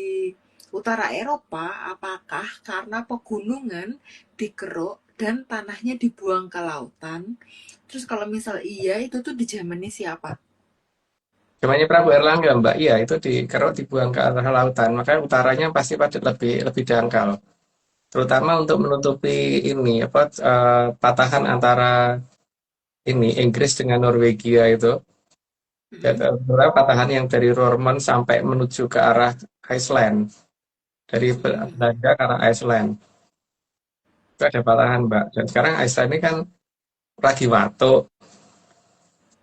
utara Eropa, apakah karena pegunungan dikeruk dan tanahnya dibuang ke lautan? Terus kalau misal iya, itu tuh di zamannya siapa? Zamannya Prabu Erlangga Mbak, iya itu dikeruk dibuang ke arah lautan, makanya utaranya pasti pada lebih lebih dangkal. Terutama untuk menutupi ini apa patahan antara ini Inggris dengan Norwegia itu. Mm-mm. Beberapa patahan yang dari Roermond sampai menuju ke arah Iceland, dari Mm-mm. Belanda ke arah Iceland. Itu ada patahan, Mbak. Dan sekarang Iceland ini kan lagi watuk.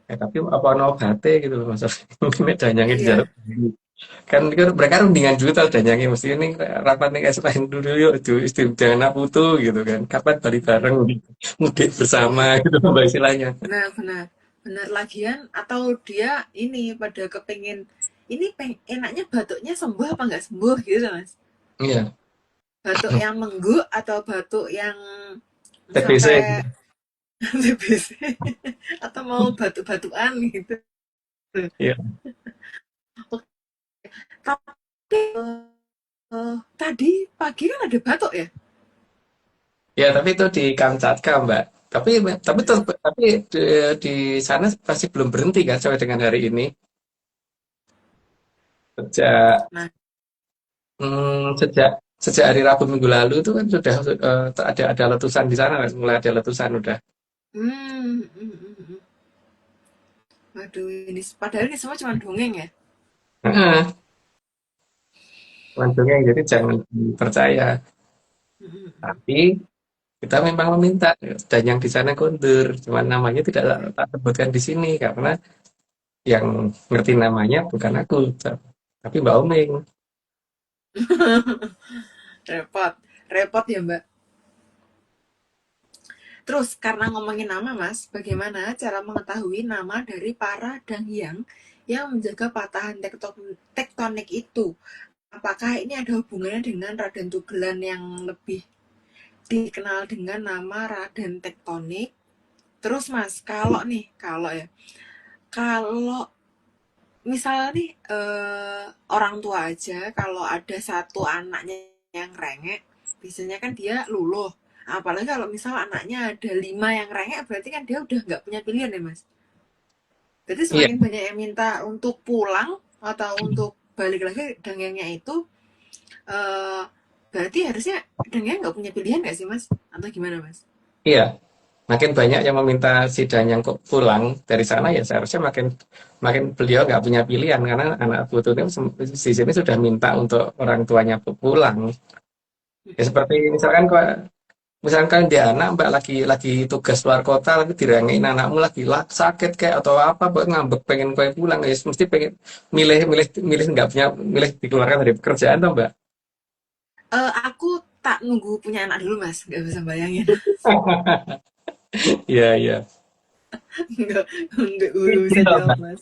Tapi apa ono obate gitu loh Mas. Mungkin danyangnya di Iya. dalam. Kan itu mereka rundingan juga danyangnya mesti ini rapat nih Iceland dulu yuk itu jangan putu gitu kan. Kapan balik bareng Mm-mm. gitu. Mudik bersama Iya. gitu Mbak istilahnya. Benar, benar. Benar lagian atau dia ini pada kepengen ini enaknya batuknya sembuh apa nggak sembuh gitu Mas? Iya, Batuk yang mengguk atau batuk yang TBC. sampai TBC atau mau batuk-batukan gitu. Iya. Tapi tadi pagi kan ada batuk ya? Ya, tapi itu di Kamchatka, Mbak. Tapi di sana pasti belum berhenti kan sampai dengan hari ini. Sejak Nah, sejak sejak hari Rabu minggu lalu itu kan sudah ada letusan di sana kan, mulai ada letusan udah. hmm. Waduh, ini padahal ini semua cuma dongeng ya. Heeh, dongeng, jadi jangan percaya. Hmm. Tapi kita memang meminta dan yang di sana kondur, cuman namanya tidak tak sebutkan di sini karena yang ngerti namanya bukan aku, tapi Mbak Omeng. Repot, repot ya Mbak. Terus karena ngomongin nama Mas, bagaimana cara mengetahui nama dari para Dangyang yang menjaga patahan tektonik itu? Apakah ini ada hubungannya dengan Raden Tugelan yang lebih dikenal dengan nama Raden Tektonik? Terus Mas, kalau ya, kalau misalnya nih orang tua aja kalau ada satu anaknya yang rengek, biasanya kan dia luluh. Apalagi kalau misal anaknya ada 5 yang rengek, berarti kan dia udah nggak punya pilihan ya Mas. Jadi Iya, semakin banyak yang minta untuk pulang atau untuk balik lagi dangengnya itu, eh, berarti harusnya dangeng nggak punya pilihan nggak sih Mas? Atau gimana Mas? iya. Makin banyak yang meminta si Danyang kok pulang dari sana ya seharusnya makin makin beliau nggak punya pilihan karena anak putunya di sini sudah minta untuk orang tuanya pulang. Ya seperti misalkan kok Misalkan dia anak Mbak lagi tugas luar kota, tapi dirangain anakmu lagi sakit kayak atau apa, Mbak ngambek pengen kue pulang, ya mesti pengen milih milih milih nggak punya milih dikeluarkan dari pekerjaan tuh Mbak. Aku tak nunggu punya anak dulu mas, nggak bisa bayangin. Iya iya. Nggak Ini bisa loh, jawab Mbak. mas.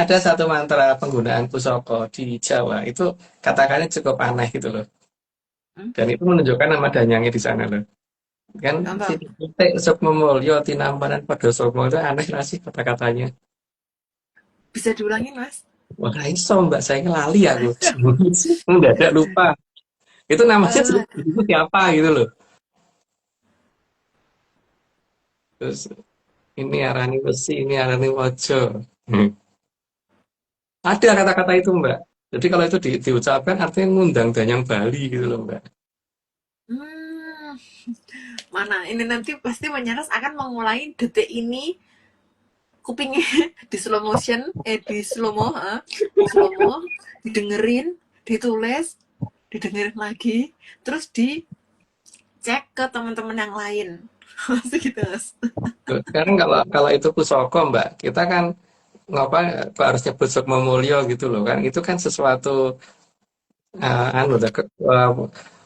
Ada satu mantra penggunaan pusoko di Jawa itu katakannya cukup aneh gitu loh. Hmm? Dan itu menunjukkan nama danyangnya di sana loh. Kan Contoh, titik sukma mulya tinampanan pada somo itu aneh nggak sih kata-katanya. bisa diulangin mas? Wah, nggak iso Mbak, saya lali aku. Mendadak lupa. Itu namanya Eh, itu siapa gitu loh. Terus ini arani besi, ini arani wajo. Hmm. Ada kata-kata itu Mbak. Jadi kalau itu diucapkan artinya ngundang danyang Bali gitu loh Mbak. hmm, mana ini nanti pasti menyaras akan mengulangi detik ini kupingnya di slow motion, di slow mo, di slow mo, didengerin, ditulis, didengerin lagi, terus dicek ke teman-teman yang lain. Masih gitu mas. Sekarang kalau itu pusoko Mbak, kita kan ngapa kok harus nyebut sukma mulya gitu loh kan. Itu kan sesuatu anu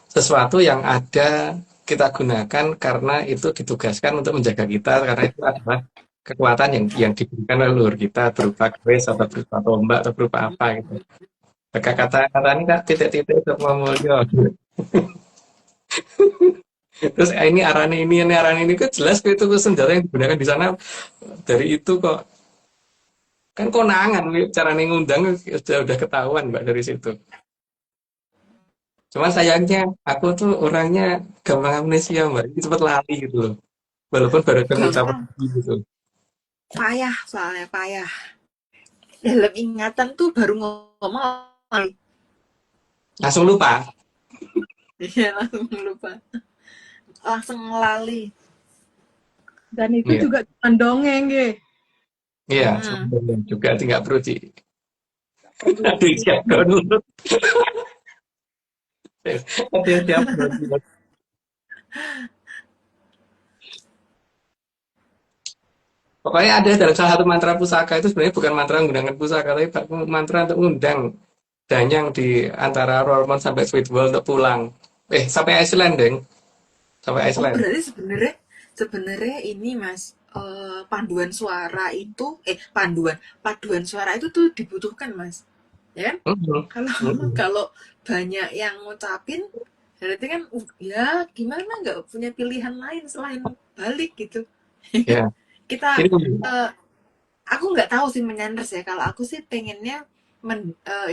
sesuatu yang ada kita gunakan karena itu ditugaskan untuk menjaga kita karena itu adalah kekuatan yang diberikan oleh leluhur kita berupa keris atau berupa tombak atau berupa apa gitu. Maka kata-kata ini kan titik-titik sukma mulya. Terus ini arane ini kan jelas itu senjata yang digunakan di sana dari itu kok. Kan konangan cara ngundang udah ketahuan Mbak dari situ. Cuman sayangnya aku tuh orangnya gampang amnesia Mbak. Jadi cepet lali gitu loh. Walaupun baru dengar ucapan Gampang, gitu. payah soalnya payah. Dalam ingatan tuh baru ngomong lagi. Langsung lupa. Iya langsung lupa, langsung lali. Dan itu Iya. juga cuma dongeng, ya. Iya, Hmm. sebenarnya juga tidak perlu di Perlu ada yang siap di- download. Ada yang siap download. Pokoknya ada dalam salah satu mantra pusaka itu sebenarnya bukan mantra menggunakan pusaka, tapi mantra untuk undang danyang di antara Roermond sampai Sweetwell untuk pulang. Sampai Iceland, Deng. Sampai Oh Iceland. berarti sebenarnya sebenarnya ini mas, panduan suara itu paduan suara itu tuh dibutuhkan mas, ya kan? Mhm, Kalau mhm. kalau banyak yang ngucapin berarti kan ya gimana nggak punya pilihan lain selain balik gitu. Ya, Kita ini eh, aku nggak tahu sih menyanders ya, kalau aku sih pengennya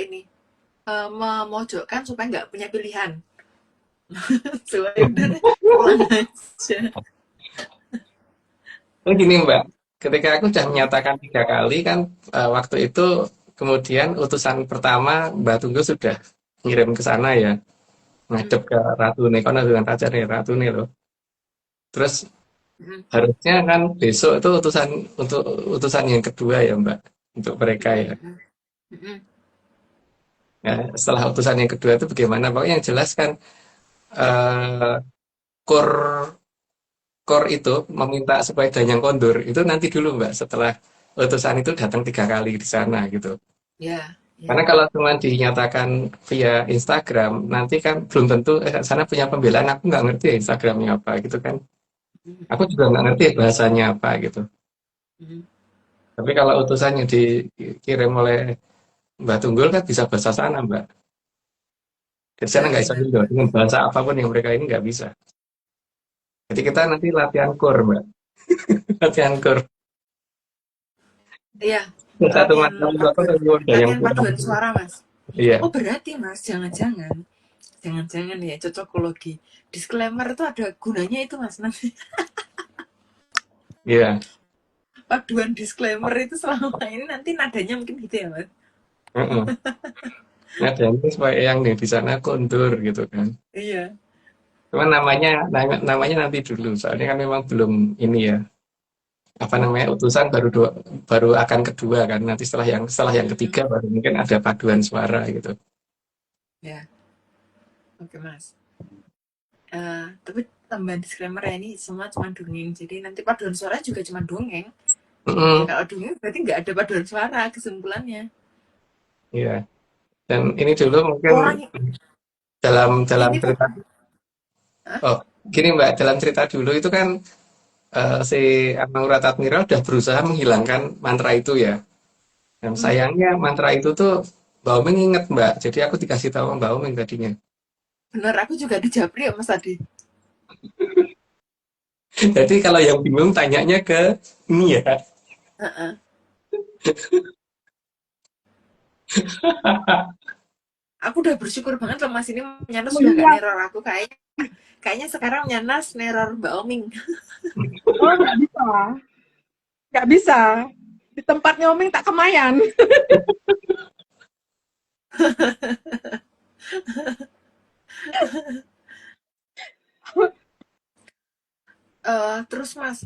ini memojokkan supaya nggak punya pilihan. Supaya udah deh, pulang aja. gini Mbak, ketika aku sudah menyatakan 3 kali kan waktu itu kemudian utusan pertama Mbak Tunggu sudah ngirim ke sana ya, Hmm, ngadep ke Ratu Nekona dengan Raja nih, Ratu nih loh. Terus hmm, harusnya kan besok itu untuk utusan yang kedua ya Mbak, untuk mereka hmm, ya. hmm, hmm, Ya, setelah utusan yang kedua itu bagaimana? Pokoknya yang jelas kan eh core core itu meminta supaya Danyang kondur itu nanti dulu Mbak, setelah utusan itu datang 3 kali di sana gitu. ya, Karena ya. kalau cuma dinyatakan via Instagram, nanti kan belum tentu sana punya pembelaan, aku nggak ngerti ya Instagramnya apa gitu kan. Hmm, Aku hmm, juga nggak ngerti ya bahasanya apa gitu. hmm. Tapi kalau utusan yang dikirim oleh Mbak Tunggul kan bisa bahasa sana Mbak. Jadi sana Ya nggak bisa benar. Indo, dengan bahasa apapun yang mereka ini nggak bisa. Jadi kita nanti latihan core Mbak, latihan core. Iya, Satu latihan macam apa paduan ada yang latihan kurang. paduan suara mas. Iya, Oh berarti mas, jangan-jangan ya cocokologi disclaimer itu ada gunanya itu mas, nanti iya. paduan disclaimer itu selama ini nanti nadanya mungkin gitu ya mas. Heeh. Nah, dan ini supaya yang di sana kondur gitu kan. Iya. Cuman namanya nanti dulu, soalnya kan memang belum ini ya, apa namanya utusan baru akan kedua kan. Nanti setelah yang Hmm, ketiga baru mungkin ada paduan suara gitu. ya oke mas. Tapi tambahan disclaimer ya, ini semua cuma dongeng. Jadi nanti paduan suara juga cuma dongeng. Ya Mm-mm, kalau dongeng berarti nggak ada paduan suara kesimpulannya. iya. Dan ini dulu mungkin Orang dalam ini tuh, cerita, hah? oh gini Mbak, dalam cerita dulu itu kan si Amaurat Admiral udah berusaha menghilangkan mantra itu ya. Dan Hmm, sayangnya mantra itu tuh Mbak Omeng inget Mbak, jadi aku dikasih tahu sama Mbak Omeng tadinya. bener aku juga dijabri ya Mas Adi. Jadi kalau yang bingung tanyanya ke ini ya. Heeh. Aku udah bersyukur banget loh Mas ini Nyana Oh sudah nggak iya, neror aku, kayaknya sekarang Nyana neror Mbak Oming. oh nggak bisa, nggak bisa. Di tempatnya Omeng tak kemayan. Terus Mas,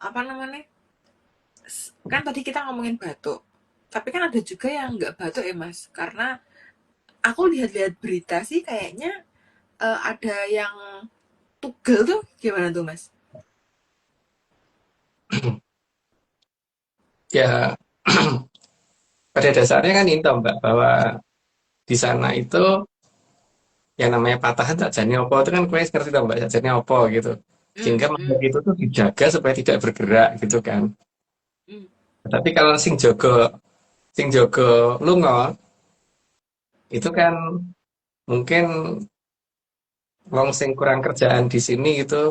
apa namanya? Kan tadi kita ngomongin batuk. Tapi kan ada juga yang nggak batuk ya Mas. Karena aku lihat-lihat berita sih kayaknya ada yang tugel tuh gimana tuh Mas? Ya pada dasarnya kan itu Mbak, bahwa di sana itu yang namanya patahan sakjane opo itu kan kue ngerti dong Mbak sakjane opo gitu. Hmm, Sehingga makhluk hmm, itu tuh dijaga supaya tidak bergerak gitu kan. hmm. Tapi kalau sing jogo lunga itu kan mungkin wong sing kurang kerjaan di sini gitu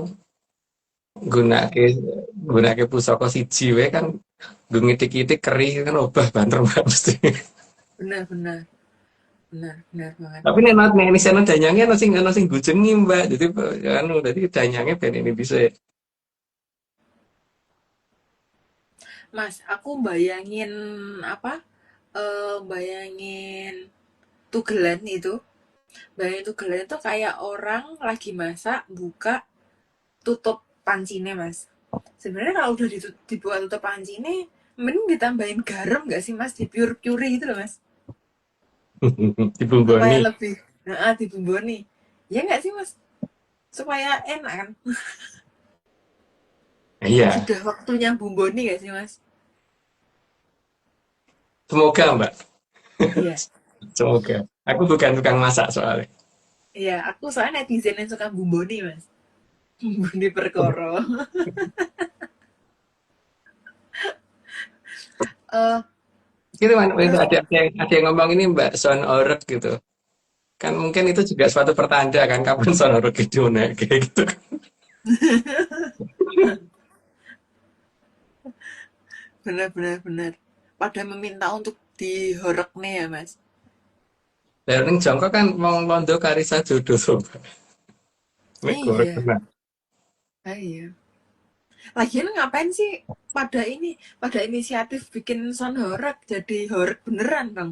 gunake gunake pusaka siji wae kan nggo ngitik-itik keri kan obah banter Mbak mesti. Benar, benar, benar, benar banget. Tapi nek ini sana danyangnya ana sing gujengi Mbak. Jadi anu dadi danyangnya ben ini bisa. Mas, aku bayangin apa? Bayangin tugelan itu. Bayangin tugelan itu kayak orang lagi masak, buka, tutup pancinya, Mas. Sebenarnya kalau udah dibuat tutup pancinya, mending ditambahin garam nggak sih, Mas? Di pure-pure gitu loh, Mas. Supaya Dibumboni. lebih, nah, dibumboni. Ya nggak sih, Mas? Supaya enak kan? Iya, Sudah waktunya bumboni nggak sih, Mas? semoga Mbak, Iya. semoga. Aku bukan tukang masak soalnya. Iya, aku soalnya netizen yang suka bumboni, Mas. Bumboni perkoro. Eh, Itu kan itu terus ada yang ngomong ini Mbak sound orek gitu. Kan mungkin itu juga suatu pertanda kan kapan sound orek itu naik kayak gitu. benar-benar benar. Pada meminta untuk dihorek nih ya, Mas. Dan yang jongkok kan mau londo karisa jodoh sobat. Mek gorek Iya, tenan. ah, iya. Lagian ngapain sih pada inisiatif bikin sound horek jadi horek beneran, Bang?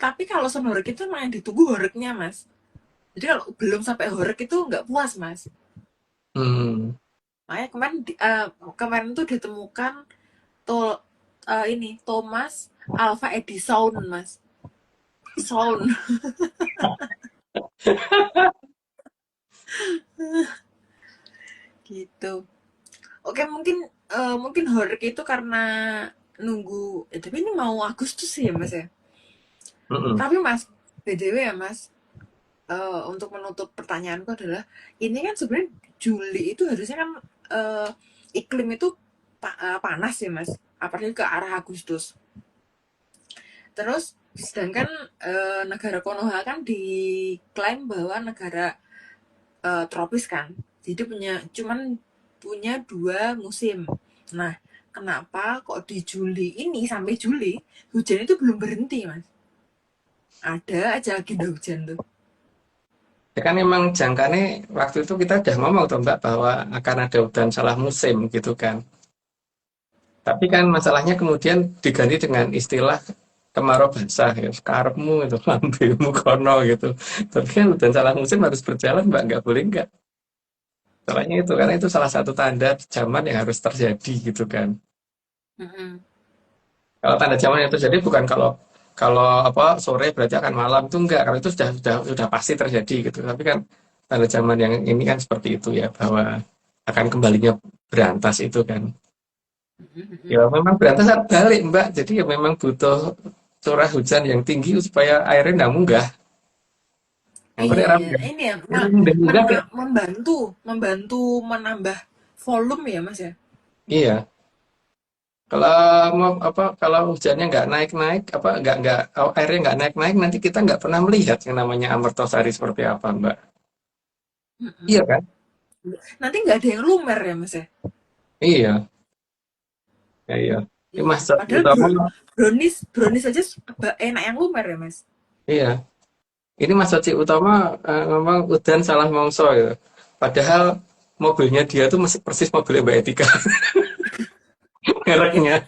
Tapi kalau sound horek itu emang yang ditunggu horeknya, Mas. Jadi kalau belum sampai horek itu nggak puas, Mas. Hmm. Makanya kemarin tuh ditemukan ini Thomas Alva Edison, Mas. Sound gitu. Oke, mungkin horek itu karena nunggu. Tapi ini mau Agustus sih ya, Mas ya. Mm-mm. Tapi Mas, BTW ya Mas, untuk menutup pertanyaanku adalah ini kan sebenarnya Juli itu harusnya kan iklim itu panas ya Mas, apalagi ke arah Agustus. Terus sedangkan negara Konoha kan diklaim bahwa negara tropis kan, jadi cuman punya 2 musim. Nah, kenapa kok di Juli ini sampai Juli hujan itu belum berhenti Mas? Ada aja agenda hujan tuh. Ya kan emang jangkane waktu itu kita udah ngomong tuh Mbak bahwa akan ada udan salah musim gitu kan. Tapi kan masalahnya kemudian diganti dengan istilah kemarau basah ya. Karepmu itu lambemu kono gitu. Tapi kan udan salah musim harus berjalan Mbak, nggak boleh nggak. Soalnya itu karena itu salah satu tanda zaman yang harus terjadi gitu kan. Mm-mm. Kalau tanda zaman yang terjadi bukan kalau kalau apa sore berarti akan malam itu enggak. Kalau itu sudah pasti terjadi gitu. Tapi kan tanda zaman yang ini kan seperti itu ya bahwa akan kembalinya berantas itu kan. Mm-mm. Ya memang berantas saat balik Mbak. Jadi ya memang butuh curah hujan yang tinggi supaya airnya nggak munggah. Yang Iya, penting iya. Ini ya, udah munggah kan? membantu menambah volume ya, Mas ya. Iya. Kalau mau apa kalau hujannya nggak naik-naik apa nggak airnya nggak naik-naik nanti kita nggak pernah melihat yang namanya Amertosari seperti apa Mbak. Mm-mm. Iya kan? Nanti nggak ada yang lumer ya, Mas ya. Iya, ya, iya. Ini Iya. maksud Padahal utama brownies aja enak yang lumer ya, Mas. iya. Ini Mas Soci utama memang udan salah mongso gitu. Padahal mobilnya dia tuh masih persis mobilnya Mbak Etika Ya, mereknya.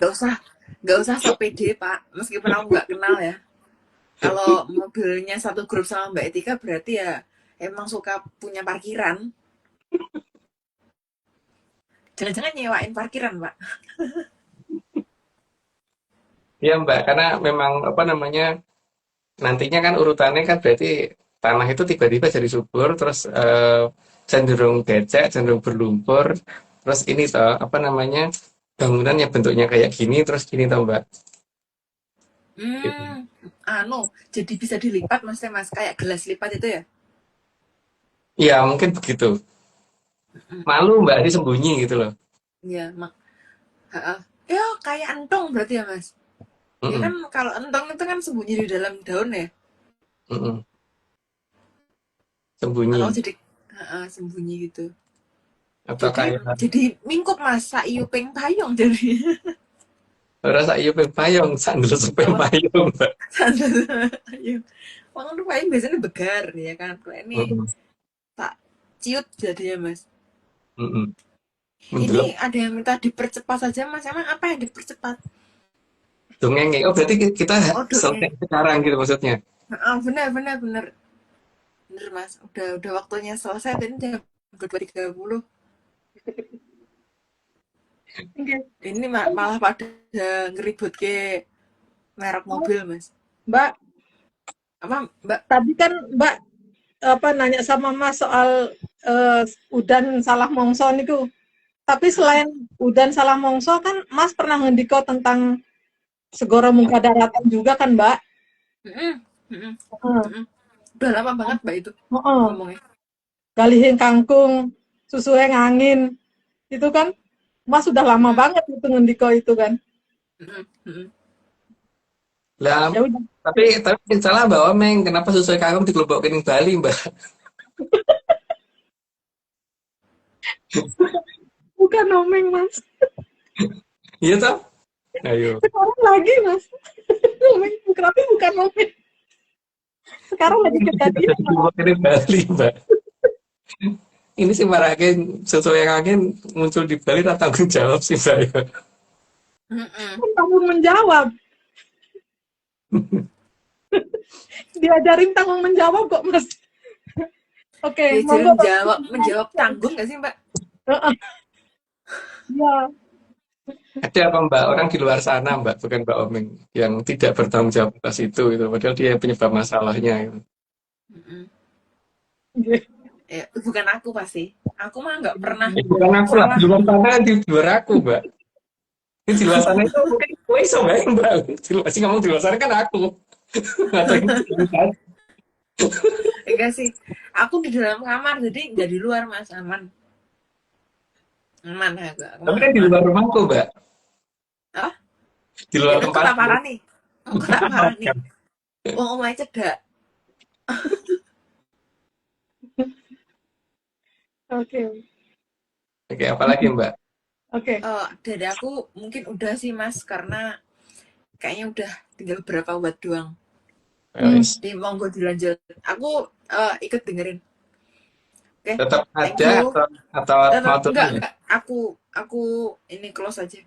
nggak usah sok pede, Pak. Meskipun aku nggak kenal ya. Kalau mobilnya satu grup sama Mbak Etika berarti ya emang suka punya parkiran. Jangan-jangan nyewain parkiran, Pak. Iya Mbak, karena memang apa namanya nantinya kan urutannya kan berarti tanah itu tiba-tiba jadi subur, terus cenderung becek, cenderung berlumpur, terus ini toh apa namanya bangunan yang bentuknya kayak gini, terus gini toh Mbak. Gitu. Hmm, jadi bisa dilipat mas, kayak gelas lipat itu ya? Iya mungkin begitu. Malu Mbak disembunyi gitu loh. Iya, ya kayak entong berarti ya mas. Ya kan Mm-mm, kalau entong itu kan sembunyi di dalam daun ya. mm-mm. Kalau Sembunyi jadi sembunyi gitu. atau Jadi kayak jadi mingkup mas, saiyuping payung jadi. rasa iya payung, sandal sepeng Apa? payung Mbak. Payung. Wong itu payung biasanya begar ya kan. Kalau ini Mm-mm, tak ciut jadinya mas. mm-mm. Ini Mendelok ada yang minta dipercepat saja mas. Emang apa yang dipercepat? dongeng. Oh berarti kita Oh selesai dongeng. sekarang gitu maksudnya. Benar benar benar. Bener mas, udah waktunya selesai tadi jam 2.30. Oke. Ini malah pada ngeribut ke merek mobil mas. Mbak, Apa mbak? tadi kan Mbak apa nanya sama Mas soal udan salah mongso niku. Tapi selain udan salah mongso kan Mas pernah ngendiko tentang segoro muka daratan juga kan Mbak? Mm-mm, mm-mm, Heeh. mm-mm. Udah lama banget mbak itu Heeh. ngomongnya. Galihin kangkung, susuhe ngangin. Itu kan Mas sudah lama Mm-mm, banget itu ngendiko itu kan. mm-mm, mm-mm. Lah, Ya udah, tapi salah Mbak Omeng, kenapa sesuai kagum dikelompokin di Bali Mbak? bukan omeng Mas. Iya toh? Ayo. Sekarang lagi Mas. Omeng, tapi bukan omeng. Sekarang lagi kejadian. Dikelompokin di Bali Mbak. Ini sih marahin sesuai yang angin muncul di Bali tak tanggung jawab sih Mbak. Ya. Mm-mm. Kan tanggung menjawab. Diajarin tanggung menjawab kok Mas. Oke, Diajarin monggo. menjawab tanggung nggak sih mbak? Heeh. Ya, Ada apa Mbak? Orang di luar sana Mbak, bukan Mbak Omeng, yang tidak bertanggung jawab atas itu, gitu. Padahal dia penyebab masalahnya. Gitu. Mm-mm. nggih. Ya, bukan aku pasti. Aku mah nggak pernah Bukan aku lah, salah. di luar sana kan di luar aku Mbak. Ini di luar sana itu mungkin gue iso Mbak. Di luar sih ngomong di luar sana kan aku. Atau ini kan. Enggak sih. Aku di dalam kamar jadi nggak di luar mas, aman. Aman aku Tapi mah kan di aman. luar rumahku Mbak. Ah, Di luar aku tak tempatku. parah nih. Aku tak parah nih. Wong omahe cedak. Oke. Oke, apalagi Mbak? Oke. Dari aku mungkin udah sih mas, karena kayaknya udah tinggal beberapa buat doang. Wes. Jadi monggo dilanjut. Aku ikut dengerin. Oke, Tetap thank ada you. atau mau tutup ya? Enggak. Aku ini close aja.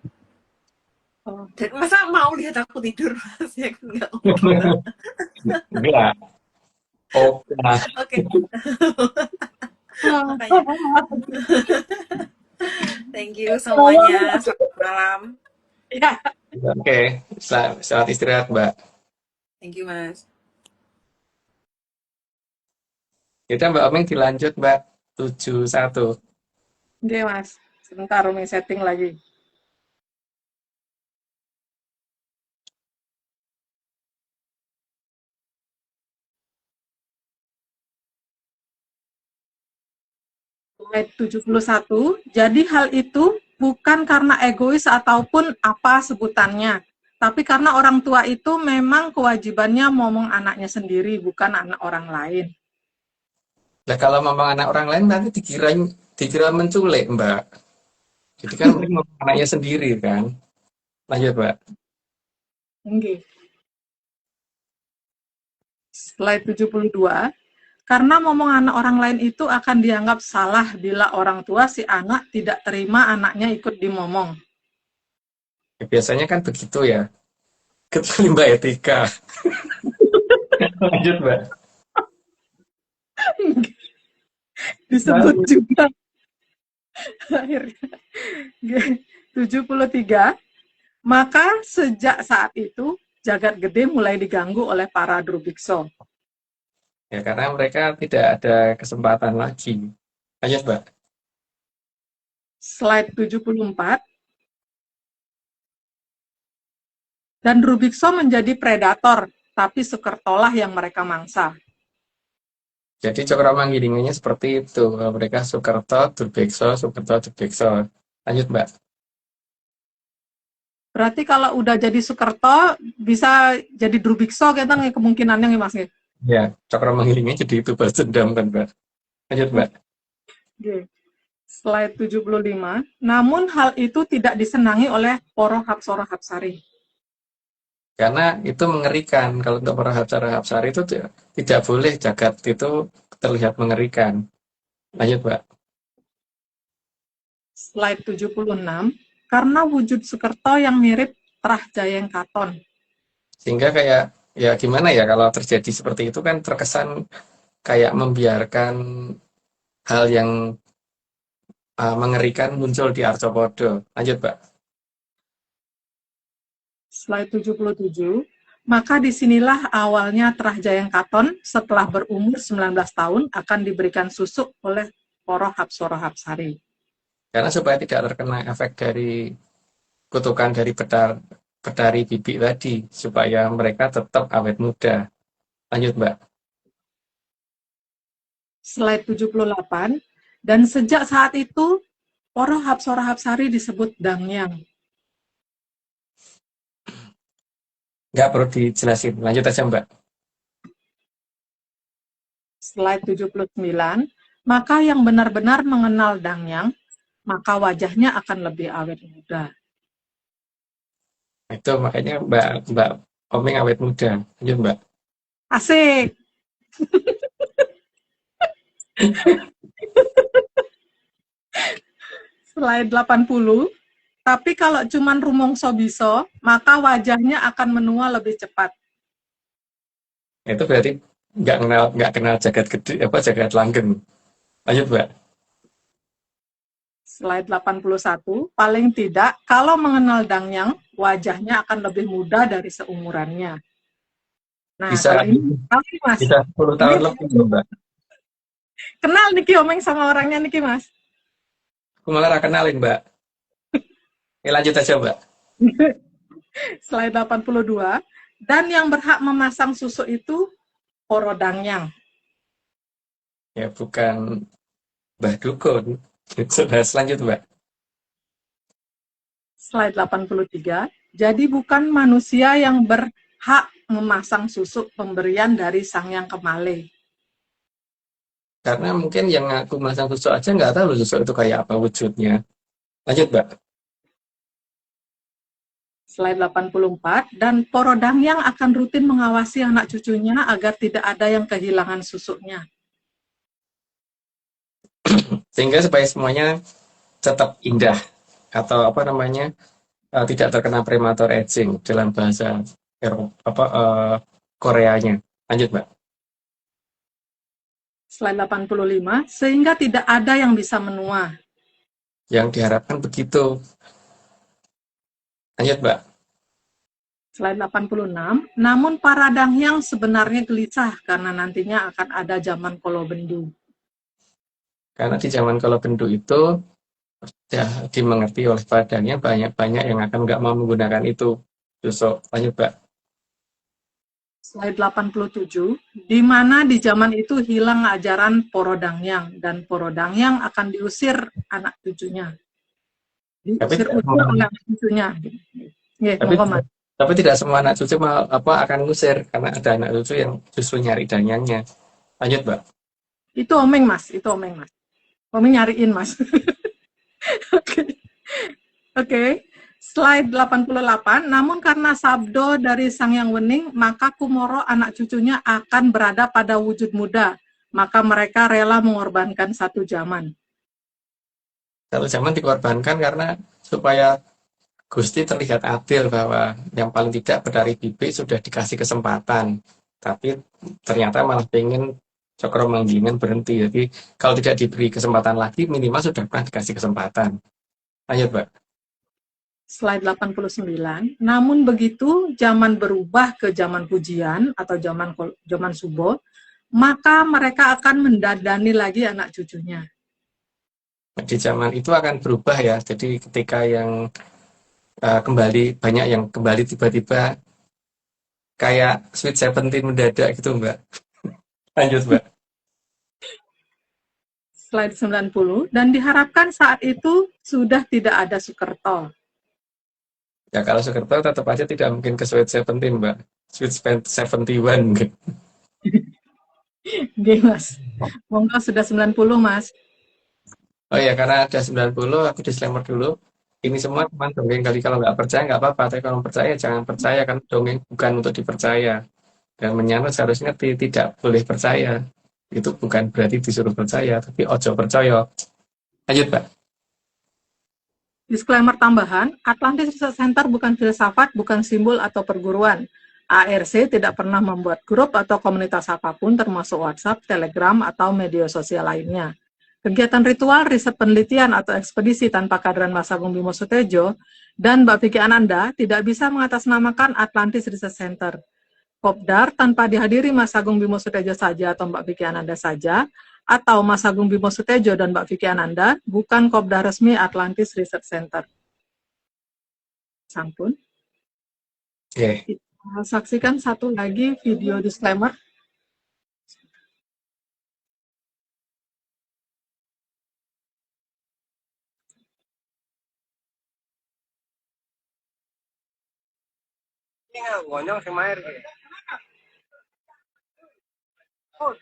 Oh. Dan masa mau lihat aku tidur mas? Ya kan nggak mungkin. Enggak. Oke. Oke, Ah, makanya thank you semuanya. Selamat malam. ya. Oke. Selamat istirahat Mbak. Mas. Kita Mbak Omeng dilanjut Mbak 71. Oke, Mas. Sebentar, Umi setting lagi. Slide 71. Jadi hal itu bukan karena egois ataupun apa sebutannya, tapi karena orang tua itu memang kewajibannya ngomong anaknya sendiri, bukan anak orang lain. Nah kalau memang anak orang lain nanti dikira menculik Mbak. Jadi kan mereka ngomong anaknya sendiri kan. Lanjut Mbak. Oke. Slide 72. Karena ngomong anak orang lain itu akan dianggap salah bila orang tua si anak tidak terima anaknya ikut dimomong. Ya, biasanya kan begitu ya. Kecuali Mbak Etika. Lanjut Mbak. Disebut juga. Akhirnya. 73. Maka sejak saat itu, jagat gede mulai diganggu oleh para drubikso. Ya karena mereka tidak ada kesempatan lagi. Lanjut Mbak. Slide 74. Dan drubikso menjadi predator, tapi Sukertolah yang mereka mangsa. Jadi cakramanggilingannya seperti itu. Mereka Sukerto, Durbekso, Sukerto, Durbekso. Lanjut Mbak. Berarti kalau udah jadi Sukerto, bisa jadi drubikso, kita nih kemungkinannya nih Mas. Ya, cakramanggilingannya jadi itu balas dendam kan Mbak. Lanjut Mbak. Oke. Slide 75. Namun hal itu tidak disenangi oleh Poro Hapsoro Hapsari. Karena itu mengerikan. Kalau untuk para Hapsari itu tidak boleh jagat itu terlihat mengerikan. Lanjut Mbak. Slide 76. Karena wujud Sukerto yang mirip Trah Jayeng Katon. Sehingga kayak, ya gimana ya kalau terjadi seperti itu kan terkesan kayak membiarkan hal yang mengerikan muncul di Arcopodo. Lanjut Mbak. Slide 77. Maka disinilah awalnya Trah Jayeng Katon setelah berumur 19 tahun akan diberikan susuk oleh Poro Hapsoro Hapsari. Karena supaya tidak terkena efek dari kutukan dari petari bibik tadi, supaya mereka tetap awet muda. Lanjut Mbak. Slide 78. Dan sejak saat itu, Poro Hapsoro Hapsari disebut Dangyang. Nggak perlu dijelasin. Lanjut aja Mbak. Slide 79. Maka yang benar-benar mengenal Dangyang, maka wajahnya akan lebih awet muda. Itu makanya Mbak Omeng awet muda. Lanjut Mbak. Asik! Slide 80. Tapi kalau cuman rumongso biso, maka wajahnya akan menua lebih cepat. Itu berarti nggak kenal jagat gede jagat langgeng. Lanjut Mbak. Slide 81. Paling tidak, kalau mengenal Dangyang, wajahnya akan lebih muda dari seumurannya. Nah, Bisa kalau ini, Mas. bisa 10 tahun lebih Mbak. Kenal Niki Omeng sama orangnya Niki, Mas? Aku malah kenalin Mbak. Lanjut aja Mbak. Slide 82. Dan yang berhak memasang susuk itu Poro Dangyang. Ya bukan Mbah Dukun. Jelas lanjut Mbak. Slide 83. Jadi bukan manusia yang berhak memasang susuk pemberian dari Sang Yang Kemale. Karena mungkin yang aku masang susuk aja nggak tahu susuk itu kayak apa wujudnya. Lanjut Mbak. Slide 84. Dan Poro Dangyang akan rutin mengawasi anak cucunya agar tidak ada yang kehilangan susuknya. Sehingga supaya semuanya tetap indah atau apa namanya tidak terkena prematur aging dalam bahasa Koreanya. Lanjut Mbak. Slide 85. Sehingga tidak ada yang bisa menua. Yang diharapkan begitu. Lanjut Mbak. Slide 86. Namun para Dangyang sebenarnya gelisah karena nantinya akan ada zaman Kolobendu. Karena di zaman Kolobendu itu ya dimengerti oleh badannya banyak-banyak yang akan nggak mau menggunakan itu. Justru lanjut, Mbak. Slide 87, di mana di zaman itu hilang ajaran Porodangyang dan Porodangyang akan diusir anak cucunya. Tapi Diusir tidak usir semua, oleh anak cucunya. Ya, tapi, monggo Mas. tapi tidak semua anak cucu akan ngusir karena ada anak cucu yang justru nyari danyangnya. Lanjut, Mbak. Itu omeng Mas, itu omeng Mas. Omeng nyariin Mas. Oke. Oke. Slide 88, namun karena sabdo dari Sang Yang Wening, maka Kumoro anak cucunya akan berada pada wujud muda. Maka mereka rela mengorbankan satu zaman. Satu zaman dikorbankan karena supaya Gusti terlihat adil bahwa yang paling tidak Betari Bibi sudah dikasih kesempatan. Tapi ternyata malah pengen Cokro Manggilingan berhenti. Jadi kalau tidak diberi kesempatan lagi, minimal sudah pernah dikasih kesempatan. Lanjut, Mbak. Slide 89. Namun begitu zaman berubah ke zaman pujian atau zaman subo, maka mereka akan mendadani lagi anak cucunya. Di zaman itu akan berubah ya. Jadi ketika yang kembali, banyak yang kembali tiba-tiba kayak Sweet Seventeen mendadak gitu, Mbak. Lanjut, Mbak. Slide 90. Dan diharapkan saat itu sudah tidak ada Sukerto. Ya kalau Sukerto tetap aja tidak mungkin ke Sweet Seventeen, Mbak. Sweet 71 mungkin. Oke, Mas. Monggo sudah 90, Mas. Oh ya, karena ada 90, aku disclaimer dulu. Ini semua cuma dongeng kali, kalau nggak percaya nggak apa-apa, tapi kalau percaya jangan percaya, karena dongeng bukan untuk dipercaya. Dan menyanut seharusnya tidak boleh percaya. Itu bukan berarti disuruh percaya, tapi ojo percaya. Lanjut, Pak. Disclaimer tambahan, Atlantis Research Center bukan filsafat, bukan simbol atau perguruan. ARC tidak pernah membuat grup atau komunitas apapun termasuk WhatsApp, Telegram, atau media sosial lainnya. Kegiatan ritual, riset penelitian, atau ekspedisi tanpa kehadiran Mas Agung Bimo Sutejo dan Mbak Vicky Ananda tidak bisa mengatasnamakan Atlantis Research Center. Kopdar tanpa dihadiri Mas Agung Bimo Sutejo saja atau Mbak Vicky Ananda saja, atau Mas Agung Bimo Sutejo dan Mbak Vicky Ananda, bukan Kopdar resmi Atlantis Research Center. Sampun. Oke. Kita saksikan satu lagi video disclaimer. Ini nggak gonyong sama air. Oh,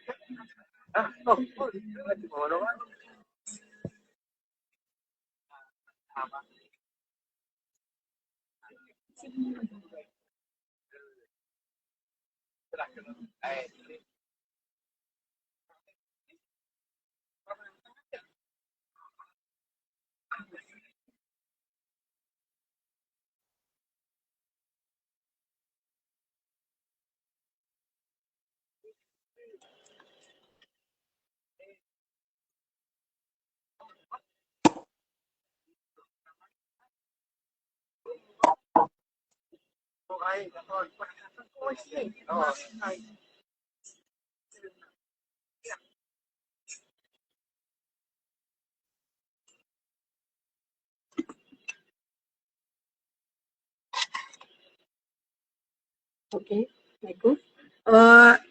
Oke, bagus.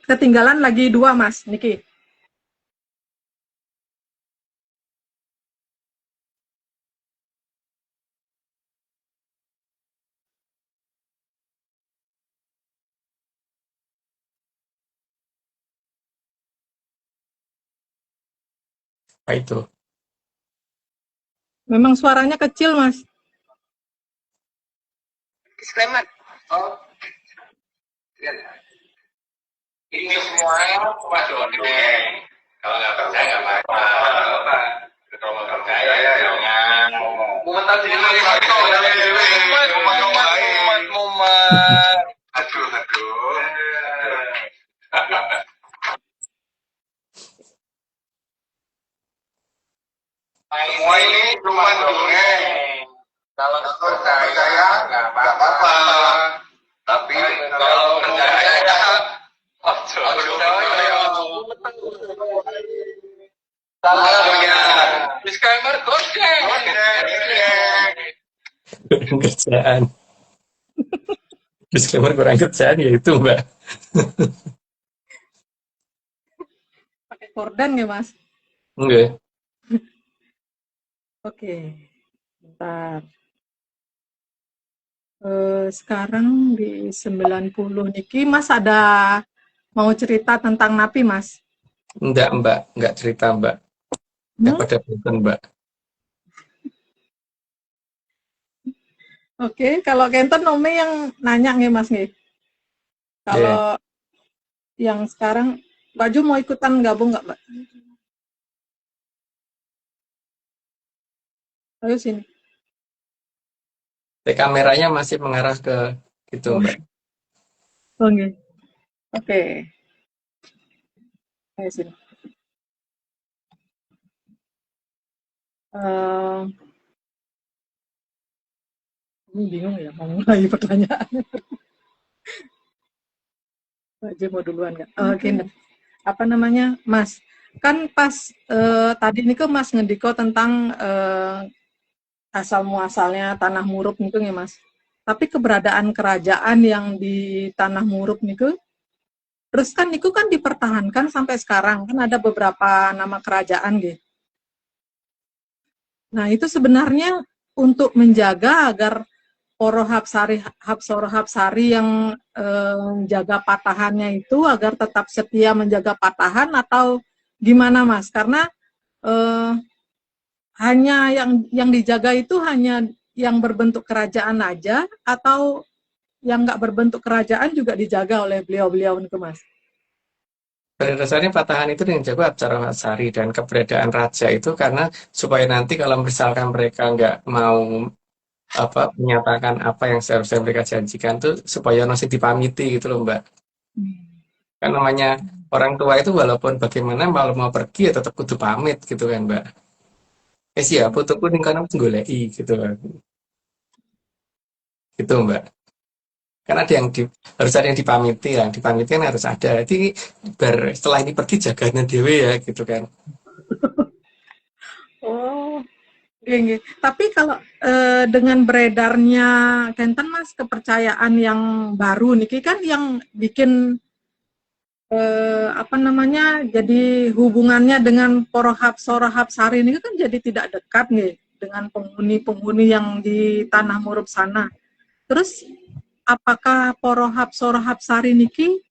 Ketinggalan lagi 2, Mas Niki. Apa itu? Memang suaranya kecil, Mas. disclaimer. Oh, ini semuanya cuma dongeng. Kalau nggak percaya nggak apa-apa. Kalau nggak percaya ya jangan. Mumet jadi mumet. Aduh. Semua ini cuma dongeng. Kalau nggak percaya nggak apa-apa. Tapi kalau kerjanya ojo percaya. Salah punya disclaimer goseng. Kurang kerjaan. Disclaimer kurang kerjaan ya itu Mbak. Pakai kordan ya Mas? Enggak. Oke, bentar. Sekarang di 90 niki Mas ada mau cerita tentang napi Mas? Enggak Mbak, enggak cerita Mbak. Enggak Hmm? pada bosan Mbak. Oke, kalau Kenten Nome yang nanya nih Mas nih. Kalau yang sekarang Baju mau ikutan gabung nggak Mbak? Ayo sini. Kameranya masih mengarah ke gitu Mbak. Oke. Oke. Ayo sini. Ini bingung ya mau mulai pertanyaan. Baju mau duluan nggak? Oke. Apa namanya, Mas? Kan pas tadi ini kan Mas ngediko tentang asal muasalnya tanah Murup nih ya Mas. Tapi keberadaan kerajaan yang di tanah Murup nih terus kan niku kan dipertahankan sampai sekarang kan ada beberapa nama kerajaan gitu. Nah itu sebenarnya untuk menjaga agar Poro Hapsoro Hapsari yang menjaga patahannya itu agar tetap setia menjaga patahan atau gimana Mas? Karena hanya yang dijaga itu hanya yang berbentuk kerajaan aja atau yang nggak berbentuk kerajaan juga dijaga oleh beliau-beliau itu Mas? Pada dasarnya patahan itu yang jago Apsara Sari dan keberadaan raja itu karena supaya nanti kalau misalkan mereka nggak mau menyatakan apa yang seharusnya mereka janjikan tuh supaya masih dipamiti gitu loh Mbak. Kan namanya orang tua itu walaupun bagaimana kalau mau pergi ya tetap kudu pamit gitu kan Mbak. Siap, putuku ning kono goleki gitu kan. Gitu Mbak. Kan ada yang harus ada yang dipamiti, yang dipamiti kan harus ada. Jadi setelah ini pergi jaganya dewe ya gitu kan. Oh, iya. Tapi kalau dengan beredarnya Kenten Mas kepercayaan yang baru nih kan yang bikin apa namanya jadi hubungannya dengan Poro Hapsoro Hapsari ini kan jadi tidak dekat nih dengan penghuni-penghuni yang di tanah Murup sana. Terus apakah Poro Hapsoro Hapsari niki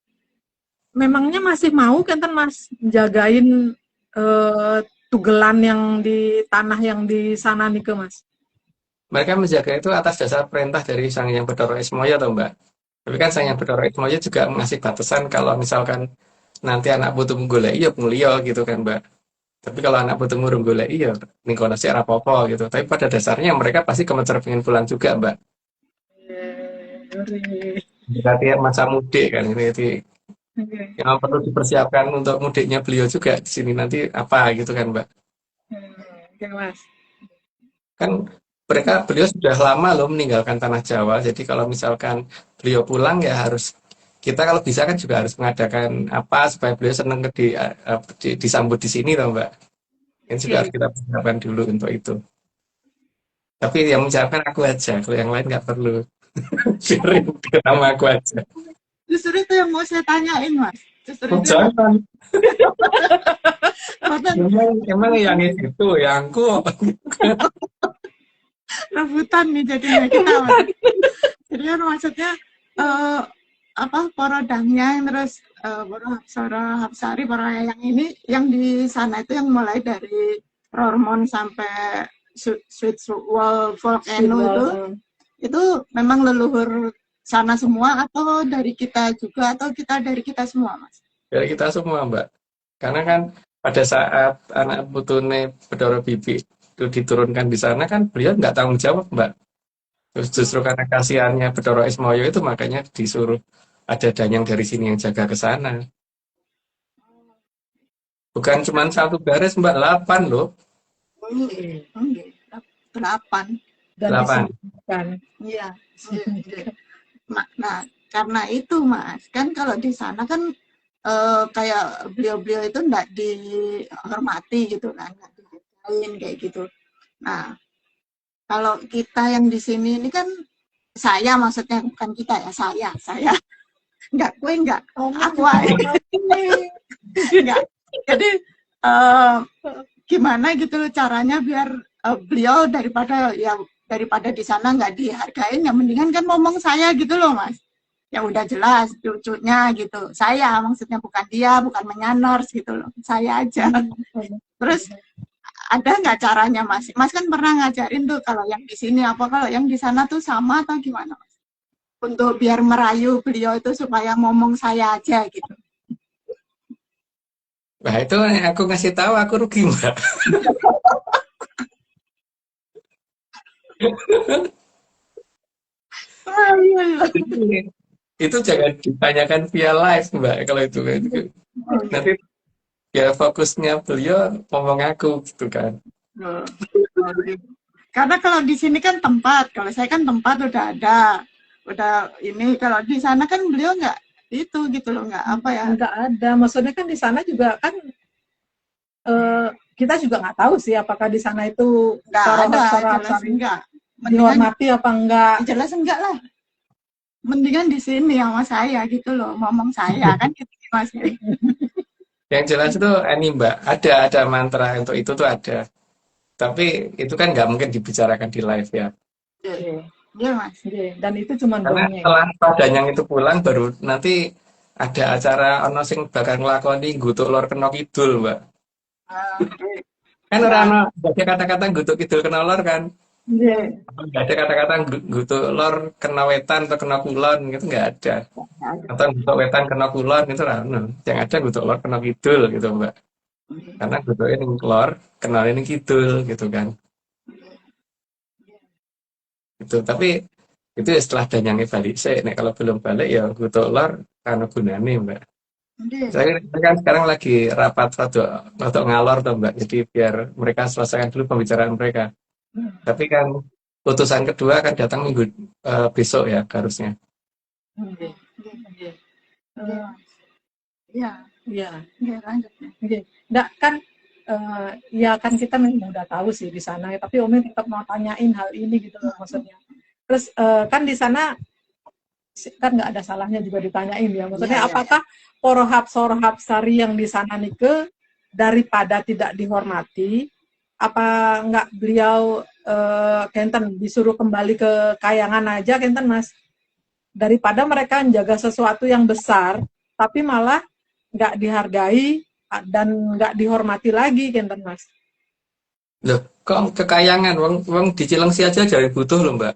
memangnya masih mau Kenten Mas jagain tugelan yang di tanah yang di sana nih ke Mas? Mereka menjaga itu atas dasar perintah dari Sang Hyang Bathara Ismaya toh Mbak. Tapi kan Sang Hyang Bathara Ismaya juga ngasih batasan kalau misalkan nanti anak putu golek iya mulia gitu kan Mbak. Tapi kalau anak putu ngurung golek iya ning kono sik rapopo gitu. Tapi pada dasarnya mereka pasti kemencer pengen pulang juga Mbak. Berarti masa mudik kan ini jadi yang perlu dipersiapkan untuk mudiknya beliau juga di sini nanti apa gitu kan Mbak. Oke Mas. Kan beliau sudah lama loh meninggalkan tanah Jawa. Jadi kalau misalkan beliau pulang ya harus kita kalau bisa kan juga harus mengadakan apa supaya beliau senang disambut di sini loh Mbak. Ini juga harus kita persiapkan dulu untuk itu. Tapi yang mengucapkan aku aja, kalau yang lain nggak perlu. Kirim ke nama aku aja. Justru itu yang mau saya tanyain Mas. Justru itu Jangan. Emang yang itu, yangku. rebutan nih jadinya kita Mas. Jadi kan maksudnya porodangnya terus Poro Hapsoro Hapsari Poro yang ini yang di sana itu yang mulai dari Rormon sampai Sweetwall Volcano itu memang leluhur sana semua atau dari kita juga atau kita dari kita semua Mas? Dari kita semua Mbak. Karena kan pada saat anak putune Bathara Bibi itu diturunkan di sana kan beliau nggak tanggung jawab Mbak. Terus justru karena kasihannya Bathara Ismaya itu makanya disuruh ada danyang dari sini yang jaga ke sana. Bukan cuma satu baris Mbak, 8 loh. 8. Dan 8. disembunyikan. Iya. Nah, karena itu Mas, kan kalau di sana kan kayak beliau-beliau itu enggak dihormati gitu kan, enggak dihargain kayak gitu. Nah, kalau kita yang di sini ini kan saya maksudnya bukan kita ya, saya enggak kue enggak aku enggak. Jadi gimana gitu loh caranya biar beliau daripada di sana nggak dihargain, ya mendingan kan ngomong saya gitu loh Mas. Ya udah jelas lucunya gitu. Saya maksudnya bukan dia, bukan menyanners gitu loh. Saya aja. Terus ada nggak caranya Mas? Mas kan pernah ngajarin tuh kalau yang di sini apa kalau yang di sana tuh sama atau gimana Mas? Untuk biar merayu beliau itu supaya ngomong saya aja gitu. Nah itu aku ngasih tahu aku rugi Mbak. Itu jangan ditanyakan via live Mbak kalau itu. Nanti ya fokusnya beliau ngomong aku gitu kan. Karena kalau di sini kan tempat, kalau saya kan tempat udah ada, udah ini. Kalau di sana kan beliau nggak itu gitu loh, nggak apa ya? Nggak ada, maksudnya kan di sana juga kan kita juga nggak tahu sih apakah di sana itu Nggak ada, jelas enggak. Dihormati apa enggak? Jelas enggak lah. Mendingan di sini sama saya gitu loh, ngomong saya kan gitu Mas. Yang jelas itu ini Mbak, ada mantra untuk itu tuh ada. Tapi itu kan nggak mungkin dibicarakan di live ya. Iya Mas. Dan itu cuma karena setelah padanyang itu pulang baru nanti ada acara ono sing bakal nglakoni nggutuk lor kena kidul Mbak. Kan ora ono kata-kata nggutuk kidul kena lor kan. Nggak ada kata-kata nggutuk lor kena wetan atau kena kulon gitu, nggak ada. Atau nggutuk wetan kena kulon gitu lah. Yang ada nggutuk lor kena kidul gitu Mbak. Karena nggutuk ini lor kenal ini kidul gitu kan. Itu tapi itu ya setelah danyangnya balik sih. Nek kalau belum balik ya nggutuk lor karena gunane Mbak. Saya kan sekarang lagi rapat untuk ngalor tuh Mbak. Jadi biar mereka selesaikan dulu pembicaraan mereka. Tapi kan putusan kedua akan datang minggu besok ya harusnya. Iya, lanjut. Nggak kan ya kan kita memang udah tahu sih di sana, tapi Umi tetap mau tanyain hal ini gitu loh maksudnya. Terus kan di sana kan nggak ada salahnya juga ditanyain ya, maksudnya apakah porohap sari yang di sana nike daripada tidak dihormati, apa nggak beliau kenten disuruh kembali ke kayangan aja kenten Mas, daripada mereka menjaga sesuatu yang besar tapi malah nggak dihargai dan nggak dihormati lagi kenten Mas. Loh, kok kekayangan wong di Cilengsi aja jadi butuh loh Mbak.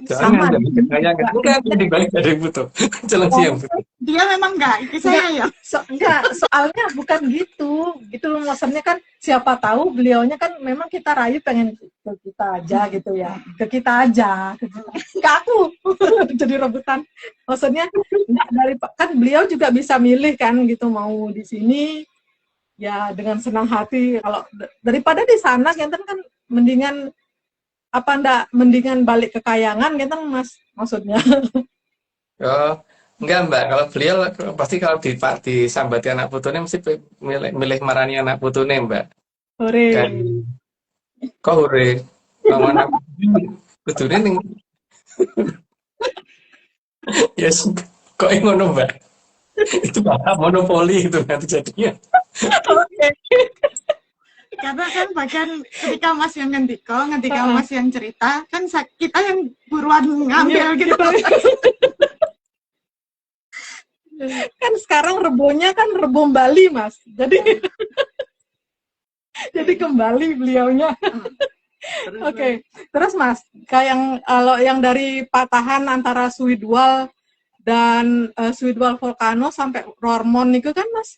Sama kekayangan bukan di balik ada yang butuh. Cilengsi yang butuh. Dia memang enggak, saya ya. Enggak, soalnya bukan gitu loh maksudnya kan siapa tahu beliaunya kan memang kita rayu pengen ke kita aja gitu ya, ke aku jadi rebutan, maksudnya enggak dari kan beliau juga bisa milih kan gitu mau di sini ya dengan senang hati, kalau daripada di sana kan mendingan mendingan balik ke kayangan gitu Mas maksudnya. Oh, enggak Mbak, kalau beliau pasti kalau disambati anak putune mesti milih marani anak putune Mbak. Hore. Kan, kok hore? Ngomong anak putune ning yes, kok ngono Mbak? Itu bakal monopoli itu nanti jadinya. Oke. Karena kan bahkan ketika Mas yang ngendika Mas yang cerita, kan kita yang buruan ngambil gitu. Kan sekarang rebonya kan rebom Bali Mas, jadi kembali beliaunya. Oke. Terus Mas, kayak kalau yang dari patahan antara Suidwal dan Suidwal Volcano sampai Roermond itu kan Mas,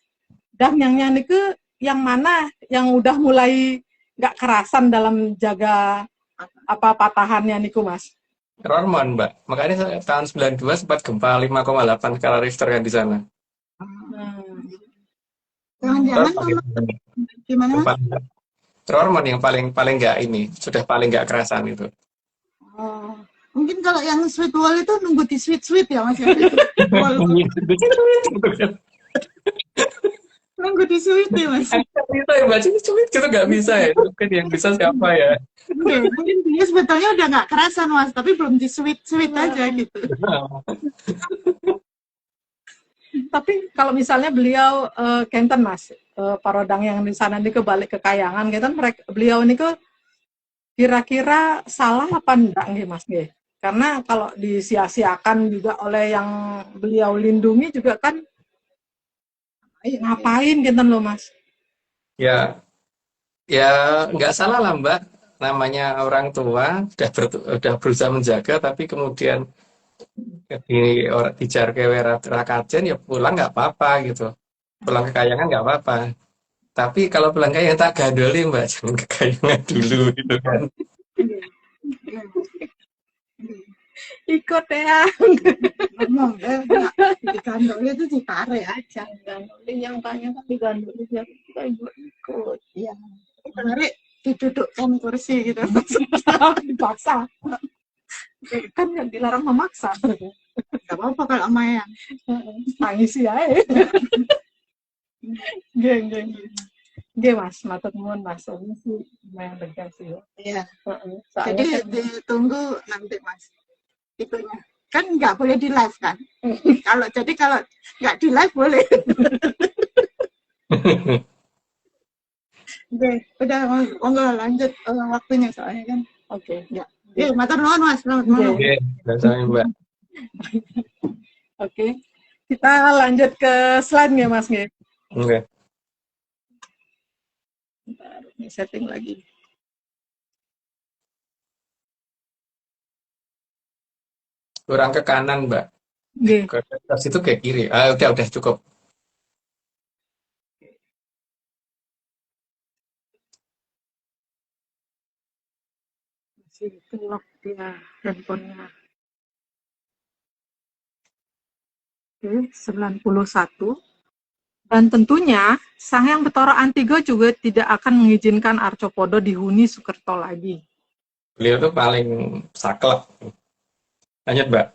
dan yang itu yang mana yang udah mulai nggak kerasan dalam jaga patahannya niku Mas? Roermond Mbak, makanya tahun 92 sempat gempa 5,8 skala Richter kan di sana. Jangan-jangan gimana Mas? Roermond yang paling nggak ini, sudah paling nggak kerasan itu. Mungkin kalau yang sweet wall itu nunggu di sweet ya Mas ya. Wall, nunggu di sweet ya Mas. Bisa ya baca cuit gitu nggak bisa ya. Mungkin yang bisa siapa ya? Mungkin dia sebetulnya udah nggak kerasan Mas, tapi belum di sweet aja gitu. Tapi kalau misalnya beliau kenten Mas, parodang yang di sana ini kebalik ke Kayangan, kenten beliau ini ke kira-kira salah apa enggak nggih Mas nggih? Karena kalau disia-siakan juga oleh yang beliau lindungi juga kan ngapain kenten loh Mas? Ya, ya nggak salah lah Mbak. Namanya orang tua udah berusaha menjaga, tapi kemudian dijar ke Rakajen ya pulang nggak apa-apa gitu. Pulang ke Kayangan nggak apa-apa. Tapi kalau pulang Kayangan tak gandoli Mbak, jangan ke Kayangan dulu gitu kan. Ikut ya. Ngomong digandoli itu ditarik aja. Gandoli yang tanya kan digandoli ya kita ikut. Iya. Tarik didudukkan kursi gitu. Dipaksa. Kan yang dilarang memaksa. Gak apa-apa kalau Maya. Tangis ya. Geng. Nggih Mas, matur nuwun Mas. Ini sih lumayan lega sih ya. Iya. Soalnya Jadi ditunggu nanti Mas. Itunya. Kan nggak boleh di live kan? Kalau nggak di live boleh. Oke, udah monggo lanjut waktunya soalnya kan. oke. Ya. Matur nuwun Mas. Selamat malam. Oke, sama Mbak. Oke. Kita lanjut ke slide nggih Mas nggih. Oke. Bentar, ini setting lagi. Kurang ke kanan Mbak. Nggih. Ke atas itu ke kiri. Udah cukup. Masih kelok dia handphonenya. Oke, 91. Dan tentunya Sang Hyang Bathara Antiga juga tidak akan mengizinkan Arcopodo dihuni Sukerto lagi. Beliau tuh paling saklek. Lanjut Mbak.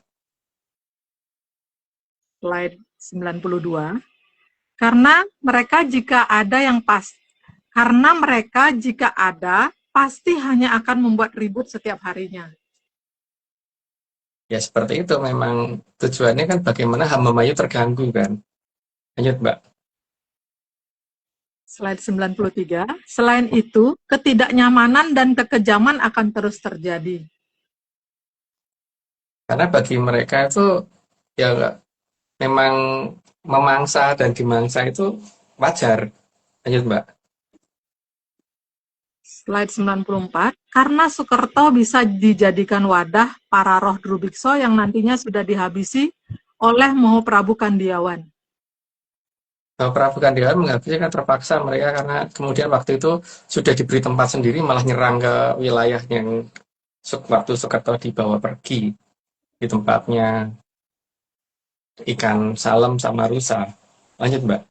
Slide 92. Karena mereka jika ada pasti hanya akan membuat ribut setiap harinya. Ya seperti itu memang tujuannya kan bagaimana hamba mayu terganggu kan. Lanjut Mbak. Slide 93. Selain itu, ketidaknyamanan dan kekejaman akan terus terjadi. Karena bagi mereka itu ya memang memangsa dan dimangsa itu wajar. Lanjut Mbak. Slide 94. Karena Sukerto bisa dijadikan wadah para roh Drubikso yang nantinya sudah dihabisi oleh Moho Prabu Kandiawan. Prabu Kandiawan menghabiskan kan terpaksa mereka karena kemudian waktu itu sudah diberi tempat sendiri malah nyerang ke wilayah yang waktu Sukerto dibawa pergi di tempatnya ikan salem sama rusa. Lanjut Mbak.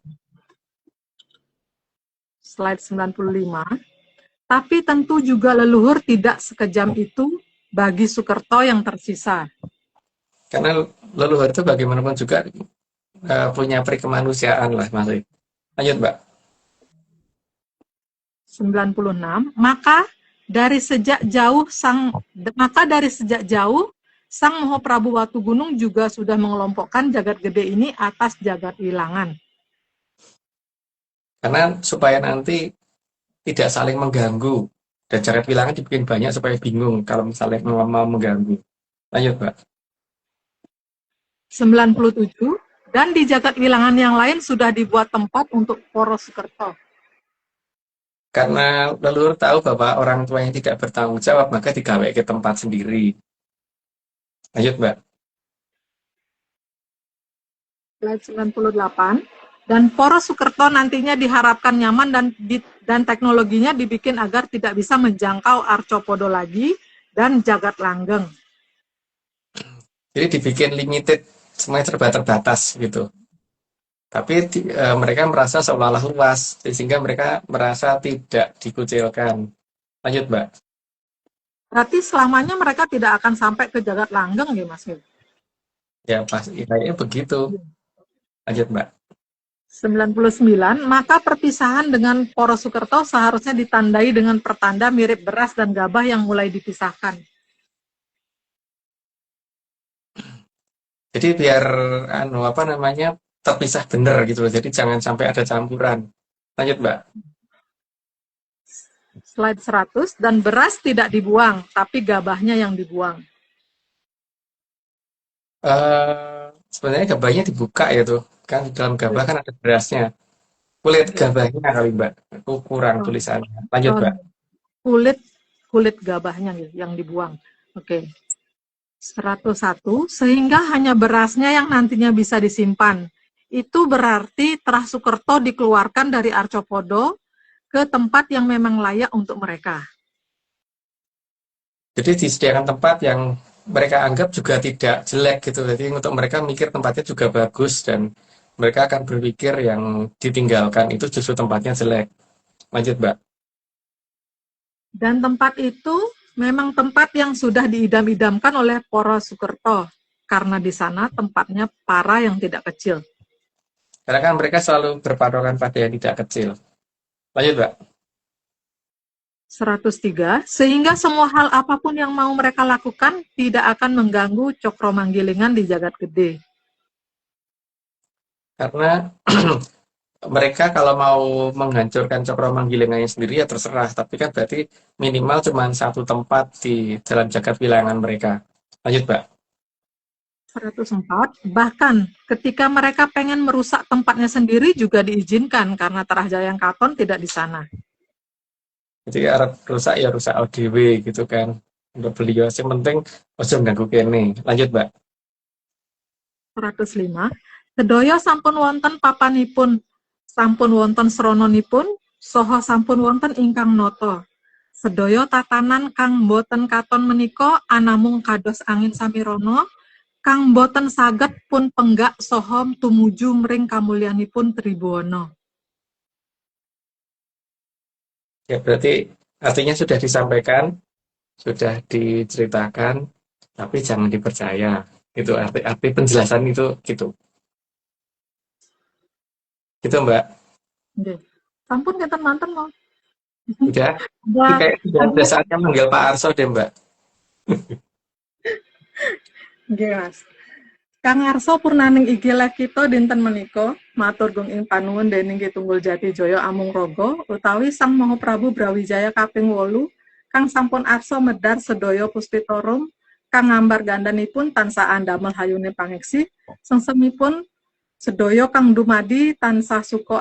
Slide 95. Tapi tentu juga leluhur tidak sekejam itu bagi Sukerto yang tersisa. Karena leluhur itu bagaimanapun juga punya perikemanusiaan lah masih. Lanjut Mbak. 96. Maka dari sejak jauh Sang Moho Prabu Watugunung juga sudah mengelompokkan jagat gede ini atas jagat wilangan. Karena supaya nanti tidak saling mengganggu dan jagat wilangan dibikin banyak supaya bingung kalau misalnya mau mengganggu. Lanjut Mbak. 97. Dan di jagat wilangan yang lain sudah dibuat tempat untuk Poro Sukerto. Karena leluhur tahu bahwa orang tua yang tidak bertanggung jawab maka digawe ke tempat sendiri. Lanjut Mbak. Slide 98. Dan Poro Sukerto nantinya diharapkan nyaman dan teknologinya dibikin agar tidak bisa menjangkau Arcopodo lagi dan jagat langgeng. Jadi dibikin limited, semuanya terbatas gitu. Tapi mereka merasa seolah-olah luas, sehingga mereka merasa tidak dikucilkan. Lanjut Mbak. Berarti selamanya mereka tidak akan sampai ke Jagat Langgeng ya Mas? Ya pasti kayaknya begitu. Lanjut Mbak. 99, maka perpisahan dengan Poro Sukerto seharusnya ditandai dengan pertanda mirip beras dan gabah yang mulai dipisahkan. Jadi biar terpisah bener gitu loh. Jadi jangan sampai ada campuran. Lanjut Mbak. Slide 100, dan beras tidak dibuang, tapi gabahnya yang dibuang. Sebenarnya gabahnya dibuka ya tuh. Kan di dalam gabah kan ada berasnya. Kulit gabahnya kali Mbak. Aku kurang tulisannya. Lanjut Mbak. Kulit gabahnya yang dibuang. Oke. 101, sehingga hanya berasnya yang nantinya bisa disimpan. Itu berarti Trah Sukerto dikeluarkan dari Arcopodo ke tempat yang memang layak untuk mereka. Jadi disediakan tempat yang mereka anggap juga tidak jelek gitu. Jadi untuk mereka mikir tempatnya juga bagus dan mereka akan berpikir yang ditinggalkan itu justru tempatnya jelek. Lanjut Mbak. Dan tempat itu memang tempat yang sudah diidam-idamkan oleh Poro Sukerto, karena di sana tempatnya para yang tidak kecil. Karena kan mereka selalu berpatokan pada yang tidak kecil. Lanjut Mbak. 103, sehingga semua hal apapun yang mau mereka lakukan tidak akan mengganggu Cokro Manggilingan di Jagat Gede. Karena mereka kalau mau menghancurkan Cokro Manggilingannya sendiri ya terserah. Tapi kan berarti minimal cuma satu tempat di dalam jagat wilangan mereka. Lanjut Mbak. 104, bahkan ketika mereka pengen merusak tempatnya sendiri juga diizinkan karena Trah Jayangkaton tidak di sana. Jadi arep rusak ya rusak ODW gitu kan. Untuk beliau yang penting ojo mengganggu kene. Lanjut Mbak. 105, sedaya sampun wonten papanipun, sampun wonten srononipun, soho sampun wonten ingkang noto. Sedaya tatanan kang boten katon menika anamung kados angin samirono, kang boten saged pun penggak soho tumuju mring kamulyanipun Tribhuwana. Ya berarti artinya sudah disampaikan, sudah diceritakan, tapi jangan dipercaya. Itu arti penjelasan itu gitu. Gitu Mbak. Nggih. Sampun kinten manten mau. Udah. Itu kayak sudah saatnya manggil Pak Arso deh Mbak. Nggih Mas. Kang Arso purnaning inggih live kita dinten menika matur gung ing panuwun dening Ki Tunggul Jati Jaya Amung Raga utawi Sang Maha Prabu Brawijaya kaping 8 kang sampun arsa medhar sedaya puspitorum kang ngambar gandanipun tansah andamel hayune pangeksi sengsemipun sedaya kang dumadi tansah suka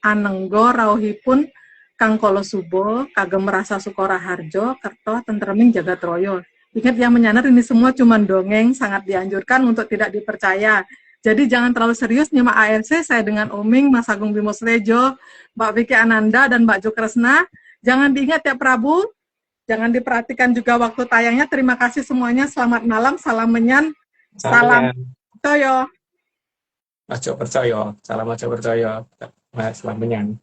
anengga rawuhipun kang kala suba kagem rasa suka raharja kerta tentreming jagat raya. Ingat yang menyadar ini semua cuma dongeng, sangat dianjurkan untuk tidak dipercaya. Jadi jangan terlalu serius nyimak ARC, saya dengan Oming, Mas Agung Bimo Slejo, Mbak Vicky Ananda, dan Mbak Jo Kresna. Jangan diingat ya Prabu, jangan diperhatikan juga waktu tayangnya. Terima kasih semuanya, selamat malam, salam menyan, salam toyo. Ojo percaya, salam ojo percaya. Mas, salam menyan.